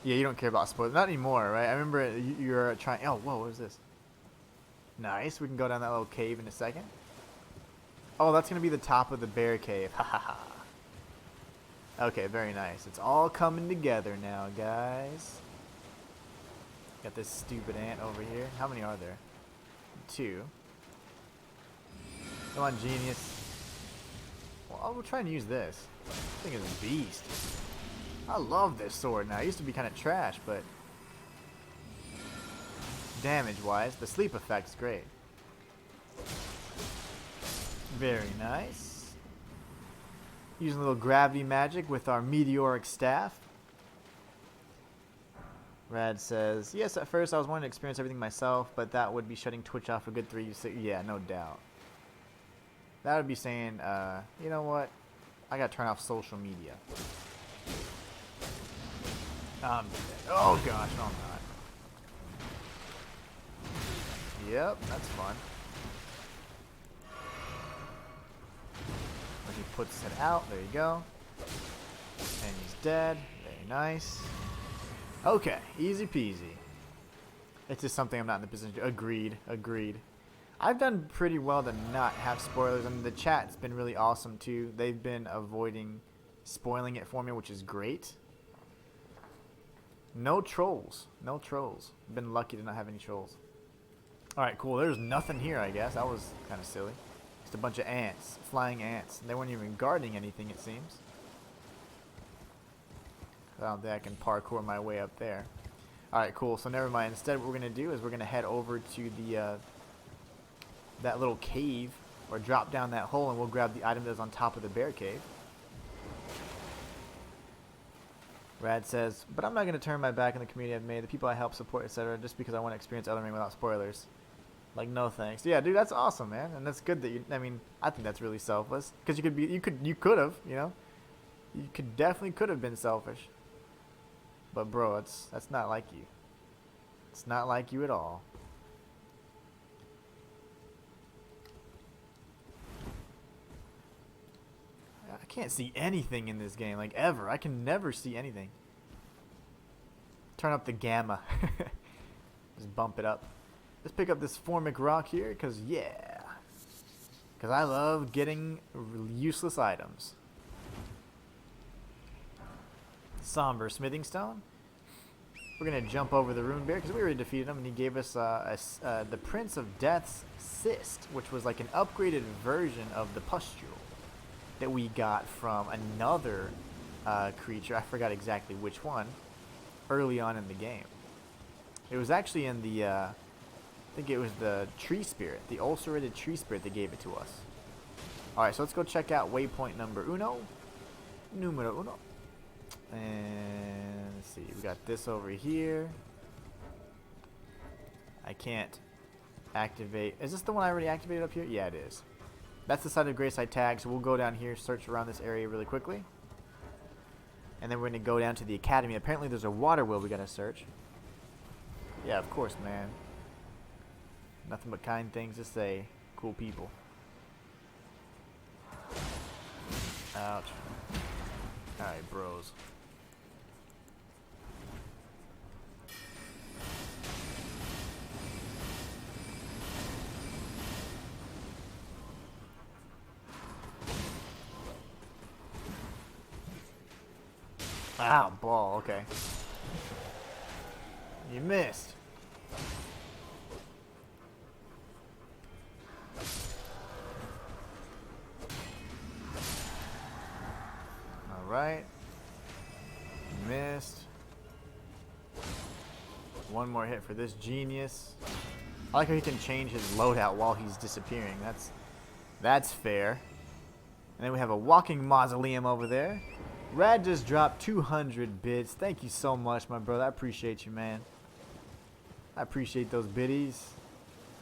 Yeah, you don't care about spoilers. Not anymore, right? I remember you're trying... Oh, whoa, what is this? Nice. We can go down that little cave in a second. Oh, that's going to be the top of the bear cave. Ha ha ha. Okay, very nice. It's all coming together now, guys. Got this stupid ant over here. How many are there? 2. Come on, genius. Well, we'll try and use this. This thing is a beast. I love this sword now. It used to be kind of trash, but damage-wise, the sleep effect's great. Very nice. Using a little gravity magic with our meteoric staff. Rad says, yes, at first I was wanting to experience everything myself, but that would be shutting Twitch off for a good 3 6. Yeah, no doubt. That would be saying, you know what? I gotta turn off social media. Oh gosh, no I'm not. Yep, that's fun. When he puts it out, there you go. And he's dead. Very nice. Okay, easy peasy. It's just something I'm not in the position to... Agreed, agreed. I've done pretty well to not have spoilers. I mean, the chat's been really awesome too. They've been avoiding spoiling it for me, which is great. No trolls. No trolls. Been lucky to not have any trolls. Alright, cool. There's nothing here, I guess. That was kind of silly. Just a bunch of ants. Flying ants. They weren't even guarding anything, it seems. I don't think I can parkour my way up there. Alright, cool. So never mind. Instead, what we're going to do is we're going to head over to the that little cave, or drop down that hole, and we'll grab the item that's on top of the bear cave. Rad says, but I'm not going to turn my back on the community I've made, the people I help, support, etc., just because I want to experience Elden Ring without spoilers. Like, no thanks. Yeah, dude, that's awesome, man, and that's good that you. I mean, I think that's really selfless, because you could have, you know, you definitely could have been selfish. But bro, that's not like you. It's not like you at all. I can't see anything in this game, like, ever. I can never see anything. Turn up the gamma. Just bump it up. Let's pick up this formic rock here, because, yeah. Because I love getting useless items. Somber smithing stone. We're going to jump over the Rune Bear because we already defeated him, and he gave us the Prince of Death's Cyst, which was like an upgraded version of the Pustule that we got from another creature. I forgot exactly which one early on in the game. It was actually in the, I think it was the Tree Spirit, the ulcerated Tree Spirit that gave it to us. Alright, so let's go check out waypoint numero uno. And let's see, we got this over here. I can't activate. Is this the one I already activated up here? Yeah, it is. That's the side of grace I tagged, so we'll go down here, search around this area really quickly. And then we're going to go down to the academy. Apparently there's a water wheel we got to search. Yeah, of course, man. Nothing but kind things to say. Cool people. Ouch. Alright, bros. Ow, ball, okay. You missed. Alright. Missed. One more hit for this genius. I like how he can change his loadout while he's disappearing. That's fair. And then we have a walking mausoleum over there. Rad just dropped 200 bits. Thank you so much, my brother. I appreciate you, man. I appreciate those biddies.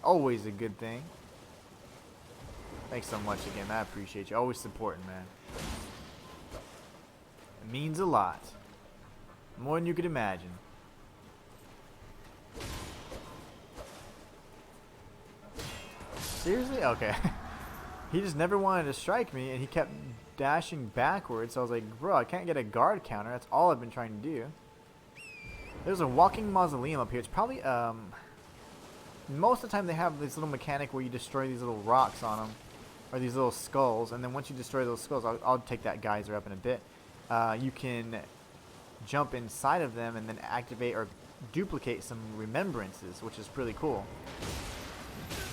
Always a good thing. Thanks so much again. I appreciate you. Always supporting, man. It means a lot. More than you could imagine. Seriously? Okay. He just never wanted to strike me, and he kept dashing backwards. So I was like, bro, I can't get a guard counter. That's all I've been trying to do. There's a walking mausoleum up here. It's probably, most of the time they have this little mechanic where you destroy these little rocks on them, or these little skulls, and then once you destroy those skulls, I'll take that geyser up in a bit, you can jump inside of them and then activate or duplicate some remembrances, which is pretty cool.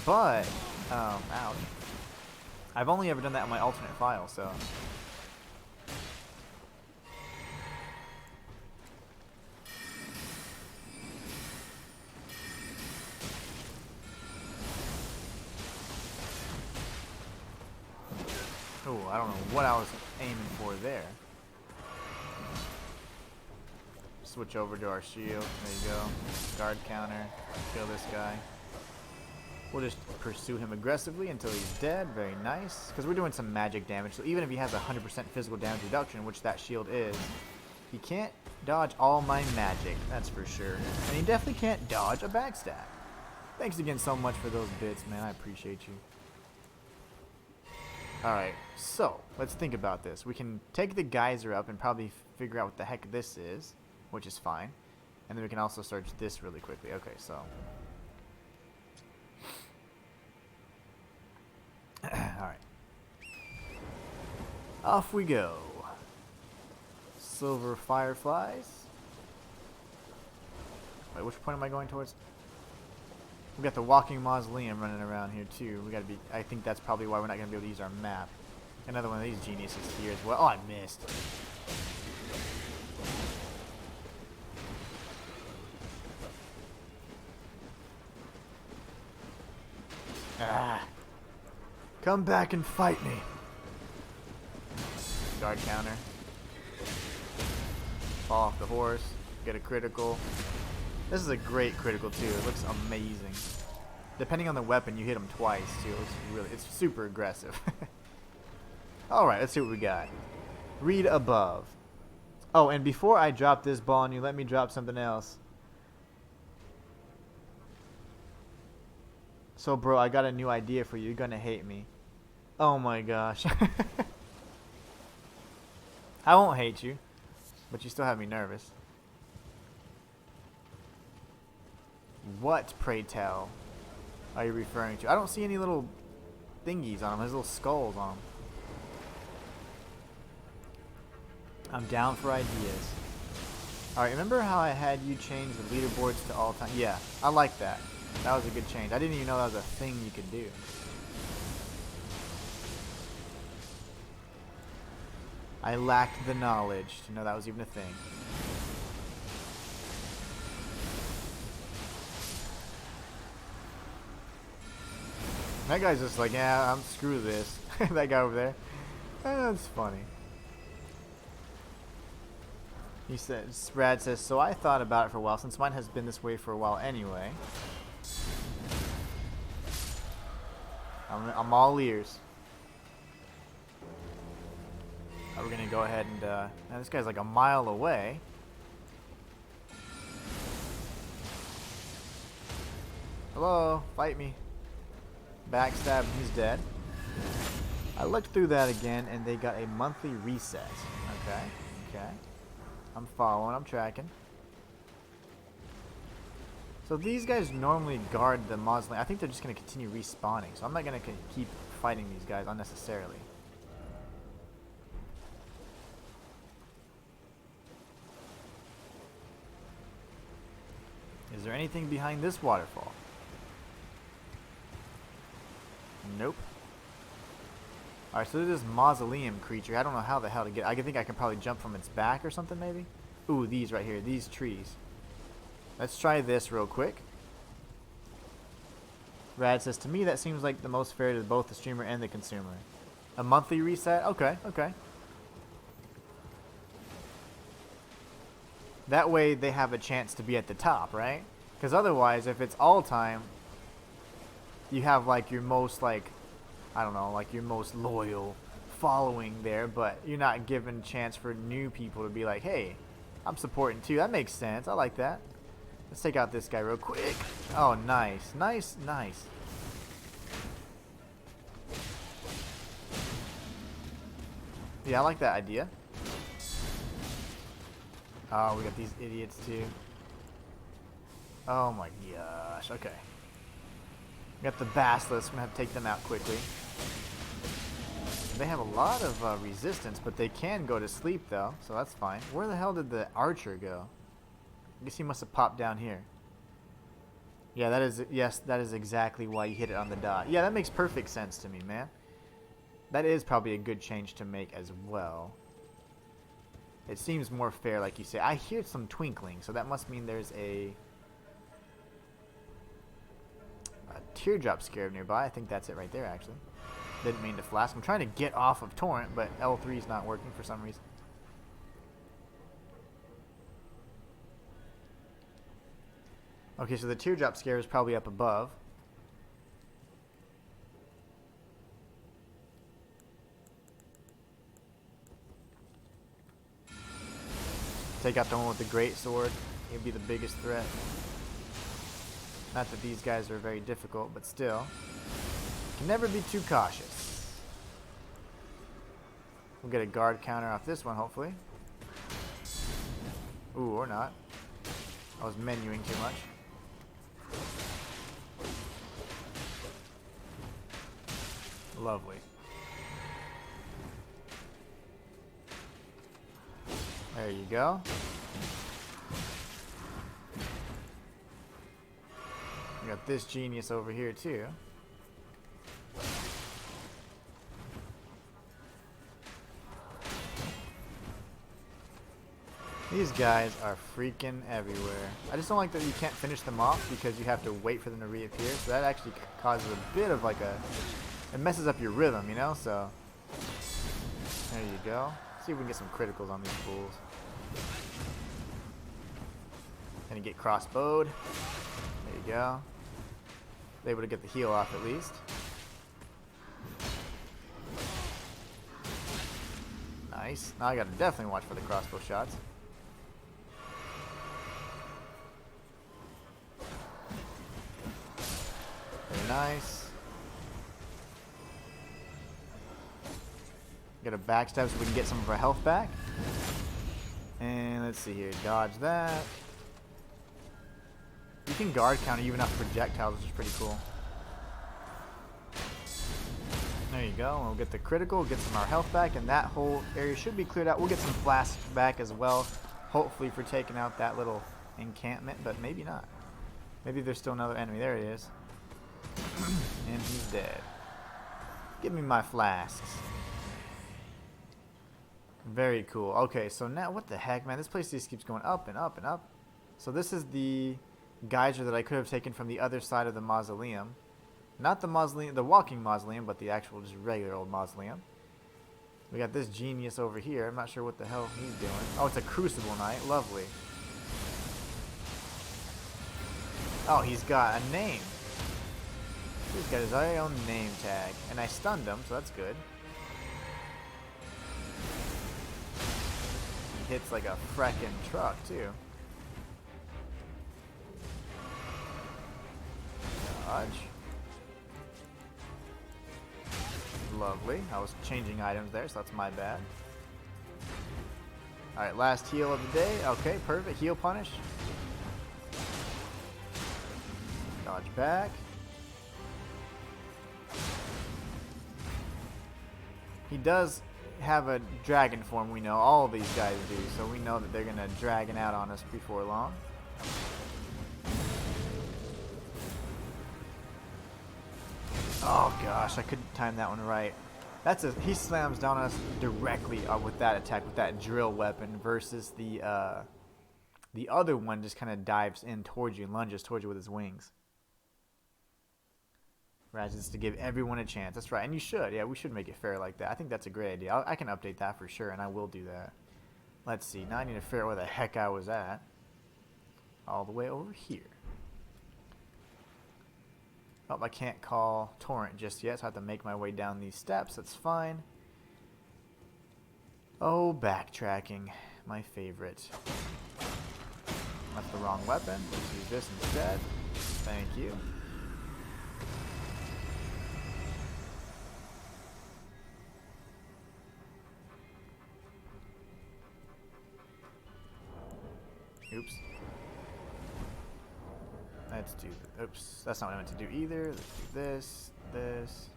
But, ouch. I've only ever done that in my alternate file, so. Oh, I don't know what I was aiming for there. Switch over to our shield. There you go. Guard counter. Kill this guy. We'll just pursue him aggressively until he's dead. Very nice. Because we're doing some magic damage. So even if he has 100% physical damage reduction, which that shield is, he can't dodge all my magic. That's for sure. And he definitely can't dodge a backstab. Thanks again so much for those bits, man. I appreciate you. Alright, so let's think about this. We can take the geyser up and probably figure out what the heck this is, which is fine. And then we can also search this really quickly. Okay, so. Alright. Off we go. Silver fireflies. Wait, which point am I going towards? We got the walking mausoleum running around here too. We gotta be. I think that's probably why we're not gonna be able to use our map. Another one of these geniuses here as well. Oh, I missed. Ah. Come back and fight me. Guard counter. Fall off the horse. Get a critical. This is a great critical too. It looks amazing. Depending on the weapon, you hit him twice too. It's super aggressive. All right, let's see what we got. Read above. Oh, and before I drop this ball on you, let me drop something else. So, bro, I got a new idea for you. You're gonna hate me. Oh my gosh. I won't hate you, but you still have me nervous. What, pray tell, are you referring to? I don't see any little thingies on them. There's little skulls on them. I'm down for ideas. Alright, remember how I had you change the leaderboards to all time? Yeah, I like that. That was a good change. I didn't even know that was a thing you could do. I lacked the knowledge to know that was even a thing. That guy's just like, yeah, I'm screw this. That guy over there. That's funny. He says, Brad says, so I thought about it for a while, since mine has been this way for a while anyway. I'm all ears. We're gonna go ahead and, now this guy's like a mile away. Hello, fight me. Backstab him, he's dead. I looked through that again, and they got a monthly reset. Okay, okay. I'm following, I'm tracking. So these guys normally guard the mausoleum. I think they're just going to continue respawning, so I'm not going to keep fighting these guys unnecessarily. Is there anything behind this waterfall? Nope. Alright, so there's this mausoleum creature. I don't know how the hell to get. I think I can probably jump from its back or something, maybe? Ooh, these right here. These trees. Let's try this real quick. Rad says, to me that seems like the most fair to both the streamer and the consumer. A monthly reset? Okay, okay. That way they have a chance to be at the top, right? Because otherwise, if it's all time, you have like your most like, I don't know, like your most loyal following there, but you're not given a chance for new people to be like, hey, I'm supporting too. That makes sense. I like that. Let's take out this guy real quick. Oh, nice. Nice, nice. Yeah, I like that idea. Oh, we got these idiots too. Oh my gosh. Okay. We got the basilisks. I'm going to have to take them out quickly. They have a lot of resistance, but they can go to sleep though, so that's fine. Where the hell did the archer go? I guess he must have popped down here. Yeah, that is, yes, that is exactly why you hit it on the dot. Yeah, that makes perfect sense to me, man. That is probably a good change to make as well. It seems more fair, like you say. I hear some twinkling, so that must mean there's a teardrop scarab nearby. I think that's it right there, actually. Didn't mean to flask. I'm trying to get off of Torrent, but L3 is not working for some reason. Okay, so the teardrop scare is probably up above. Take out the one with the great sword. He'll be the biggest threat. Not that these guys are very difficult, but still. Can never be too cautious. We'll get a guard counter off this one, hopefully. Ooh, or not. I was menuing too much. Lovely. There you go. We got this genius over here too. These guys are freaking everywhere. I just don't like that you can't finish them off because you have to wait for them to reappear. So that actually causes a bit of like a... It messes up your rhythm, you know? So... There you go. See if we can get some criticals on these fools. Gonna get crossbowed. There you go. Able to get the heal off at least. Nice. Now I gotta definitely watch for the crossbow shots. Very nice. Get a backstab so we can get some of our health back. And let's see here. Dodge that. You can guard counter even off projectiles, which is pretty cool. There you go. We'll get the critical, get some of our health back, and that whole area should be cleared out. We'll get some flasks back as well. Hopefully for taking out that little encampment, but maybe not. Maybe there's still another enemy. There he is. And he's dead. Give me my flasks. Very cool. Okay, so now what the heck, man? This place just keeps going up and up and up. So this is the geyser that I could have taken from the other side of the mausoleum. Not the mausoleum, the walking mausoleum, but the actual just regular old mausoleum. We got this genius over here. I'm not sure what the hell he's doing. Oh, it's a crucible knight. Lovely. Oh, he's got a name. He's got his very own name tag. And I stunned him, so that's good. He hits like a freckin' truck, too. Dodge. Lovely. I was changing items there, so that's my bad. Alright, last heal of the day. Okay, perfect. Heal punish. Dodge back. He does have a dragon form, we know. All of these guys do, so we know that they're going to dragon out on us before long. Oh gosh, I couldn't time that one right. He slams down on us directly with that attack, with that drill weapon, versus the other one just kind of dives in towards you and lunges towards you with his wings. Right, just to give everyone a chance. That's right, and you should. Yeah, we should make it fair like that. I think that's a great idea. I can update that for sure, and I will do that. Let's see. Now I need to figure out where the heck I was at. All the way over here. Oh, I can't call Torrent just yet, so I have to make my way down these steps. That's fine. Oh, backtracking. My favorite. That's the wrong weapon. Let's use this instead. Thank you. Oops. Let's do this. Oops, that's not what I meant to do either. Let's do this.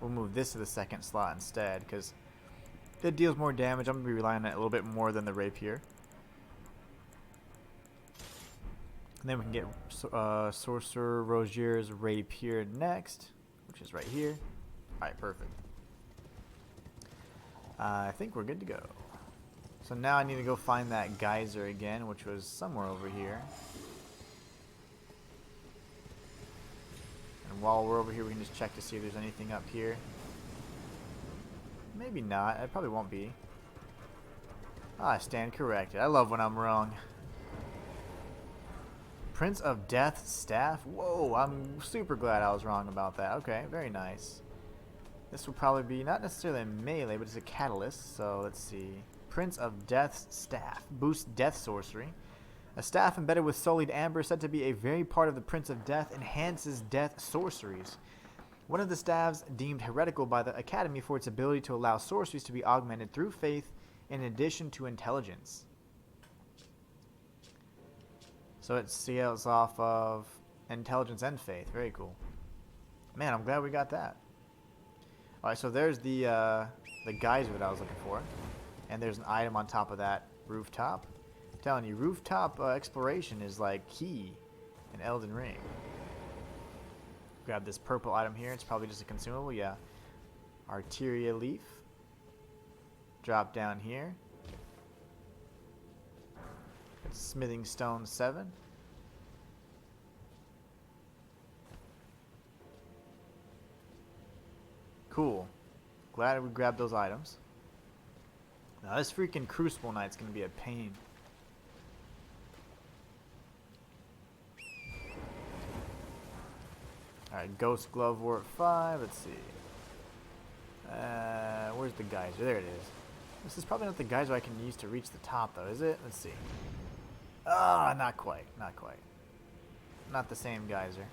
We'll move this to the second slot instead, because it deals more damage. I'm going to be relying on it a little bit more than the rapier. And then we can get Sorcerer Rogier's rapier next, which is right here. Alright, perfect. I think we're good to go. So now I need to go find that geyser again, which was somewhere over here. And while we're over here, we can just check to see if there's anything up here. Maybe not. It probably won't be. I stand corrected. I love when I'm wrong. Prince of Death's staff? Whoa, I'm super glad I was wrong about that. Okay, very nice. This will probably be not necessarily a melee, but it's a catalyst. So let's see. Prince of Death's staff. Boosts death sorcery. A staff embedded with sullied amber, said to be a very part of the Prince of Death, enhances death sorceries. One of the staves deemed heretical by the Academy for its ability to allow sorceries to be augmented through faith in addition to intelligence. So it scales off of intelligence and faith. Very cool. Man, I'm glad we got that. Alright, so there's the geyser that I was looking for. And there's an item on top of that rooftop. I'm telling you, rooftop exploration is like key in Elden Ring. Grab this purple item here. It's probably just a consumable. Yeah. Arteria leaf. Drop down here. It's smithing stone 7. Cool. Glad we grabbed those items. Now this freaking Crucible Knight's gonna be a pain. Alright, Ghost Glove Wart 5, let's see. Where's the geyser? There it is. This is probably not the geyser I can use to reach the top though, is it? Let's see. Ah, not quite, not quite. Not the same geyser.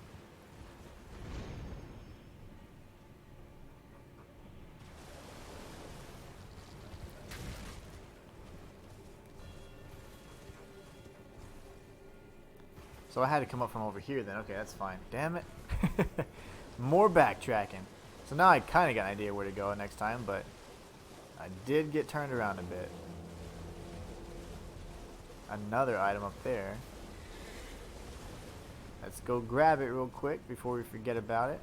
So I had to come up from over here then. Okay, that's fine. Damn it. More backtracking. So now I kind of got an idea where to go next time, but I did get turned around a bit. another item up there. Let's go grab it real quick before we forget about it.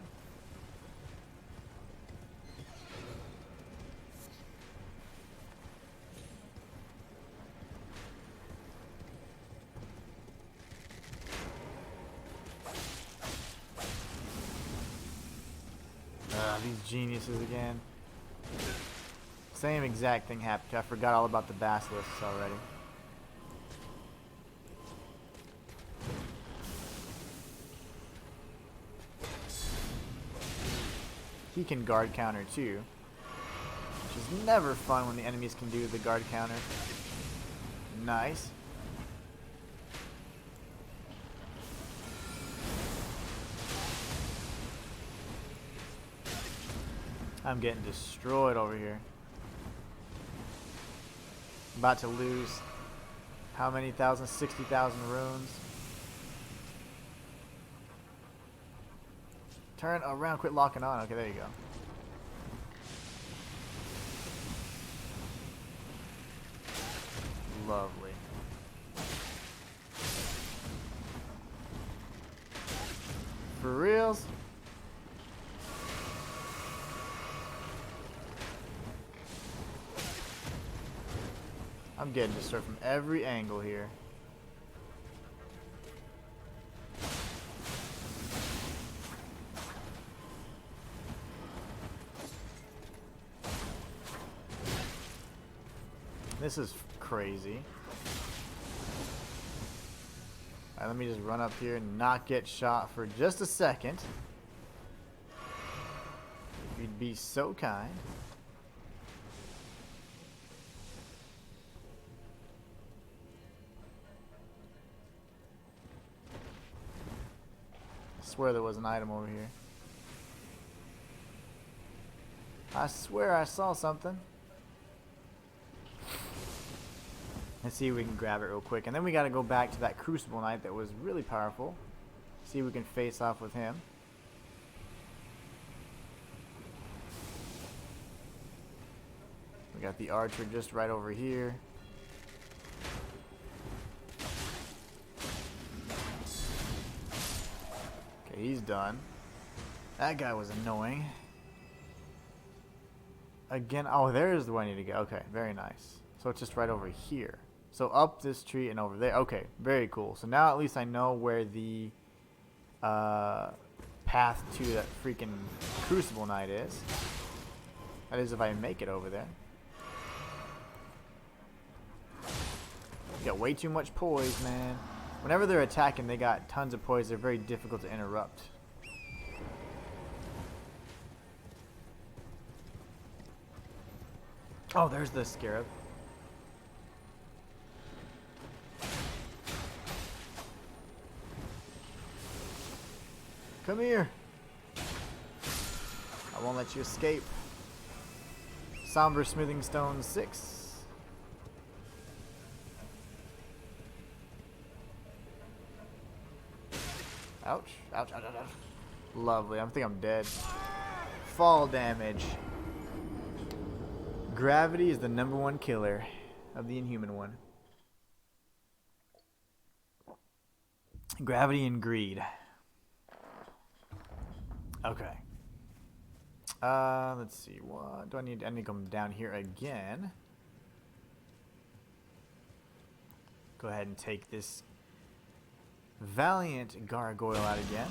These geniuses again. Same exact thing happened. I forgot all about the basilisks already. He can guard counter too, which is never fun when the enemies can do the guard counter. Nice. I'm getting destroyed over here. About to lose how many thousand? 60,000 runes. Turn around, quit locking on. Okay, there you go. Lovely. For reals? I'm getting destroyed from every angle here. This is crazy. Alright, let me just run up here and not get shot for just a second. If you'd be so kind. I swear there was an item over here. I swear I saw something. Let's see if we can grab it real quick. And then we got to go back to that Crucible Knight that was really powerful. See if we can face off with him. We got the archer just right over here. Okay, he's done. That guy was annoying. Again, oh, there's where I need to go. Okay, very nice. So it's just right over here. So up this tree and over there. Okay, very cool. So now at least I know where the path to that freaking Crucible Knight is. That is if I make it over there. You got way too much poise, man. Whenever they're attacking, they got tons of poise. They're very difficult to interrupt. Oh, there's the scarab. Come here. I won't let you escape. Somber Smithing Stone 6. Ouch. Ouch, ouch, ouch, ouch. Lovely. I think I'm dead. Fall damage. Gravity is the #1 killer of the Inhuman one. Gravity and greed. Okay. Let's see. What do I need? I need to come down here again. Go ahead and take this valiant gargoyle out again.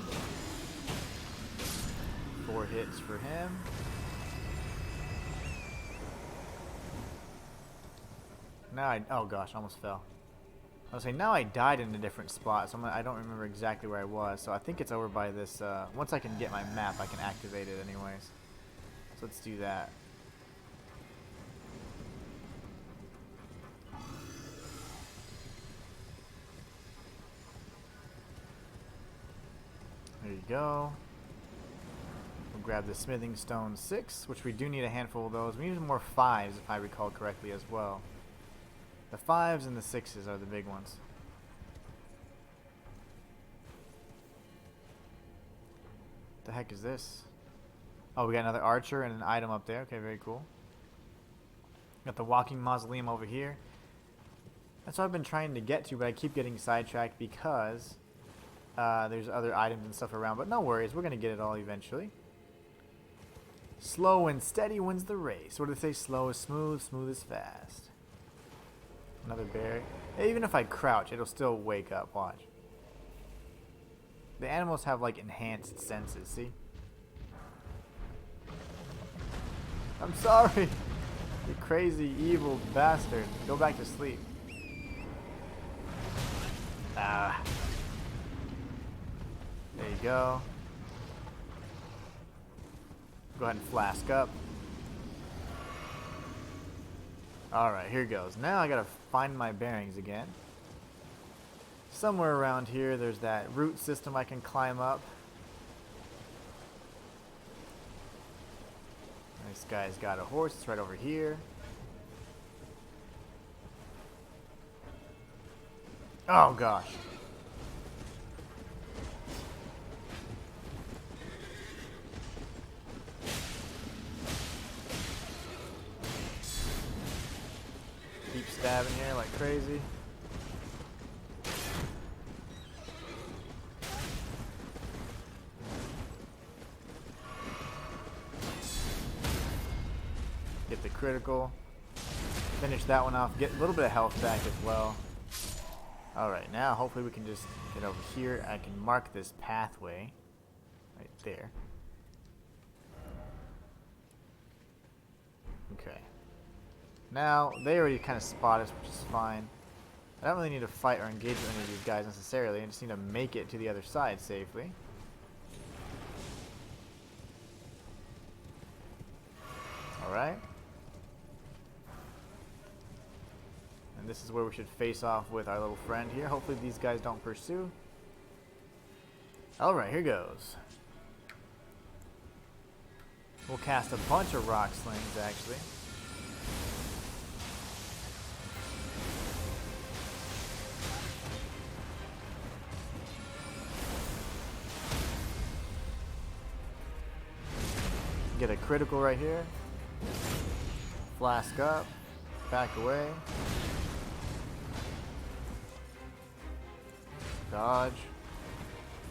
4 hits for him. Now oh gosh, I almost fell. I was saying now I died in a different spot, so I don't remember exactly where I was. So I think it's over by this. Once I can get my map, I can activate it anyways. So let's do that. There you go. We'll grab the Smithing Stone 6, which we do need a handful of those. We need more 5s if I recall correctly as well. The 5s and the 6s are the big ones. The heck is this? Oh, we got another archer and an item up there. Okay, very cool. Got the walking mausoleum over here. That's what I've been trying to get to, but I keep getting sidetracked because there's other items and stuff around. But no worries, we're going to get it all eventually. Slow and steady wins the race. What do they say? Slow is smooth, smooth is fast. Another berry. Even if I crouch, it'll still wake up. Watch. The animals have like enhanced senses, see? I'm sorry. You crazy, evil bastard. Go back to sleep. Ah. There you go. Go ahead and flask up. Alright, here goes. Now I gotta find my bearings again. Somewhere around here there's that root system I can climb up. This guy's got a horse. It's right over here. Oh gosh. Keep stabbing here like crazy. Get the critical. Finish that one off. Get a little bit of health back as well. Alright, now hopefully we can just get over here. I can mark this pathway right there. Okay. Now, they already kind of spot us, which is fine. I don't really need to fight or engage with any of these guys necessarily. I just need to make it to the other side safely. Alright. And this is where we should face off with our little friend here. Hopefully these guys don't pursue. Alright, here goes. We'll cast a bunch of rock slings, actually. Get a critical right here. Flask up. Back away. Dodge.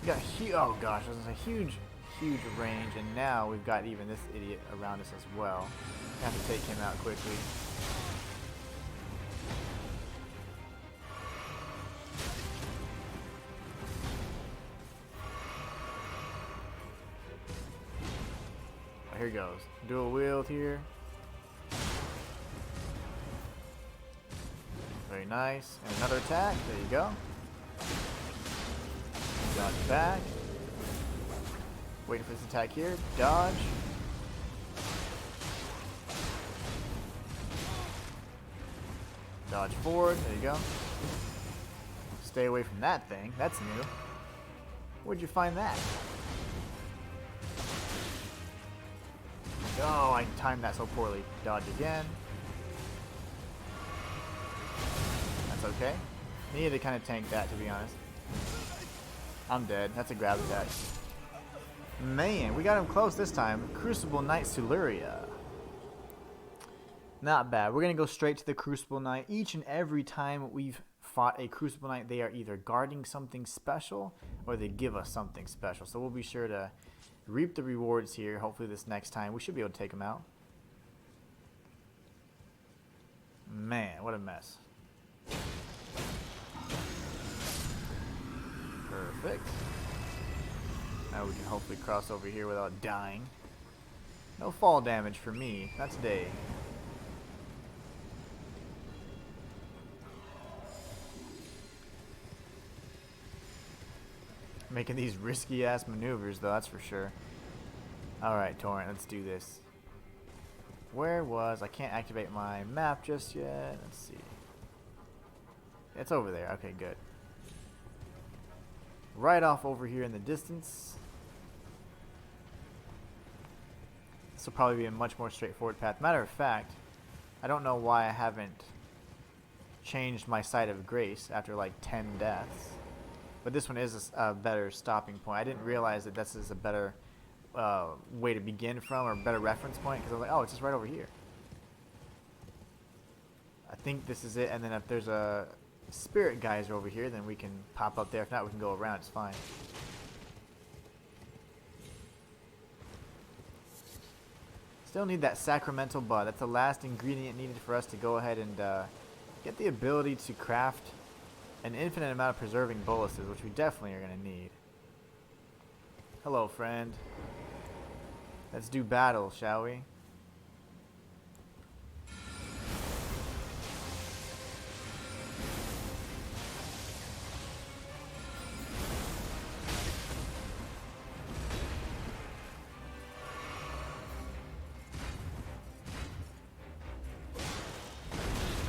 We got oh gosh, this is a huge range, and now we've got even this idiot around us as well. We have to take him out quickly. Oh, here goes. Dual wield here. Very nice. And another attack. There you go. Dodge back. Waiting for this attack here. Dodge. Dodge forward. There you go. Stay away from that thing. That's new. Where'd you find that? Oh, I timed that so poorly. Dodge again. That's okay. Needed to kind of tank that, to be honest. I'm dead. That's a grab attack. Man, we got him close this time. Crucible Knight Siluria. Not bad. We're going to go straight to the Crucible Knight. Each and every time we've fought a Crucible Knight, they are either guarding something special or they give us something special. So we'll be sure to reap the rewards here. Hopefully this next time we should be able to take them out. Man, what a mess. Perfect. Now we can hopefully cross over here without dying. No fall damage for me. That's day. Making these risky ass maneuvers though, that's for sure. Alright, Torrent, let's do this. Where was... I can't activate my map just yet. Let's see. It's over there. Okay, good. Right off over here in the distance. This will probably be a much more straightforward path. Matter of fact, I don't know why I haven't changed my site of grace after like 10 deaths. But this one is a better stopping point. I didn't realize that this is a better way to begin from, or a better reference point, because I was like, oh, it's just right over here. I think this is it, and then if there's a spirit geyser over here, then we can pop up there. If not, we can go around. It's fine. Still need that sacramental bud. That's the last ingredient needed for us to go ahead and get the ability to craft an infinite amount of preserving boluses, which we definitely are going to need. Hello, friend. Let's do battle, shall we?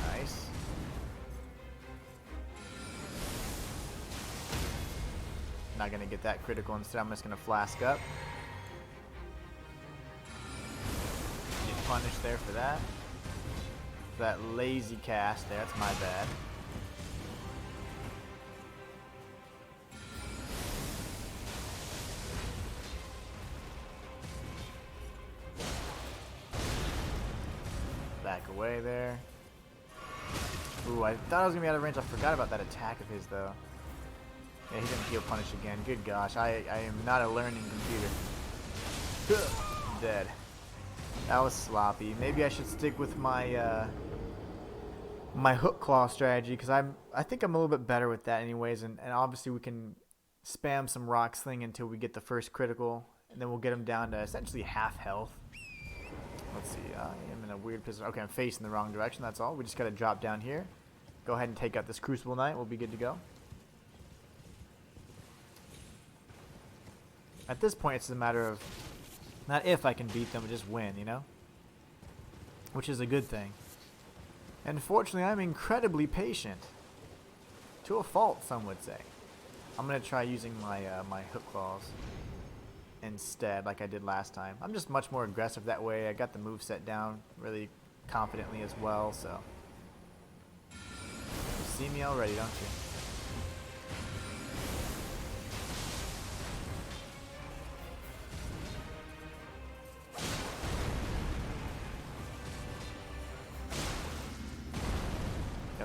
Nice. Not going to get that critical. Instead, I'm just going to flask up. Punished there for that. That lazy cast there, that's my bad. Back away there. Ooh, I thought I was gonna be out of range. I forgot about that attack of his though. Yeah, he's gonna heal punish again. Good gosh, I am not a learning computer. Dead. That was sloppy. Maybe I should stick with my my hook claw strategy, because I think I'm a little bit better with that anyways, and obviously we can spam some rock sling until we get the first critical, and then we'll get him down to essentially half health. Let's see, I am in a weird position. Okay, I'm facing the wrong direction, that's all. We just gotta drop down here. Go ahead and take out this Crucible Knight, we'll be good to go. At this point, it's a matter of not if I can beat them, but just win, you know? Which is a good thing. And fortunately, I'm incredibly patient. To a fault, some would say. I'm going to try using my my hook claws instead, like I did last time. I'm just much more aggressive that way. I got the moveset down really confidently as well, so. You see me already, don't you?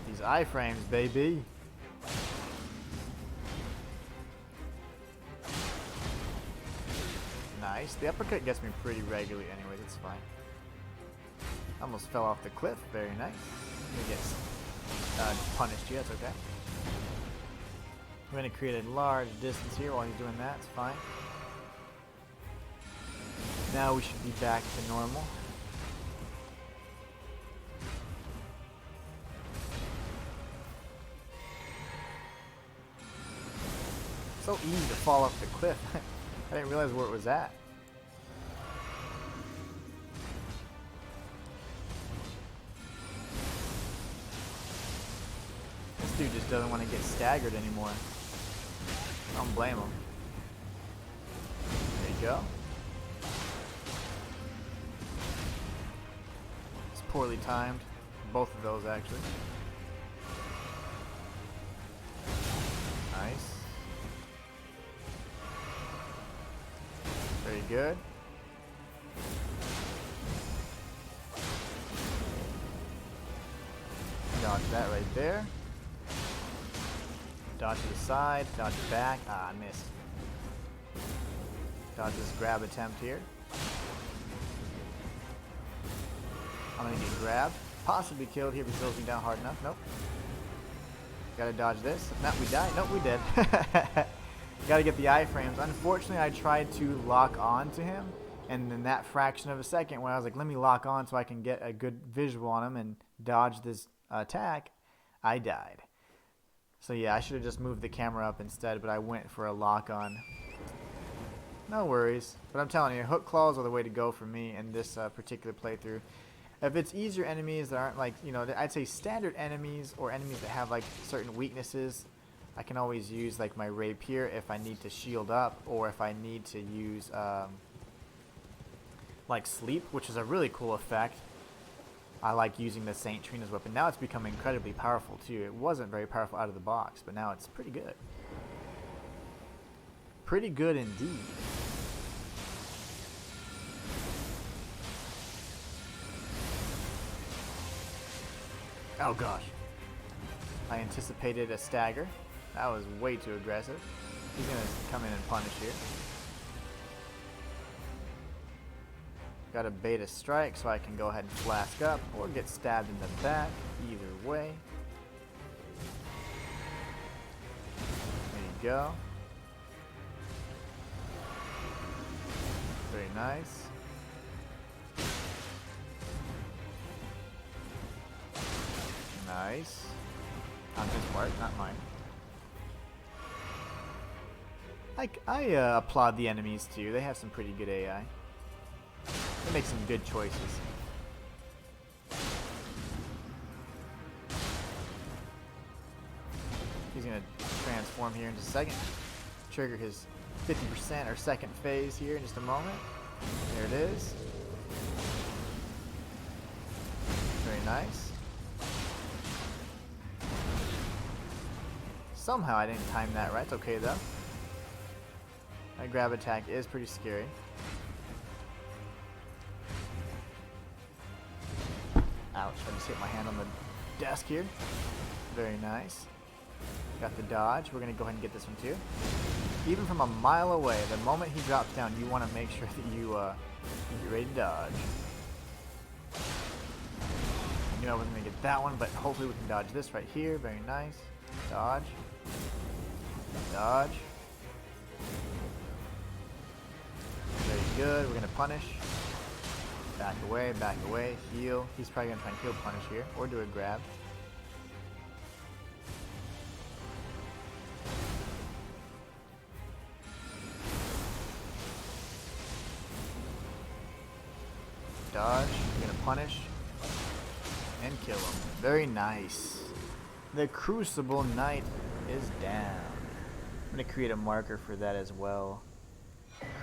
These iframes, baby. Nice. The uppercut gets me pretty regularly anyways, it's fine. Almost fell off the cliff. Very nice. He gets punished here, that's okay. I'm going to create a large distance here while he's doing that, it's fine. Now we should be back to normal. So easy to fall off the cliff. I didn't realize where it was at. This dude just doesn't want to get staggered anymore. I don't blame him. There you go. It's poorly timed. Both of those actually. Nice. Very good. Dodge that right there. Dodge to the side, dodge back. Ah, I missed. Dodge this grab attempt here. I'm gonna get grabbed. Possibly killed here if he throws me down hard enough. Nope. Gotta dodge this. If not, we die. Nope, we did. Gotta get the iframes. Unfortunately, I tried to lock on to him, and in that fraction of a second when I was like, let me lock on so I can get a good visual on him and dodge this attack, I died. So yeah, I should have just moved the camera up instead, but I went for a lock on. No worries. But I'm telling you, hook claws are the way to go for me in this particular playthrough. If it's easier enemies that aren't like, you know, I'd say standard enemies or enemies that have like certain weaknesses, I can always use like my rapier if I need to shield up, or if I need to use like sleep, which is a really cool effect. I like using the Saint Trina's weapon. Now it's become incredibly powerful too. It wasn't very powerful out of the box, but now it's pretty good. Pretty good indeed. Oh gosh. I anticipated a stagger. That was way too aggressive. He's going to come in and punish here. Got to bait a strike so I can go ahead and flask up or get stabbed in the back. Either way. There you go. Very nice. Nice. On his part, not mine. I applaud the enemies too. They have some pretty good AI. They make some good choices. He's gonna transform here in just a second. Trigger his 50% or second phase here in just a moment. There it is. Very nice. Somehow I didn't time that right. It's okay though. That grab attack is pretty scary. Ouch, I just hit my hand on the desk here. Very nice. Got the dodge. We're going to go ahead and get this one too. Even from a mile away, the moment he drops down, you want to make sure that you're ready to dodge. I knew I wasn't going to get that one, but hopefully we can dodge this right here. Very nice. Dodge. Dodge. Very good. We're going to punish. Back away, heal. He's probably going to try and heal punish here, or do a grab. Dodge, we're going to punish, and kill him. Very nice. The Crucible Knight is down. I'm going to create a marker for that as well.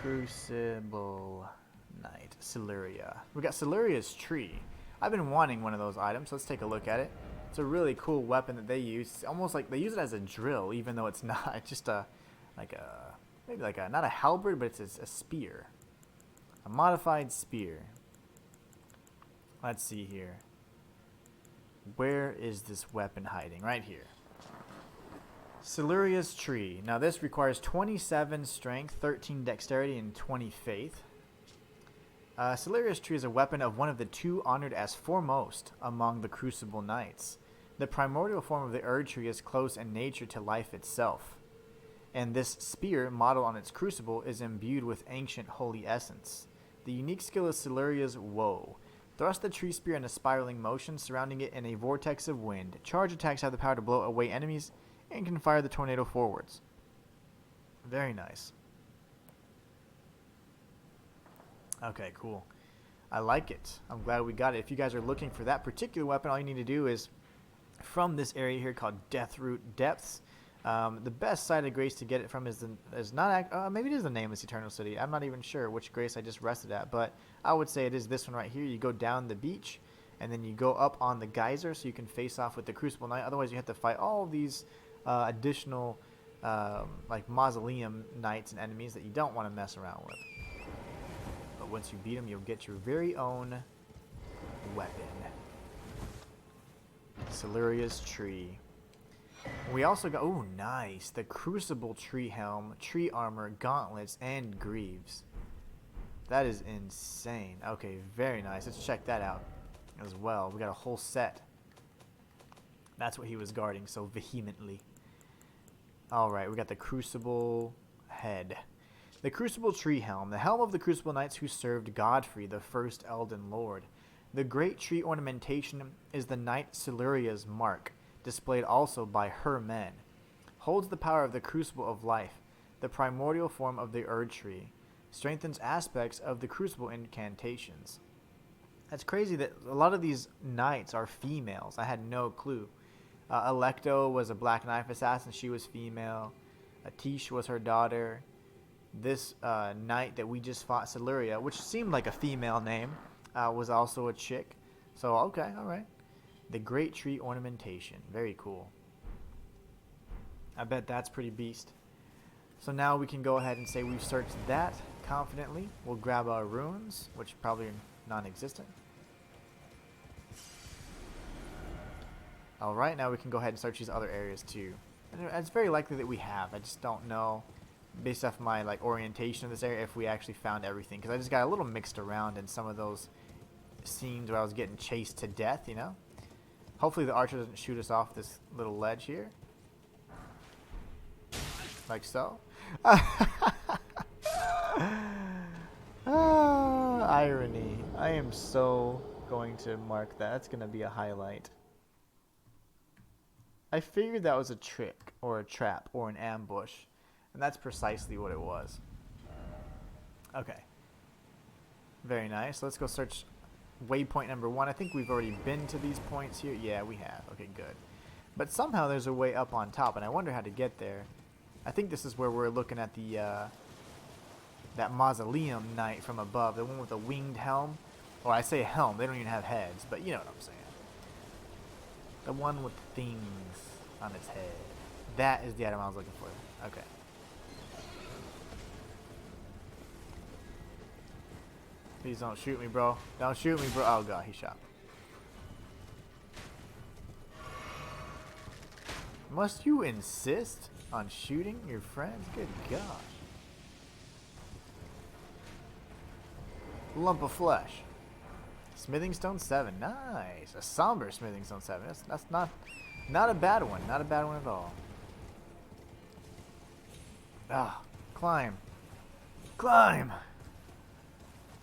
Crucible Knight, Siluria. We got Siluria's Tree. I've been wanting one of those items. Let's take a look at it. It's a really cool weapon that they use. It's almost like they use it as a drill, even though it's not. It's just maybe like a, not a halberd, but it's a spear. A modified spear. Let's see here. Where is this weapon hiding? Right here. Siluria's Tree. Now this requires 27 strength, 13 dexterity, and 20 faith. Siluria's Tree is a weapon of one of the two honored as foremost among the Crucible Knights. The primordial form of the Erd Tree is close in nature to life itself, and this spear, modeled on its crucible, is imbued with ancient holy essence. The unique skill is Siluria's Woe. Thrust the tree spear in a spiraling motion, surrounding it in a vortex of wind. Charge attacks have the power to blow away enemies and can fire the tornado forwards. Very nice. Okay, cool. I like it. I'm glad we got it. If you guys are looking for that particular weapon, all you need to do is from this area here called DEEPROOT Depths. The best site of grace to get it from is maybe it is the Nameless Eternal City. I'm not even sure which grace I just rested at, but I would say it is this one right here. You go down the beach, and then you go up on the geyser so you can face off with the Crucible Knight. Otherwise, you have to fight all of these additional like mausoleum knights and enemies that you don't want to mess around with. But once you beat them, you'll get your very own weapon. Siluria's Tree. We also got, oh nice, the Crucible Tree Helm, Tree Armor, Gauntlets, and Greaves. That is insane. Okay, very nice. Let's check that out as well. We got a whole set. That's what he was guarding so vehemently. Alright, we got the Crucible Head. The Crucible Tree Helm, the helm of the Crucible Knights who served Godfrey, the first Elden Lord. The great tree ornamentation is the Knight Siluria's mark, displayed also by her men. Holds the power of the Crucible of Life, the primordial form of the Erd Tree. Strengthens aspects of the Crucible incantations. That's crazy that a lot of these knights are females. I had no clue. Electo was a Black Knife assassin. She was female. Atish was her daughter. This knight that we just fought, Siluria, which seemed like a female name, was also a chick. So, okay, alright. The Great Tree Ornamentation. Very cool. I bet that's pretty beast. So now we can go ahead and say we've searched that confidently. We'll grab our runes, which probably are non-existent. Alright, now we can go ahead and search these other areas too. And it's very likely that we have. I just don't know, based off my like orientation of this area, if we actually found everything. Because I just got a little mixed around in some of those scenes where I was getting chased to death, you know? Hopefully the archer doesn't shoot us off this little ledge here. Like so. Irony. I am so going to mark that. That's going to be a highlight. I figured that was a trick or a trap or an ambush, and that's precisely what it was. Okay. Very nice. Let's go search waypoint number 1. I think we've already been to these points here. Yeah, we have. Okay, good. But somehow there's a way up on top, and I wonder how to get there. I think this is where we're looking at the that mausoleum knight from above, the one with the winged helm. Or I say helm, they don't even have heads, but you know what I'm saying. The one with things on its head. That is the item I was looking for. Okay. Please don't shoot me, bro. Don't shoot me, bro. Oh god, he shot me. Must you insist on shooting your friends? Good gosh. Lump of flesh. Smithing stone 7. Nice. A somber smithing stone 7. That's not a bad one. Not a bad one at all. Ah, climb. Climb.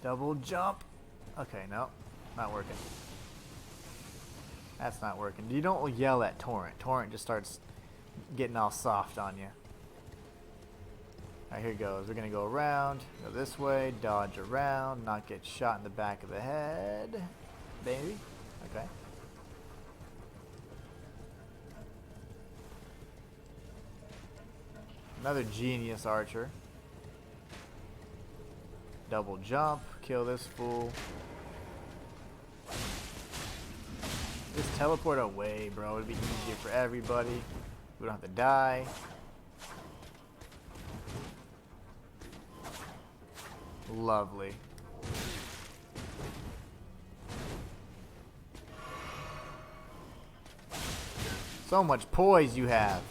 Double jump. Okay, no. Not working. That's not working. You don't yell at Torrent. Torrent just starts getting all soft on you. Alright, here goes. We're going to go around, go this way, dodge around, not get shot in the back of the head. Baby. Okay. Another genius archer. Double jump, kill this fool. Just teleport away, bro. It'd be easier for everybody. We don't have to die. Lovely. So much poise you have.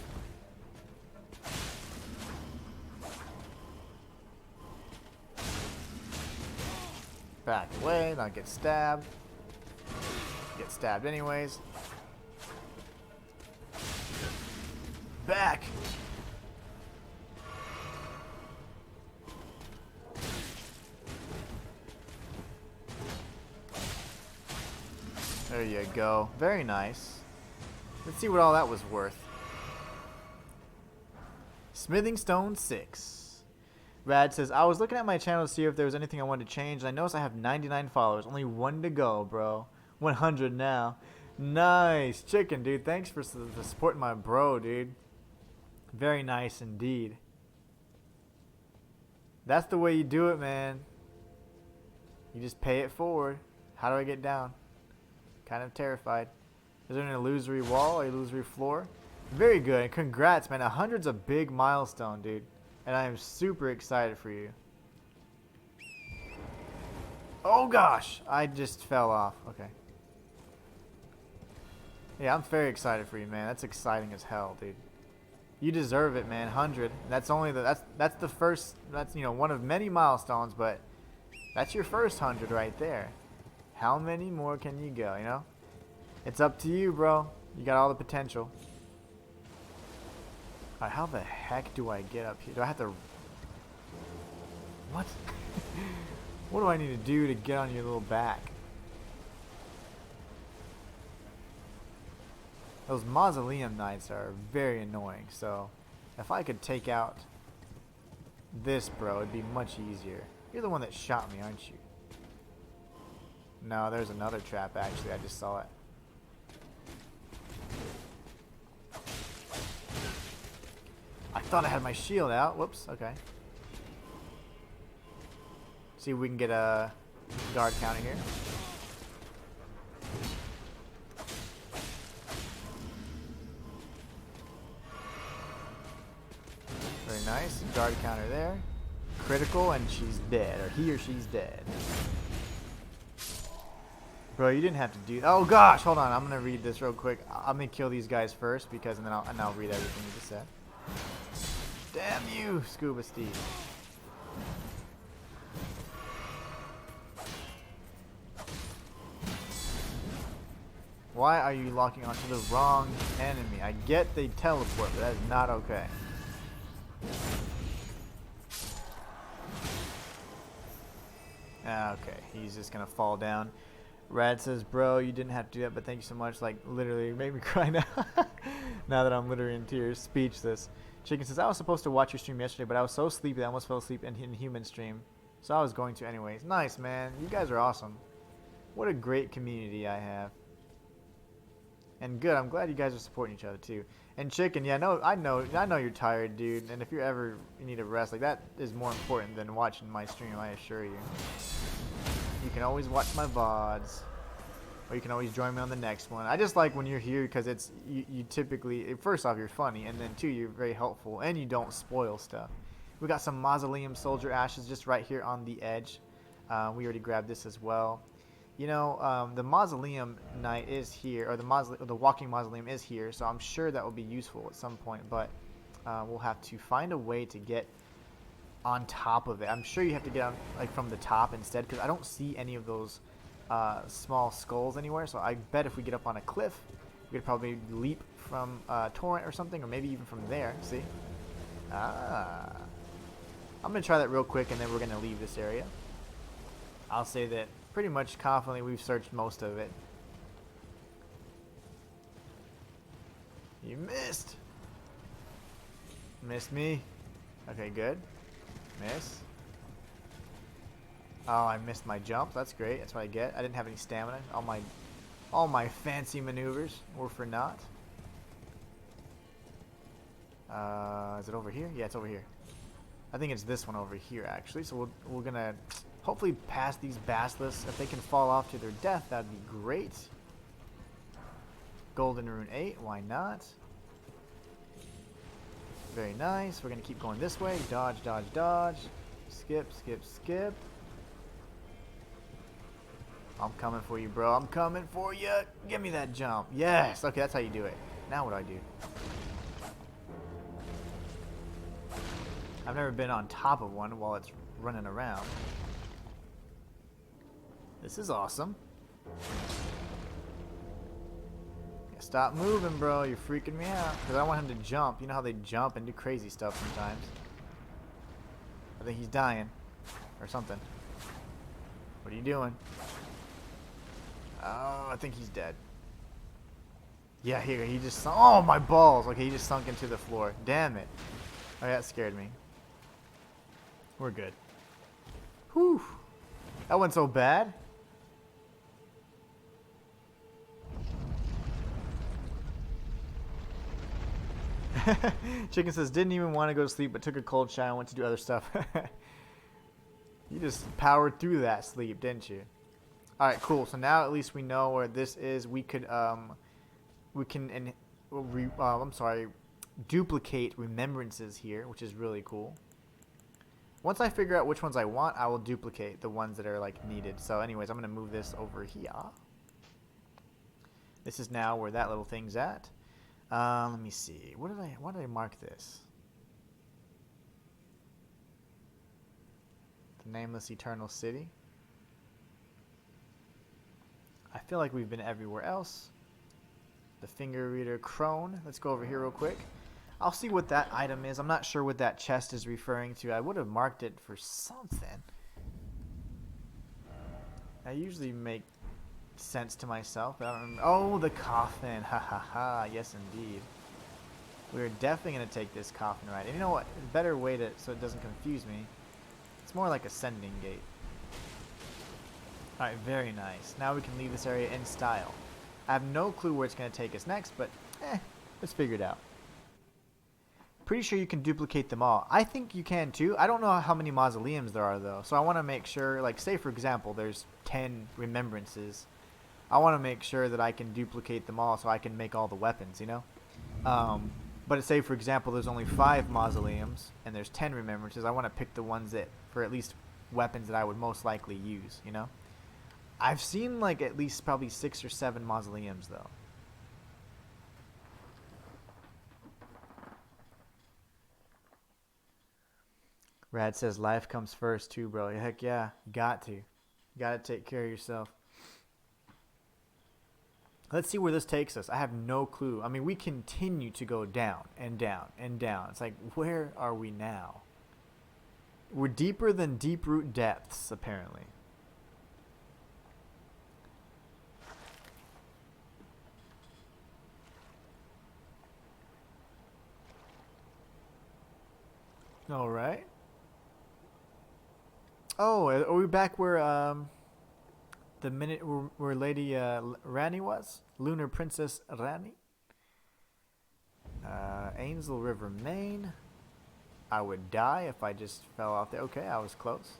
Back away, not get stabbed. Get stabbed anyways. Back! There you go. Very nice. Let's see what all that was worth. Smithing Stone 6. Rad says, I was looking at my channel to see if there was anything I wanted to change, and I noticed I have 99 followers. Only 1 to go, bro. 100 now. Nice. Chicken, dude. Thanks for supporting my bro, dude. Very nice indeed. That's the way you do it, man. You just pay it forward. How do I get down? Kind of terrified. Is there an illusory wall or illusory floor? Very good. Congrats, man. 100's a big milestone, dude. And I am super excited for you. Oh gosh. I just fell off. Okay. Yeah, I'm very excited for you, man. That's exciting as hell, dude. You deserve it, man. 100. That's only the that's the first, that's, you know, one of many milestones, but that's your first 100 right there. How many more can you go, you know? It's up to you, bro. You got all the potential. Alright, how the heck do I get up here? Do I have to... What? What do I need to do to get on your little back? Those mausoleum knights are very annoying, so if I could take out this, bro, it'd be much easier. You're the one that shot me, aren't you? No, there's another trap, actually. I just saw it. I thought I had my shield out. Whoops, okay. See if we can get a guard counter here. Very nice. Guard counter there. Critical, and she's dead. Or he or she's dead. Bro, you didn't have to do. Oh gosh, hold on. I'm gonna read this real quick. I'm gonna kill these guys first because, and then I'll read everything you just said. Damn you, Scuba Steve. Why are you locking onto the wrong enemy? I get they teleport, but that is not okay. Okay, he's just gonna fall down. Rad says, bro, you didn't have to do that, but thank you so much. Like, literally, it made me cry now. Now that I'm literally in tears, speechless. Chicken says, I was supposed to watch your stream yesterday, but I was so sleepy that I almost fell asleep in Inhuman stream. So I was going to anyways. Nice, man. You guys are awesome. What a great community I have. And good, I'm glad you guys are supporting each other too. And Chicken, yeah, I know you're tired, dude. And if you ever need a rest, like that is more important than watching my stream, I assure you. You can always watch my VODs, or you can always join me on the next one. I just like when you're here because it's you typically, first off, you're funny, and then two, you're very helpful, and you don't spoil stuff. We got some Mausoleum Soldier ashes just right here on the edge. We already grabbed this as well. You know, the Mausoleum Knight is here, or the Walking Mausoleum is here, so I'm sure that will be useful at some point, but we'll have to find a way to get on top of it. I'm sure you have to get on like from the top instead, because I don't see any of those small skulls anywhere, so I bet if we get up on a cliff, we could probably leap from Torrent or something, or maybe even from there. See? I'm going to try that real quick, and then we're going to leave this area. I'll say that pretty much confidently we've searched most of it. You missed! Missed me? Okay, good. Miss. Oh, I missed my jump. That's great. That's what I get. I didn't have any stamina. All my fancy maneuvers were for naught. Is it over here? Yeah, it's over here. I think it's this one over here, actually. So we're gonna hopefully pass these basilisks. If they can fall off to their death, that'd be great. Golden Rune 8. Why not? Very nice. We're going to keep going this way. Dodge, dodge, dodge. Skip, skip, skip. I'm coming for you, bro. I'm coming for you. Give me that jump. Yes. Okay, that's how you do it. Now what do I do? I've never been on top of one while it's running around. This is awesome. Stop moving, bro. You're freaking me out. Because I don't want him to jump. You know how they jump and do crazy stuff sometimes. I think he's dying. Or something. What are you doing? Oh, I think he's dead. Yeah, here. He just sunk. Oh, my balls. Okay, he just sunk into the floor. Damn it. Oh, that scared me. We're good. Whew. That went so bad. Chicken says, didn't even want to go to sleep, but took a cold shower and went to do other stuff. You just powered through that sleep, didn't you? Alright, cool. So now at least we know where this is. We could, duplicate remembrances here, which is really cool. Once I figure out which ones I want, I will duplicate the ones that are, like, needed. So anyways, I'm going to move this over here. This is now where that little thing's at. Let me see. Why did I mark this? The Nameless Eternal City. I feel like we've been everywhere else. The Finger Reader Crone. Let's go over here real quick. I'll see what that item is. I'm not sure what that chest is referring to. I would have marked it for something. I usually make sense to myself. But I don't remember. Oh, the coffin. Ha ha ha. Yes, indeed. We're definitely going to take this coffin ride. And you know what? A better way to, so it doesn't confuse me. It's more like a sending gate. Alright, very nice. Now we can leave this area in style. I have no clue where it's going to take us next, but let's figure it out. Pretty sure you can duplicate them all. I think you can too. I don't know how many mausoleums there are though. So I want to make sure, like say for example, there's 10 remembrances. I want to make sure that I can duplicate them all so I can make all the weapons, you know? But say for example, there's only 5 mausoleums and there's 10 remembrances. I want to pick the ones that, for at least weapons that I would most likely use, you know? I've seen like at least probably 6 or 7 mausoleums though. Rad says life comes first too, bro. Heck yeah, got to. Got to take care of yourself. Let's see where this takes us. I have no clue. I mean, we continue to go down and down and down. It's like, where are we now? We're deeper than Deeproot Depths, apparently. All right. Oh, are we back where the minute where Lady Rani was? Lunar Princess Rani? Ainsel River, Maine. I would die if I just fell off there. Okay, I was close.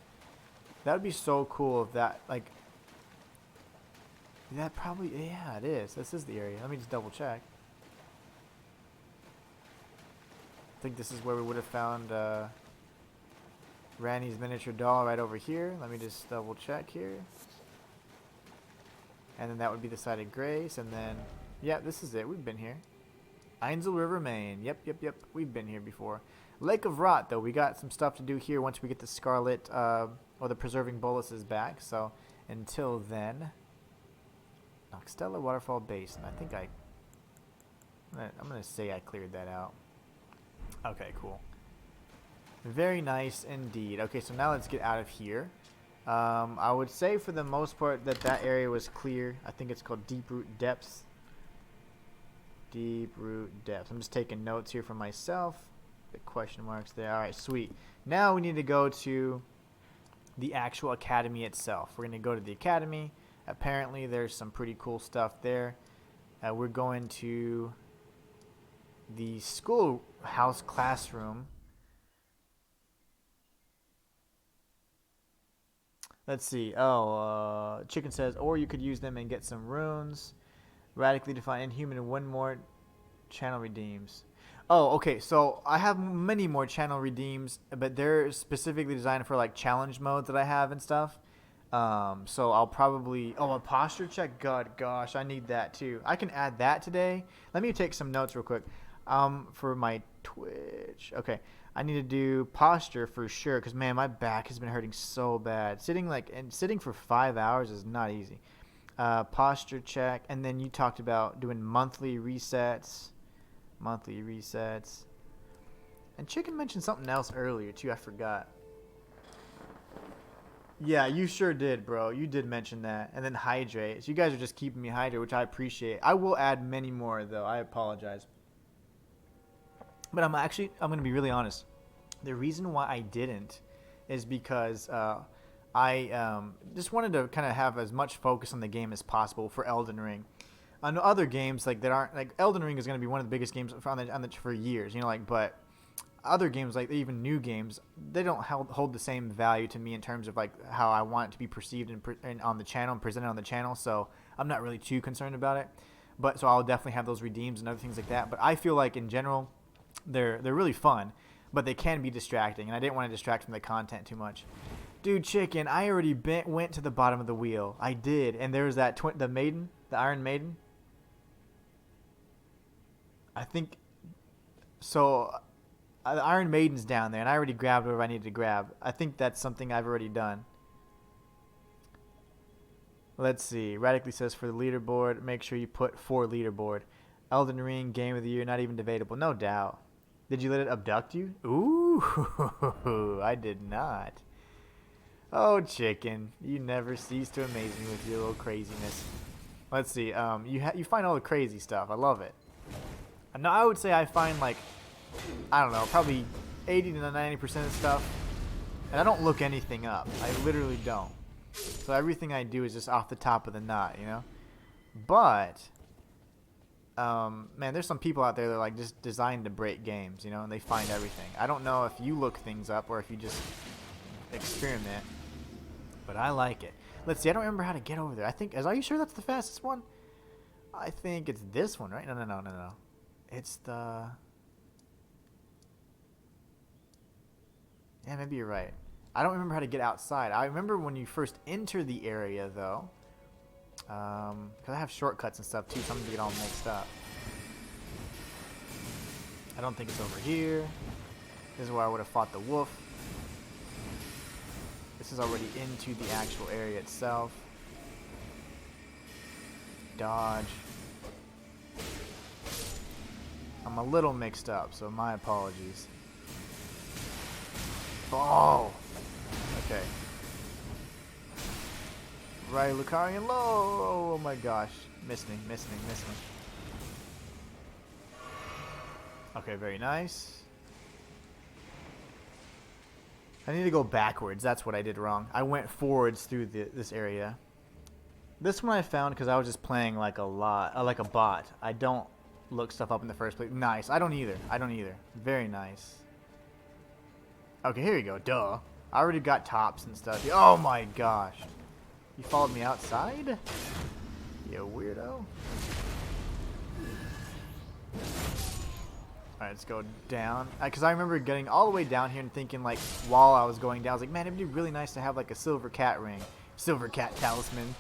That would be so cool if that, like... That probably... Yeah, it is. This is the area. Let me just double check. I think this is where we would have found Rani's miniature doll right over here. Let me just double check here. And then that would be the site of Grace. And then... Yeah, this is it. We've been here. Ainsel River, Maine. Yep. We've been here before. Lake of Rot, though. We got some stuff to do here once we get the Scarlet, or the Preserving Boluses back. So, until then... Noxtella Waterfall Basin. I think I'm going to say I cleared that out. Okay, cool. Very nice indeed. Okay, so now let's get out of here. I would say for the most part that area was clear. I think it's called Deeproot Depths. Deeproot Depths. I'm just taking notes here for myself. The question marks there. Alright, sweet. Now we need to go to the actual academy itself. We're going to go to the academy. Apparently there's some pretty cool stuff there. We're going to the schoolhouse classroom. Let's see. Oh, Chicken says, or you could use them and get some runes. Radically define Inhuman and 1 more channel redeems. Oh, okay. So I have many more channel redeems, but they're specifically designed for like challenge modes that I have and stuff. So I'll probably... Oh, a posture check? Gosh, I need that too. I can add that today. Let me take some notes real quick. For my Twitch. Okay. I need to do posture for sure, because man, my back has been hurting so bad. Sitting for 5 hours is not easy. Posture check, and then you talked about doing monthly resets. And Chicken mentioned something else earlier too. I forgot. Yeah, you sure did, bro. You did mention that. And then hydrate. So you guys are just keeping me hydrated, which I appreciate. I will add many more, though. I apologize. But I'm going to be really honest. The reason why I didn't is because I just wanted to kind of have as much focus on the game as possible for Elden Ring. On other games, like, that aren't... Like, Elden Ring is going to be one of the biggest games for years, you know, like, but... Other games, like even new games, they don't hold the same value to me in terms of like how I want it to be perceived and on the channel and presented on the channel. So I'm not really too concerned about it. But so I'll definitely have those redeems and other things like that. But I feel like in general, they're really fun, but they can be distracting, and I didn't want to distract from the content too much. Dude, Chicken, I already went to the bottom of the wheel. I did, and there was that the maiden, the Iron Maiden. I think so. The Iron Maiden's down there, and I already grabbed whatever I needed to grab. I think that's something I've already done. Let's see. Radically says for the leaderboard, make sure you put 4 leaderboard. Elden Ring, Game of the Year, not even debatable. No doubt. Did you let it abduct you? Ooh, I did not. Oh, Chicken. You never cease to amaze me with your little craziness. Let's see. You find all the crazy stuff. I love it. No, I would say I find like... I don't know, probably 80 to 90% of stuff. And I don't look anything up. I literally don't. So everything I do is just off the top of the knot, you know? But, man, there's some people out there that are like just designed to break games, you know? And they find everything. I don't know if you look things up or if you just experiment. But I like it. Let's see, I don't remember how to get over there. Are you sure that's the fastest one? I think it's this one, right? No. It's the... Yeah, maybe you're right. I don't remember how to get outside. I remember when you first enter the area, though, Because I have shortcuts and stuff too, so I'm going to get all mixed up. I don't think it's over here. This is where I would have fought the wolf. This is already into the actual area itself. Dodge. I'm a little mixed up, so my apologies. Oh! Okay. Right, Lucarian low! Oh my gosh. Missed me, missed me, missed me. Okay, very nice. I need to go backwards. That's what I did wrong. I went forwards through this area. This one I found because I was just playing like like a bot. I don't look stuff up in the first place. Nice. I don't either. I don't either. Very nice. Okay, here you go. Duh. I already got tops and stuff. Oh my gosh. You followed me outside? You weirdo. Alright, let's go down. Because I remember getting all the way down here and thinking, like, while I was going down, I was like, man, it'd be really nice to have, like, a silver cat ring. Silver cat talisman.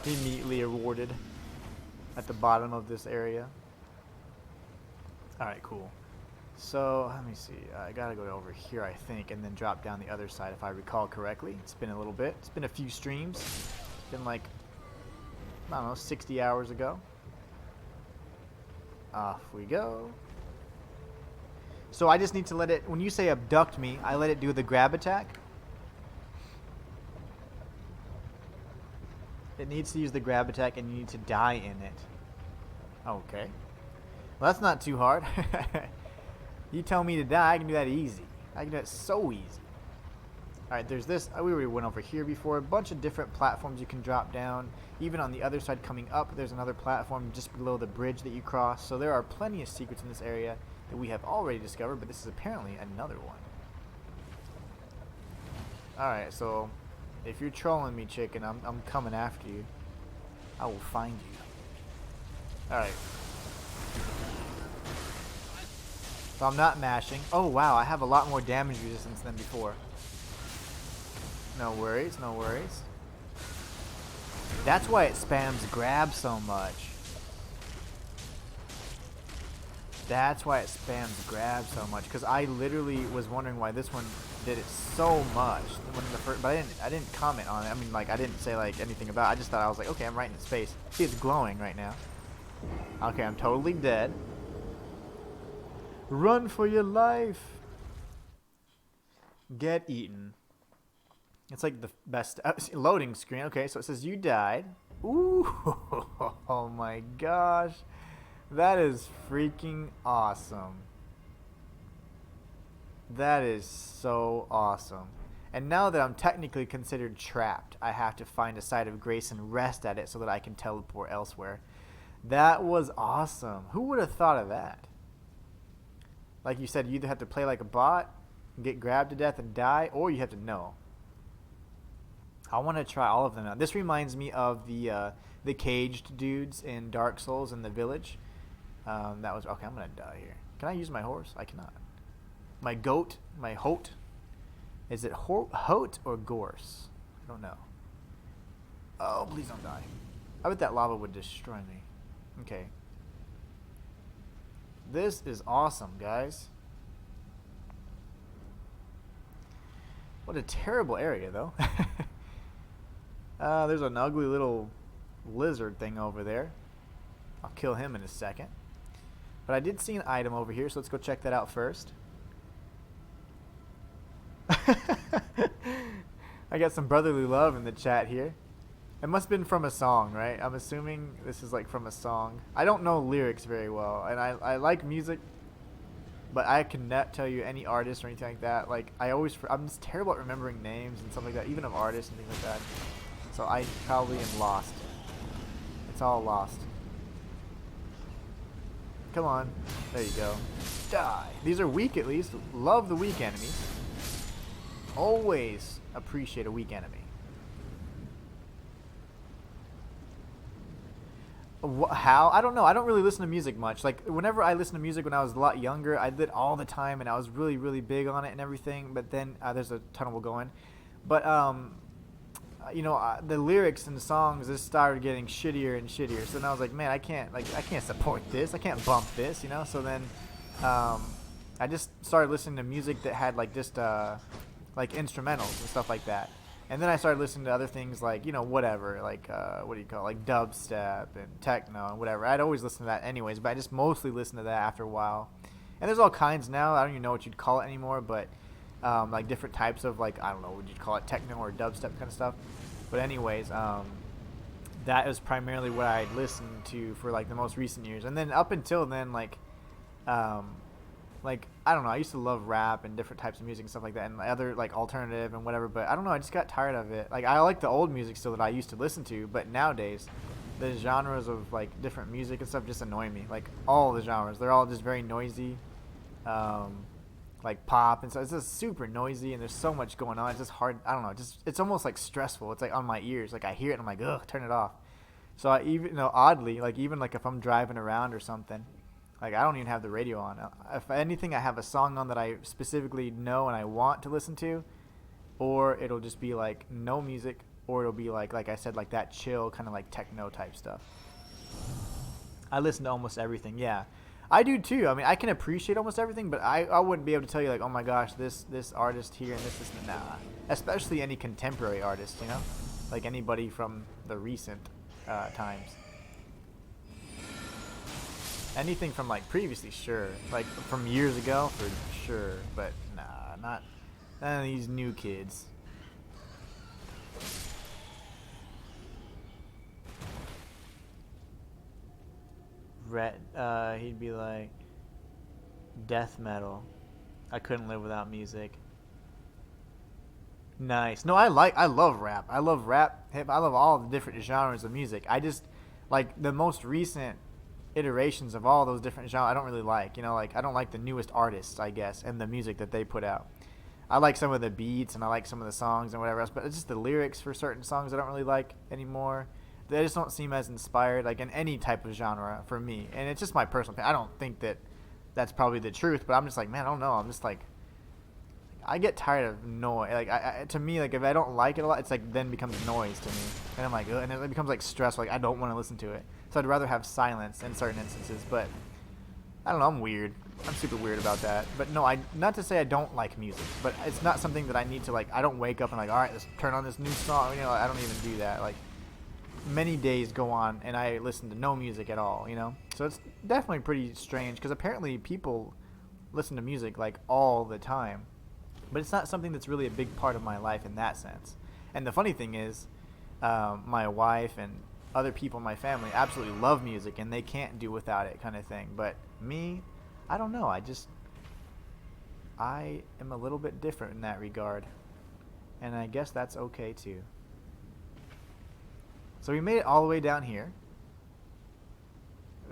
Immediately awarded at the bottom of this area. Alright, cool. So, let me see. I gotta go over here, I think, and then drop down the other side if I recall correctly. It's been a little bit. It's been a few streams. It's been, like, I don't know, 60 hours ago. Off we go. So I just need to let it, when you say abduct me, I let it do the grab attack. It needs to use the grab attack and you need to die in it. Okay. Well, that's not too hard. You tell me to die, I can do that easy. I can do it so easy. Alright, there's this. We already went over here before. A bunch of different platforms you can drop down. Even on the other side coming up, there's another platform just below the bridge that you cross. So there are plenty of secrets in this area that we have already discovered, but this is apparently another one. Alright, so if you're trolling me, chicken, I'm coming after you. I will find you. Alright. So I'm not mashing. Oh wow, I have a lot more damage resistance than before. No worries, no worries. That's why it spams grab so much. That's why it spams grab so much. Because I literally was wondering why this one did it so much. When the first, but I didn't comment on it. I mean, like, I didn't say like anything about it. I just thought, I was like, okay, I'm right in its face. See, it's glowing right now. Okay, I'm totally dead. Run for your life. Get eaten. It's like the best loading screen. Okay, so it says you died. Ooh, oh my gosh. That is freaking awesome. That is so awesome. And now that I'm technically considered trapped, I have to find a site of grace and rest at it so that I can teleport elsewhere. That was awesome. Who would have thought of that? Like you said, you either have to play like a bot, get grabbed to death and die, or you have to know. I want to try all of them now. This reminds me of the caged dudes in Dark Souls in the village. That was okay. I'm gonna die here. Can I use my horse? I cannot. My goat, my hote. Is it hote or gorse? I don't know. Oh, please don't die. I bet that lava would destroy me. Okay. This is awesome, guys. What a terrible area, though. There's an ugly little lizard thing over there. I'll kill him in a second. But I did see an item over here, so let's go check that out first. I got some brotherly love in the chat here. It must have been from a song, right? I'm assuming this is like from a song. I don't know lyrics very well, and I like music, but I cannot tell you any artist or anything like that. Like, I'm just terrible at remembering names and stuff like that, even of artists and things like that. So I probably am lost. It's all lost. Come on. There you go. Die. These are weak at least. Love the weak enemies. Always appreciate a weak enemy. How? I don't know. I don't really listen to music much. Like, whenever I listened to music when I was a lot younger, I did all the time, and I was really, really big on it and everything. But then there's a tunnel going. But you know, the lyrics and the songs just started getting shittier and shittier. So then I was like, man, I can't support this. I can't bump this, you know. So then I just started listening to music that had like just like instrumentals and stuff like that. And then I started listening to other things like, you know, whatever, like what do you call it? Like dubstep and techno and whatever. I'd always listen to that anyways, but I just mostly listened to that after a while. And there's all kinds now. I don't even know what you'd call it anymore, but like different types of, like, I don't know, would you call it techno or dubstep kind of stuff. But anyways, that was primarily what I listened to for like the most recent years. And then up until then, like I don't know, I used to love rap and different types of music and stuff like that, and other like alternative and whatever, but I don't know, I just got tired of it. Like, I like the old music still that I used to listen to, but nowadays the genres of like different music and stuff just annoy me. Like, all the genres, they're all just very noisy, like pop and stuff. It's just super noisy and there's so much going on. It's just hard. I don't know, it's almost like stressful. It's like on my ears, like I hear it and I'm like, ugh, turn it off. So I even, you know, oddly, like even like if I'm driving around or something, like, I don't even have the radio on. If anything, I have a song on that I specifically know and I want to listen to, or it'll just be like no music, or it'll be like I said, like that chill kind of like techno type stuff. I listen to almost everything. Yeah, I do too. I mean, I can appreciate almost everything, but I wouldn't be able to tell you like, oh my gosh, this artist here and this, nah. Especially any contemporary artist, you know, like anybody from the recent times. Anything from like previously, sure. Like from years ago, for sure. But nah, not none of these new kids. He'd be like death metal. I couldn't live without music. Nice. No, I love rap. I love rap, hip. I love all the different genres of music. I just like the most recent iterations of all those different genres I don't really like, you know, like I don't like the newest artists, I guess, and the music that they put out. I like some of the beats and I like some of the songs and whatever else, but it's just the lyrics for certain songs I don't really like anymore. They just don't seem as inspired, like in any type of genre for me, and it's just my personal opinion. I don't think that that's probably the truth, but I'm just like, man, I don't know, I'm just like, I get tired of noise. Like, to me, like if I don't like it a lot, it's like then becomes noise to me, and I'm like, ugh, and it becomes like stressful. Like I don't want to listen to it, so I'd rather have silence in certain instances. But I don't know, I'm weird. I'm super weird about that. But no, not to say I don't like music, but it's not something that I need to like. I don't wake up and like, all right, let's turn on this new song. You know, I don't even do that. Like many days go on and I listen to no music at all. You know, so it's definitely pretty strange because apparently people listen to music like all the time. But it's not something that's really a big part of my life in that sense. And the funny thing is, my wife and other people in my family absolutely love music, and they can't do without it kind of thing. But me, I don't know. I am a little bit different in that regard. And I guess that's okay too. So we made it all the way down here.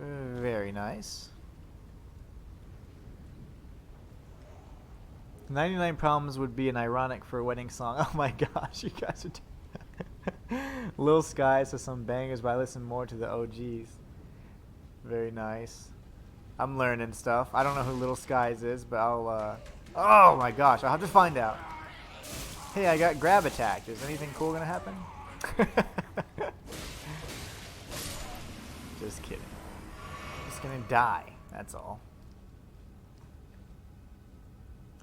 Very nice. 99 Problems would be an ironic for a wedding song. Oh my gosh, you guys are Lil Sky says some bangers, but I listen more to the OGs. Very nice. I'm learning stuff. I don't know who Lil Skies is, but I'll oh my gosh, I'll have to find out. Hey, I got grab attacked. Is anything cool gonna happen? Just kidding. Just gonna die, that's all.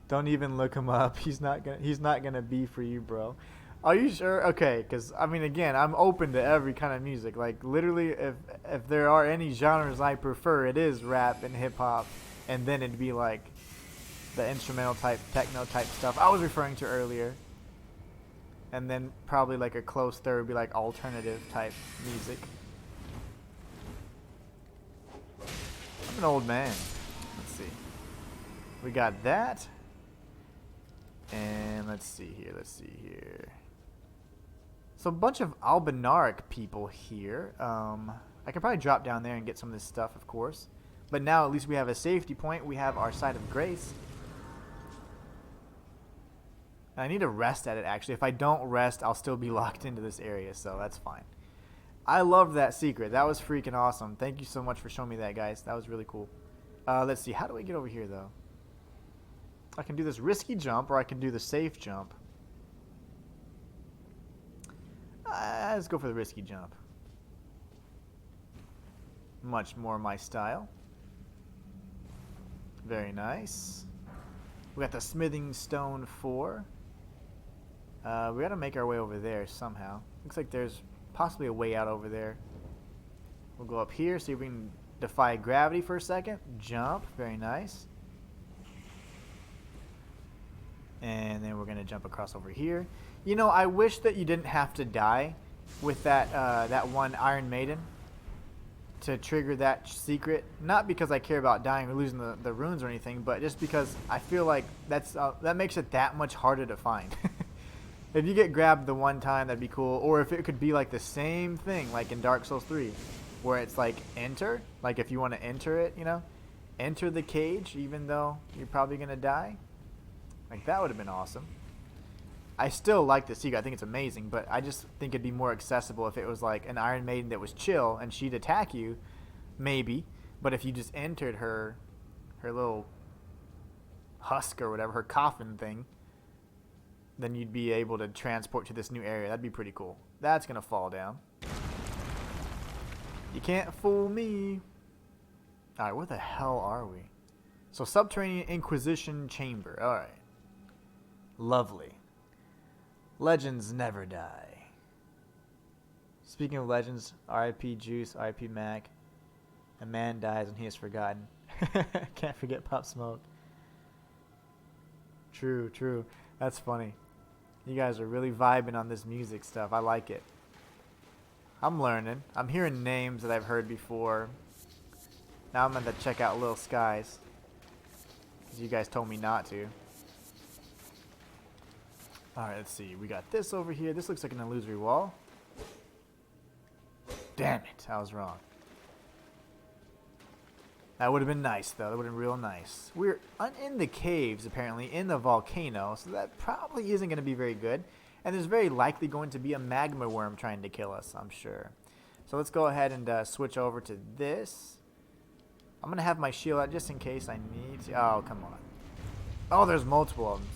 Don't even look him up. He's not gonna be for you, bro. Are you sure? Okay, because I mean, again, I'm open to every kind of music. Like literally, if there are any genres I prefer, it is rap and hip hop, and then it'd be like the instrumental type, techno type stuff I was referring to earlier. And then probably like a close third would be like alternative type music. I'm an old man. Let's see. We got that. And let's see here. So a bunch of Albinaric people here. I could probably drop down there and get some of this stuff, of course. But now at least we have a safety point. We have our site of grace. I need to rest at it, actually. If I don't rest, I'll still be locked into this area, so that's fine. I loved that secret. That was freaking awesome. Thank you so much for showing me that, guys. That was really cool. Let's see. How do we get over here, though? I can do this risky jump, or I can do the safe jump. Let's go for the risky jump. Much more my style. Very nice. We got the smithing stone 4. We gotta make our way over there somehow. Looks like there's possibly a way out over there. We'll go up here, see if we can defy gravity for a second. Jump. Very nice. And then we're gonna jump across over here. You know, I wish that you didn't have to die with that that one Iron Maiden to trigger that secret. Not because I care about dying or losing the runes or anything, but just because I feel like that makes it that much harder to find. If you get grabbed the one time, that'd be cool. Or if it could be like the same thing, like in Dark Souls 3, where it's like enter, like if you want to enter it, you know, enter the cage, even though you're probably gonna die. Like that would have been awesome. I still like the secret. I think it's amazing, but I just think it'd be more accessible if it was like an Iron Maiden that was chill and she'd attack you, maybe. But if you just entered her little husk or whatever, her coffin thing, then you'd be able to transport to this new area. That'd be pretty cool. That's gonna fall down. You can't fool me. Alright, where the hell are we? So, Subterranean Inquisition Chamber. Alright. Lovely. Legends never die. Speaking of legends, R.I.P. Juice, R.I.P. Mac. A man dies and he is forgotten. Can't forget Pop Smoke. True, true. That's funny. You guys are really vibing on this music stuff. I like it. I'm learning. I'm hearing names that I've heard before. Now I'm going to check out Little Skies, because you guys told me not to. Alright, let's see. We got this over here. This looks like an illusory wall. Damn it. I was wrong. That would have been nice, though. That would have been real nice. We're in the caves, apparently, in the volcano, so that probably isn't going to be very good. And there's very likely going to be a magma worm trying to kill us, I'm sure. So let's go ahead and switch over to this. I'm going to have my shield out just in case I need to. Oh, come on. Oh, there's multiple of them.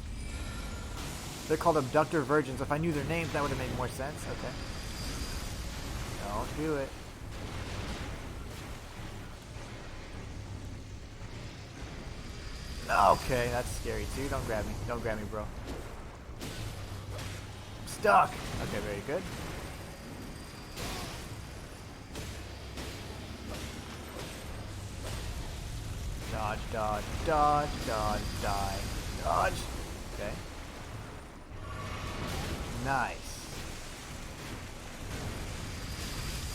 They're called abductor virgins. If I knew their names, that would have made more sense. Okay. Don't do it. Okay, that's scary too. Don't grab me. Don't grab me, bro. I'm stuck. Okay, very good. Dodge, dodge, dodge, dodge, dodge, dodge. Okay. Nice.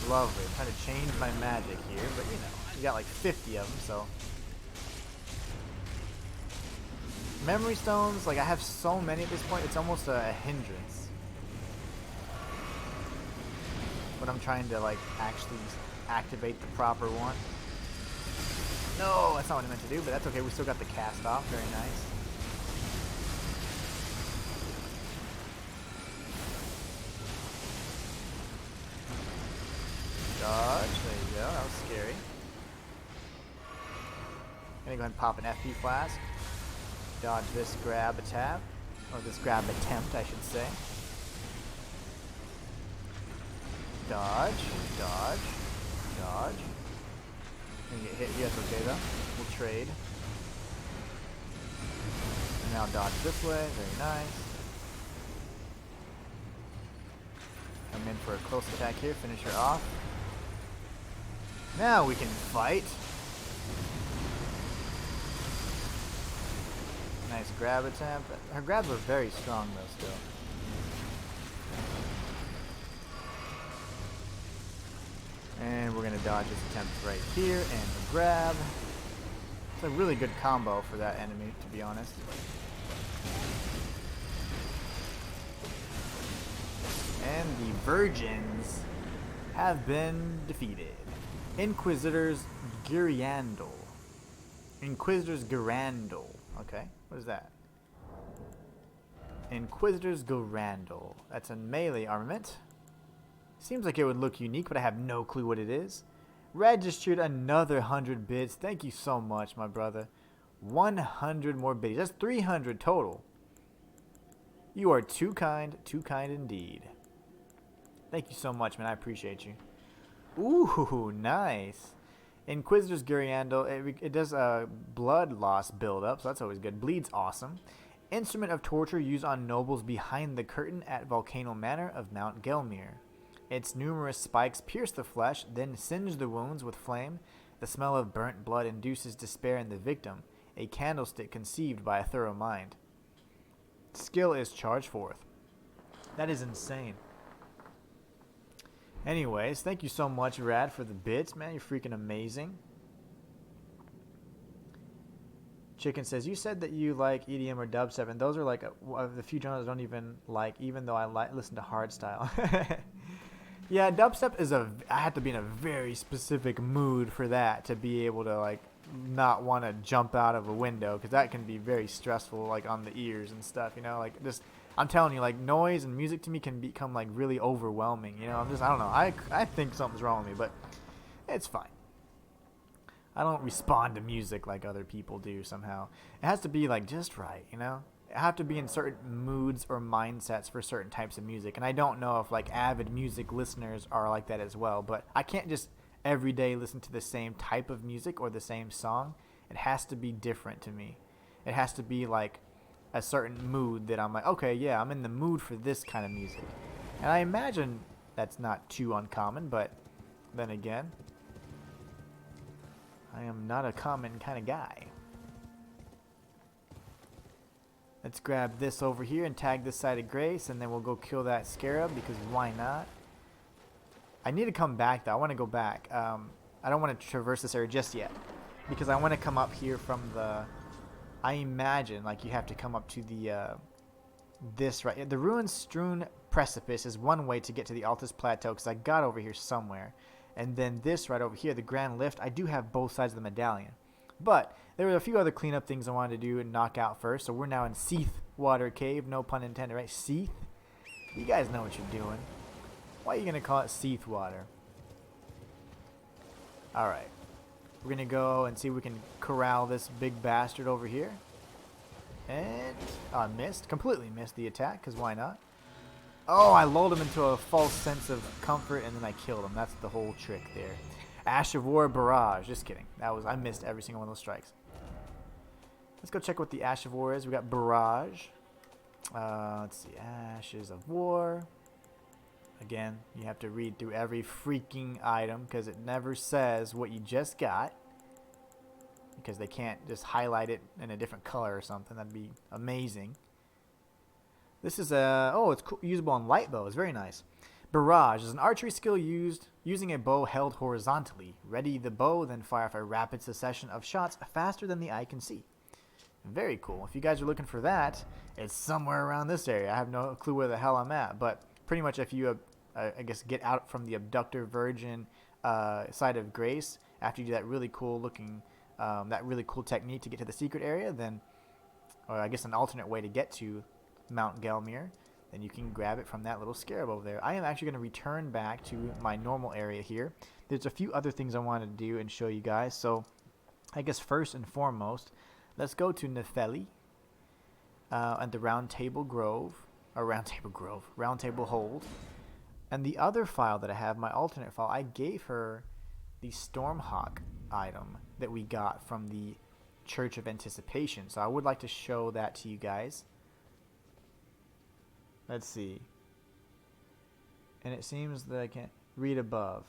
Lovely. I'm trying to change my magic here, but you know, you got like 50 of them, so. Memory stones, like I have so many at this point, it's almost a hindrance. But I'm trying to like actually activate the proper one. No, that's not what I meant to do, but that's okay. We still got the cast off. Very nice. Dodge. There you go. That was scary. Gonna go ahead and pop an FP flask. Dodge this grab attack, or this grab attempt, I should say. Dodge, dodge, dodge. Gonna get hit. Yes, okay though. We'll trade. And now dodge this way. Very nice. Come in for a close attack here. Finish her off. Now we can fight. Nice grab attempt. Her grabs were very strong though still. And we're going to dodge this attempt right here and the grab. It's a really good combo for that enemy, to be honest. And the virgins have been defeated. Inquisitors Girandol. Inquisitors Girandol. Okay, what is that? Inquisitors Girandol. That's a melee armament. Seems like it would look unique, but I have no clue what it is. Registered another 100 bits. Thank you so much, my brother. 100 more bits. That's 300 total. You are too kind indeed. Thank you so much, man. I appreciate you. Ooh, nice. Inquisitor's Guriandel, it does a blood loss buildup, so that's always good. Bleed's awesome. Instrument of torture used on nobles behind the curtain at Volcano Manor of Mount Gelmir. Its numerous spikes pierce the flesh, then singe the wounds with flame. The smell of burnt blood induces despair in the victim, a candlestick conceived by a thorough mind. Skill is charged forth. That is insane. Anyways, thank you so much, Rad, for the bits, man. You're freaking amazing. Chicken says, you said that you like EDM or dubstep, and those are like the few genres I don't even like, even though I listen to hardstyle. Yeah, dubstep is I have to be in a very specific mood for that to be able to, like, not want to jump out of a window, because that can be very stressful, like, on the ears and stuff, you know, like, just, I'm telling you, like, noise and music to me can become, like, really overwhelming, you know, I don't know, I think something's wrong with me, but it's fine. I don't respond to music like other people do somehow. It has to be, like, just right, you know? I have to be in certain moods or mindsets for certain types of music, and I don't know if, like, avid music listeners are like that as well, but I can't just every day listen to the same type of music or the same song. It has to be different to me. It has to be, like, a certain mood that I'm like, okay, yeah, I'm in the mood for this kind of music. And I imagine that's not too uncommon, but then again, I am not a common kind of guy. Let's grab this over here and tag this side of Grace, and then we'll go kill that scarab, because why not? I need to come back, though. I want to go back. I don't want to traverse this area just yet, because I want to come up here from the... I imagine, like, you have to come up to the... this right... The ruin-strewn precipice is one way to get to the Altus Plateau, because I got over here somewhere. And then this right over here, the Grand Lift, I do have both sides of the medallion. But there were a few other cleanup things I wanted to do and knock out first. So we're now in Seath Water Cave. No pun intended, right? Seath? You guys know what you're doing. Why are you going to call it Seath Water? Alright. We're going to go and see if we can corral this big bastard over here. And... oh, I missed. Completely missed the attack, because why not? Oh, I lulled him into a false sense of comfort, and then I killed him. That's the whole trick there. Ash of War Barrage. Just kidding. I missed every single one of those strikes. Let's go check what the Ash of War is. We got Barrage. Let's see. Ashes of War. Again, you have to read through every freaking item, because it never says what you just got. Because they can't just highlight it in a different color or something. That'd be amazing. This is a... oh, it's usable on light bows. Very nice. Barrage is an archery skill used using a bow held horizontally. Ready the bow, then fire off a rapid succession of shots faster than the eye can see. Very cool. If you guys are looking for that, it's somewhere around this area. I have no clue where the hell I'm at, but pretty much if you, I guess, get out from the Abductor Virgin side of Grace, after you do that really cool looking, that really cool technique to get to the secret area, then, or I guess an alternate way to get to Mount Gelmir, then you can grab it from that little scarab over there. I am actually going to return back to my normal area here. There's a few other things I wanted to do and show you guys. So I guess first and foremost, let's go to Nefeli and the Round Table Hold. And the other file that I have, my alternate file, I gave her the Stormhawk item that we got from the Church of Anticipation. So I would like to show that to you guys. Let's see. And it seems that I can't read above.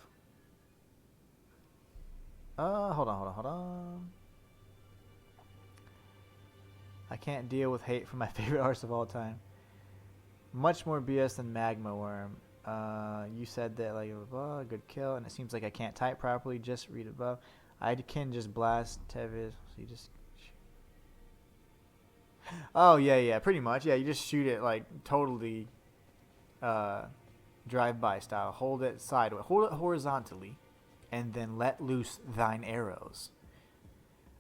Hold on. I can't deal with hate from my favorite artist of all time. Much more BS than Magma Worm. You said that, like, blah, good kill, and it seems like I can't type properly. Just read above. I can just blast Tevis. So you just... oh, yeah, pretty much. Yeah, you just shoot it, like, totally drive-by style. Hold it sideways. Hold it horizontally, and then let loose thine arrows.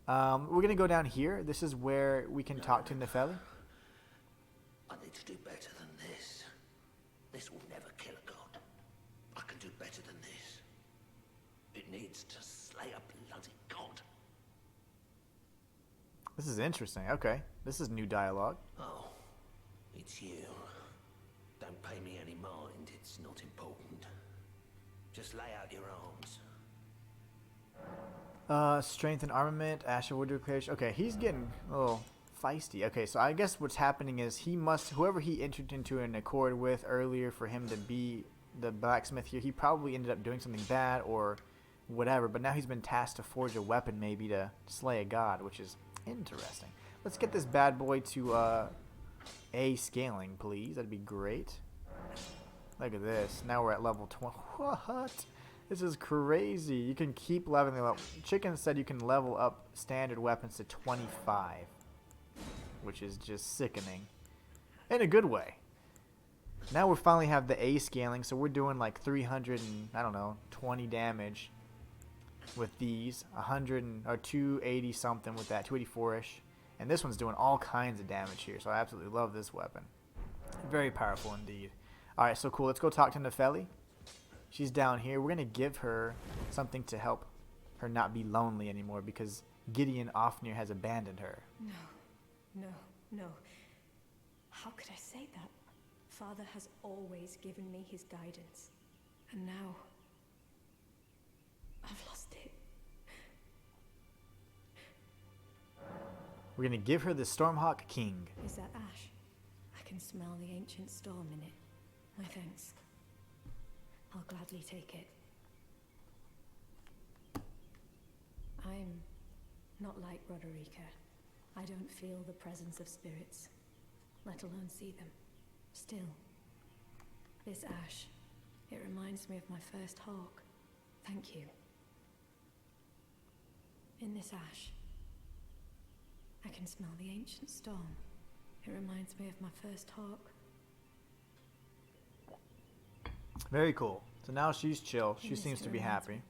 We're going to go down here. This is where we can talk to Nefeli. I need to do better than this. This will never kill a god. I can do better than this. It needs to slay a bloody god. This is interesting. Okay. This is new dialogue. Oh, it's you. Don't don't pay me any mind, it's not important. Just lay out your arms. Strength and armament, Asher Woodrow Clash. Okay, he's getting a little feisty. Okay, so I guess what's happening is whoever he entered into an accord with earlier for him to be the blacksmith here, he probably ended up doing something bad or whatever, but now he's been tasked to forge a weapon maybe to slay a god, which is interesting. Let's get this bad boy to A scaling, please. That'd be great. Look at this. Now we're at level 20. What? This is crazy. You can keep leveling up. Chicken said you can level up standard weapons to 25, which is just sickening in a good way. Now we finally have the A scaling, so we're doing like 300 and I don't know 20 damage with these, 100 or 280 something with that, 284ish, and this one's doing all kinds of damage here. So I absolutely love this weapon. Very powerful indeed. All right, so cool. Let's go talk to Nefeli. She's down here. We're gonna give her something to help her not be lonely anymore because Gideon Ofnir has abandoned her. No. How could I say that? Father has always given me his guidance, and now I've lost it. We're gonna give her the Stormhawk King. Is that ash? I can smell the ancient storm in it. My thanks. I'll gladly take it. I'm not like Roderica. I don't feel the presence of spirits, let alone see them. Still, this ash, it reminds me of my first hawk. Thank you. In this ash, I can smell the ancient storm. It reminds me of my first hawk. Very cool. So now she's chill. She seems to be happy.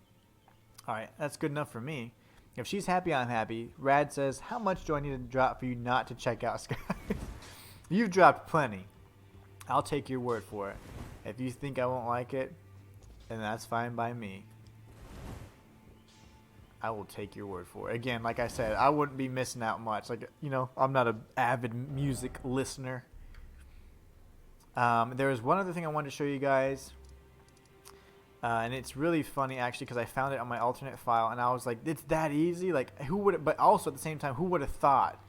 Alright, that's good enough for me. If she's happy, I'm happy. Rad says, how much do I need to drop for you not to check out Sky? You've dropped plenty. I'll take your word for it. If you think I won't like it, then that's fine by me. I will take your word for it. Again, like I said, I wouldn't be missing out much. Like, you know, I'm not an avid music listener. There was one other thing I wanted to show you guys. And it's really funny, actually, because I found it on my alternate file. And I was like, it's that easy? Like, who would... But also, at the same time, who would have thought,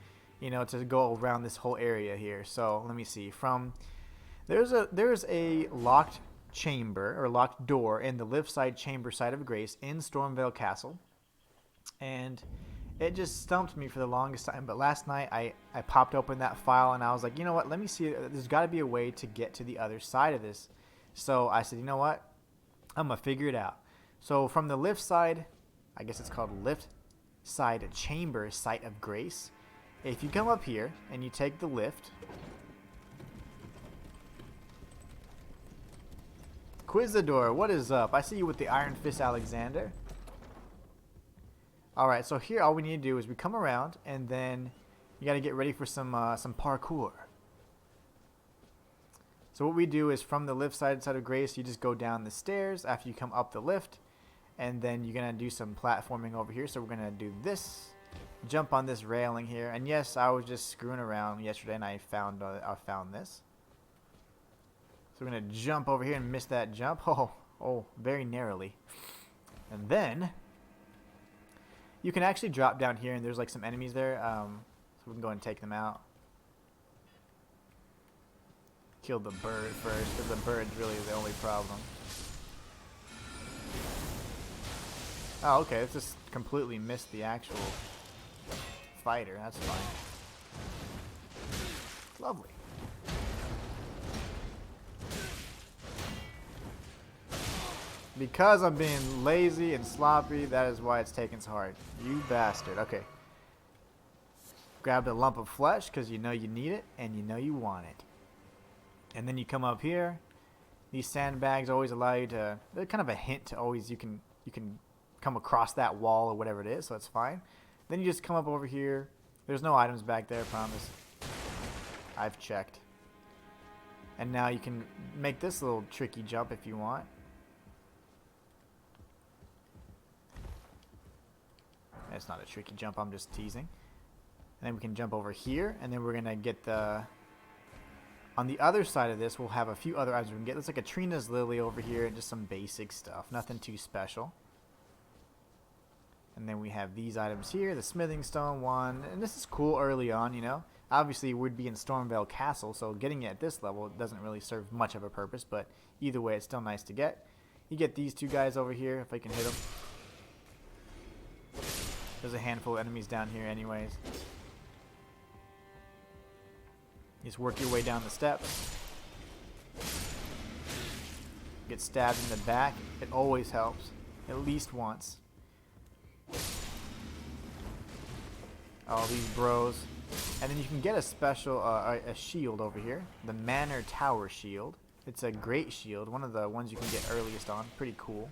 you know, to go around this whole area here? So, let me see. There's a locked chamber, or locked door, in the lift side chamber side of Grace in Stormvale Castle. And it just stumped me for the longest time. But last night, I popped open that file, and I was like, you know what? Let me see. There's got to be a way to get to the other side of this. So, I said, you know what? I'm going to figure it out. So, from the lift side, I guess it's called lift side chamber site of Grace. If you come up here, and you take the lift... Quizador, what is up? I see you with the Iron Fist, Alexander. Alright, so here all we need to do is we come around, and then you got to get ready for some parkour. So what we do is from the lift side of Grace, you just go down the stairs after you come up the lift, and then you're going to do some platforming over here. So we're going to do this, jump on this railing here, and yes, I was just screwing around yesterday, and I found this. So we're going to jump over here and miss that jump. Oh, very narrowly. And then you can actually drop down here, and there's like some enemies there. So we can go and take them out. Kill the bird first, because the bird's really the only problem. Oh, okay. Let's just completely missed the actual fighter. That's fine. Lovely. Because I'm being lazy and sloppy, that is why it's taking so hard. You bastard. Okay. Grab a lump of flesh because you know you need it and you know you want it. And then you come up here. These sandbags always allow you to... They're kind of a hint to always... You can come across that wall or whatever it is, so it's fine. Then you just come up over here. There's no items back there, I promise. I've checked. And now you can make this little tricky jump if you want. It's not a tricky jump, I'm just teasing. And then we can jump over here, and then we're going to get the On the other side of this, we'll have a few other items we can get. There's like a Trina's Lily over here and just some basic stuff. Nothing too special. And then we have these items here. The Smithing Stone one. And this is cool early on, you know. Obviously, we'd be in Stormvale Castle, so getting it at this level doesn't really serve much of a purpose. But either way, it's still nice to get. You get these two guys over here, if I can hit them. There's a handful of enemies down here anyways. Just work your way down the steps. Get stabbed in the back. It always helps. At least once. Oh, these bros. And then you can get a special, a shield over here. The Manor Tower Shield. It's a great shield. One of the ones you can get earliest on. Pretty cool.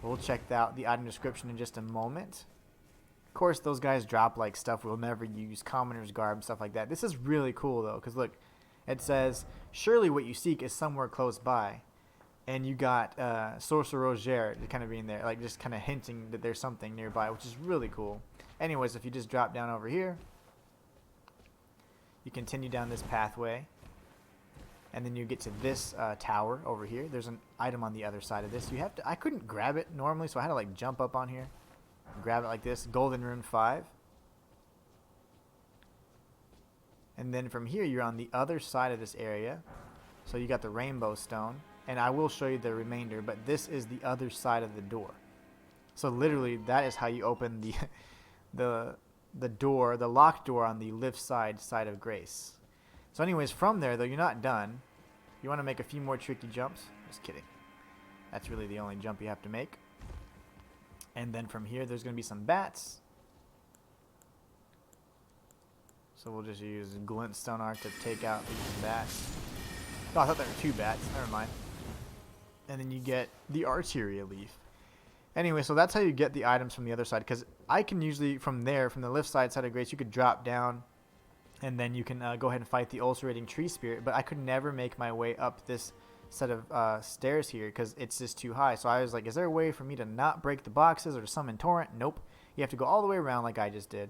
We'll check out the item description in just a moment. Of course, those guys drop like stuff we'll never use, commoner's garb, stuff like that. This is really cool though, because look, it says, surely what you seek is somewhere close by. And you got Sorcerer Roger kind of being there, like just kind of hinting that there's something nearby, which is really cool. Anyways, if you just drop down over here, you continue down this pathway, and then you get to this tower over here. There's an item on the other side of this. You have to, I couldn't grab it normally, so I had to like jump up on here. Grab it like this. Golden Rune 5. And then from here, you're on the other side of this area. So you got the Rainbow Stone. And I will show you the remainder, but this is the other side of the door. So literally, that is how you open the door, the locked door on the lift side of Grace. So anyways, from there, though, you're not done. You want to make a few more tricky jumps? Just kidding. That's really the only jump you have to make. And then from here, there's going to be some bats. So we'll just use Glintstone Arc to take out these bats. Oh, I thought there were two bats. Never mind. And then you get the Arteria Leaf. Anyway, so that's how you get the items from the other side. Because I can usually, from there, from the lift side of Grace, you could drop down. And then you can go ahead and fight the Ulcerating Tree Spirit. But I could never make my way up this set of stairs here because it's just too high. So I was like, is there a way for me to not break the boxes or to summon Torrent? Nope. You have to go all the way around like I just did.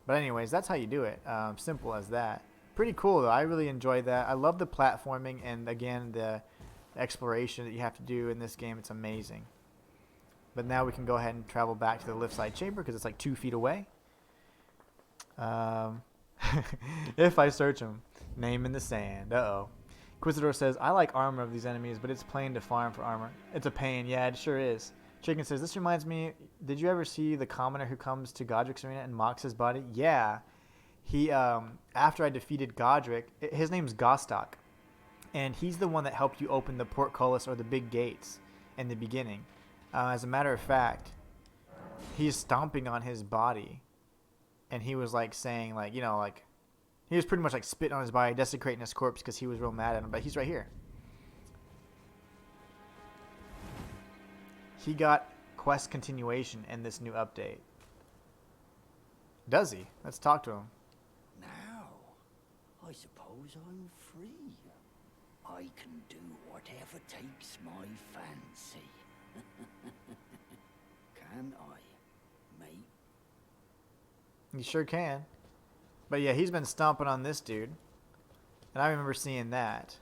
But anyways, that's how you do it. Simple as that. Pretty cool though. I really enjoyed that. I love the platforming and again the exploration that you have to do in this game. It's amazing. But now we can go ahead and travel back to the lift side chamber because it's like 2 feet away. If I search them, name in the sand. Uh-oh. Inquisitor says, I like armor of these enemies, but it's plain to farm for armor. It's a pain. Yeah, it sure is. Chicken says, this reminds me, did you ever see the commoner who comes to Godric's arena and mocks his body? Yeah. He, after I defeated Godric, his name's Gostok. And he's the one that helped you open the portcullis or the big gates in the beginning. As a matter of fact, he's stomping on his body. And he was like saying, like, you know, like, he was pretty much like spitting on his body, desecrating his corpse because he was real mad at him. But he's right here. He got quest continuation in this new update. Does he? Let's talk to him. Now, I suppose I'm free. I can do whatever takes my fancy. Can I, mate? You sure can. But yeah, he's been stomping on this dude. And I remember seeing that.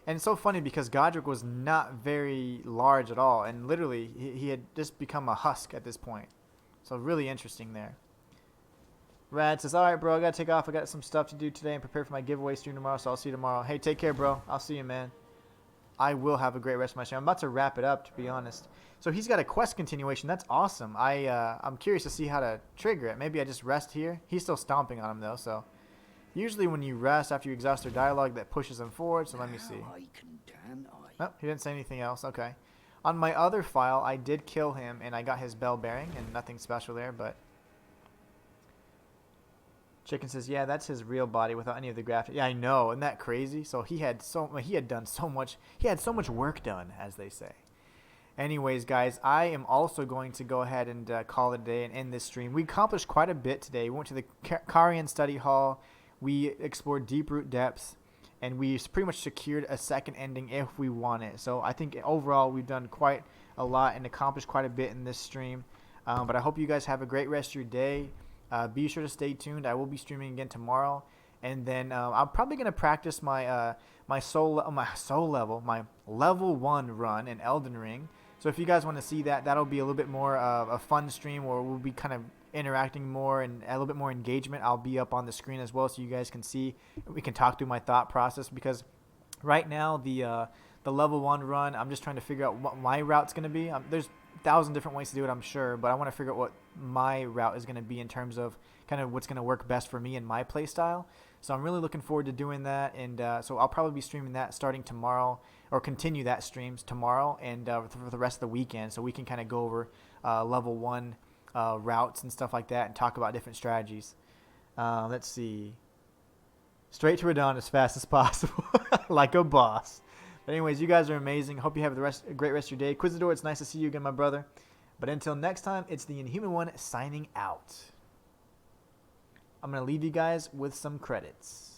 And it's so funny because Godric was not very large at all. And literally, he had just become a husk at this point. So really interesting there. Rad says, alright bro, I gotta take off. I got some stuff to do today and prepare for my giveaway stream tomorrow. So I'll see you tomorrow. Hey, take care bro. I'll see you, man. I will have a great rest of my stream. I'm about to wrap it up, to be honest. So he's got a quest continuation. That's awesome. I'm curious to see how to trigger it. Maybe I just rest here. He's still stomping on him though, so usually when you rest after you exhaust their dialogue, that pushes them forward. So let me see. Oh, he didn't say anything else. Okay. On my other file, I did kill him and I got his bell bearing and nothing special there, but Chicken says, yeah, that's his real body without any of the graphics. Yeah, I know. Isn't that crazy? So he had done so much work done, as they say. Anyways, guys, I am also going to go ahead and call it a day and end this stream. We accomplished quite a bit today. We went to the Carian Study Hall. We explored Deeproot Depths. And we pretty much secured a second ending if we want it. So I think overall we've done quite a lot and accomplished quite a bit in this stream. But I hope you guys have a great rest of your day. Be sure to stay tuned. I will be streaming again tomorrow. And then I'm probably gonna practice my my level 1 run in Elden Ring. So if you guys want to see that, that'll be a little bit more a fun stream where we'll be kind of interacting more and a little bit more engagement. I'll be up on the screen as well, so you guys can see. We can talk through my thought process, because right now the level 1 run, I'm just trying to figure out what my route's gonna be. There's 1,000 different ways to do it, I'm sure, but I want to figure out what my route is gonna be in terms of kind of what's gonna work best for me and my play style. So I'm really looking forward to doing that, and so I'll probably be streaming that starting tomorrow, or continue that streams tomorrow and for the rest of the weekend, so we can kind of go over level 1 routes and stuff like that and talk about different strategies. Let's see. Straight to Radon as fast as possible, like a boss. But anyways, you guys are amazing. Hope you have a great rest of your day. Quizador, it's nice to see you again, my brother. But until next time, it's the Inhuman one signing out. I'm going to leave you guys with some credits.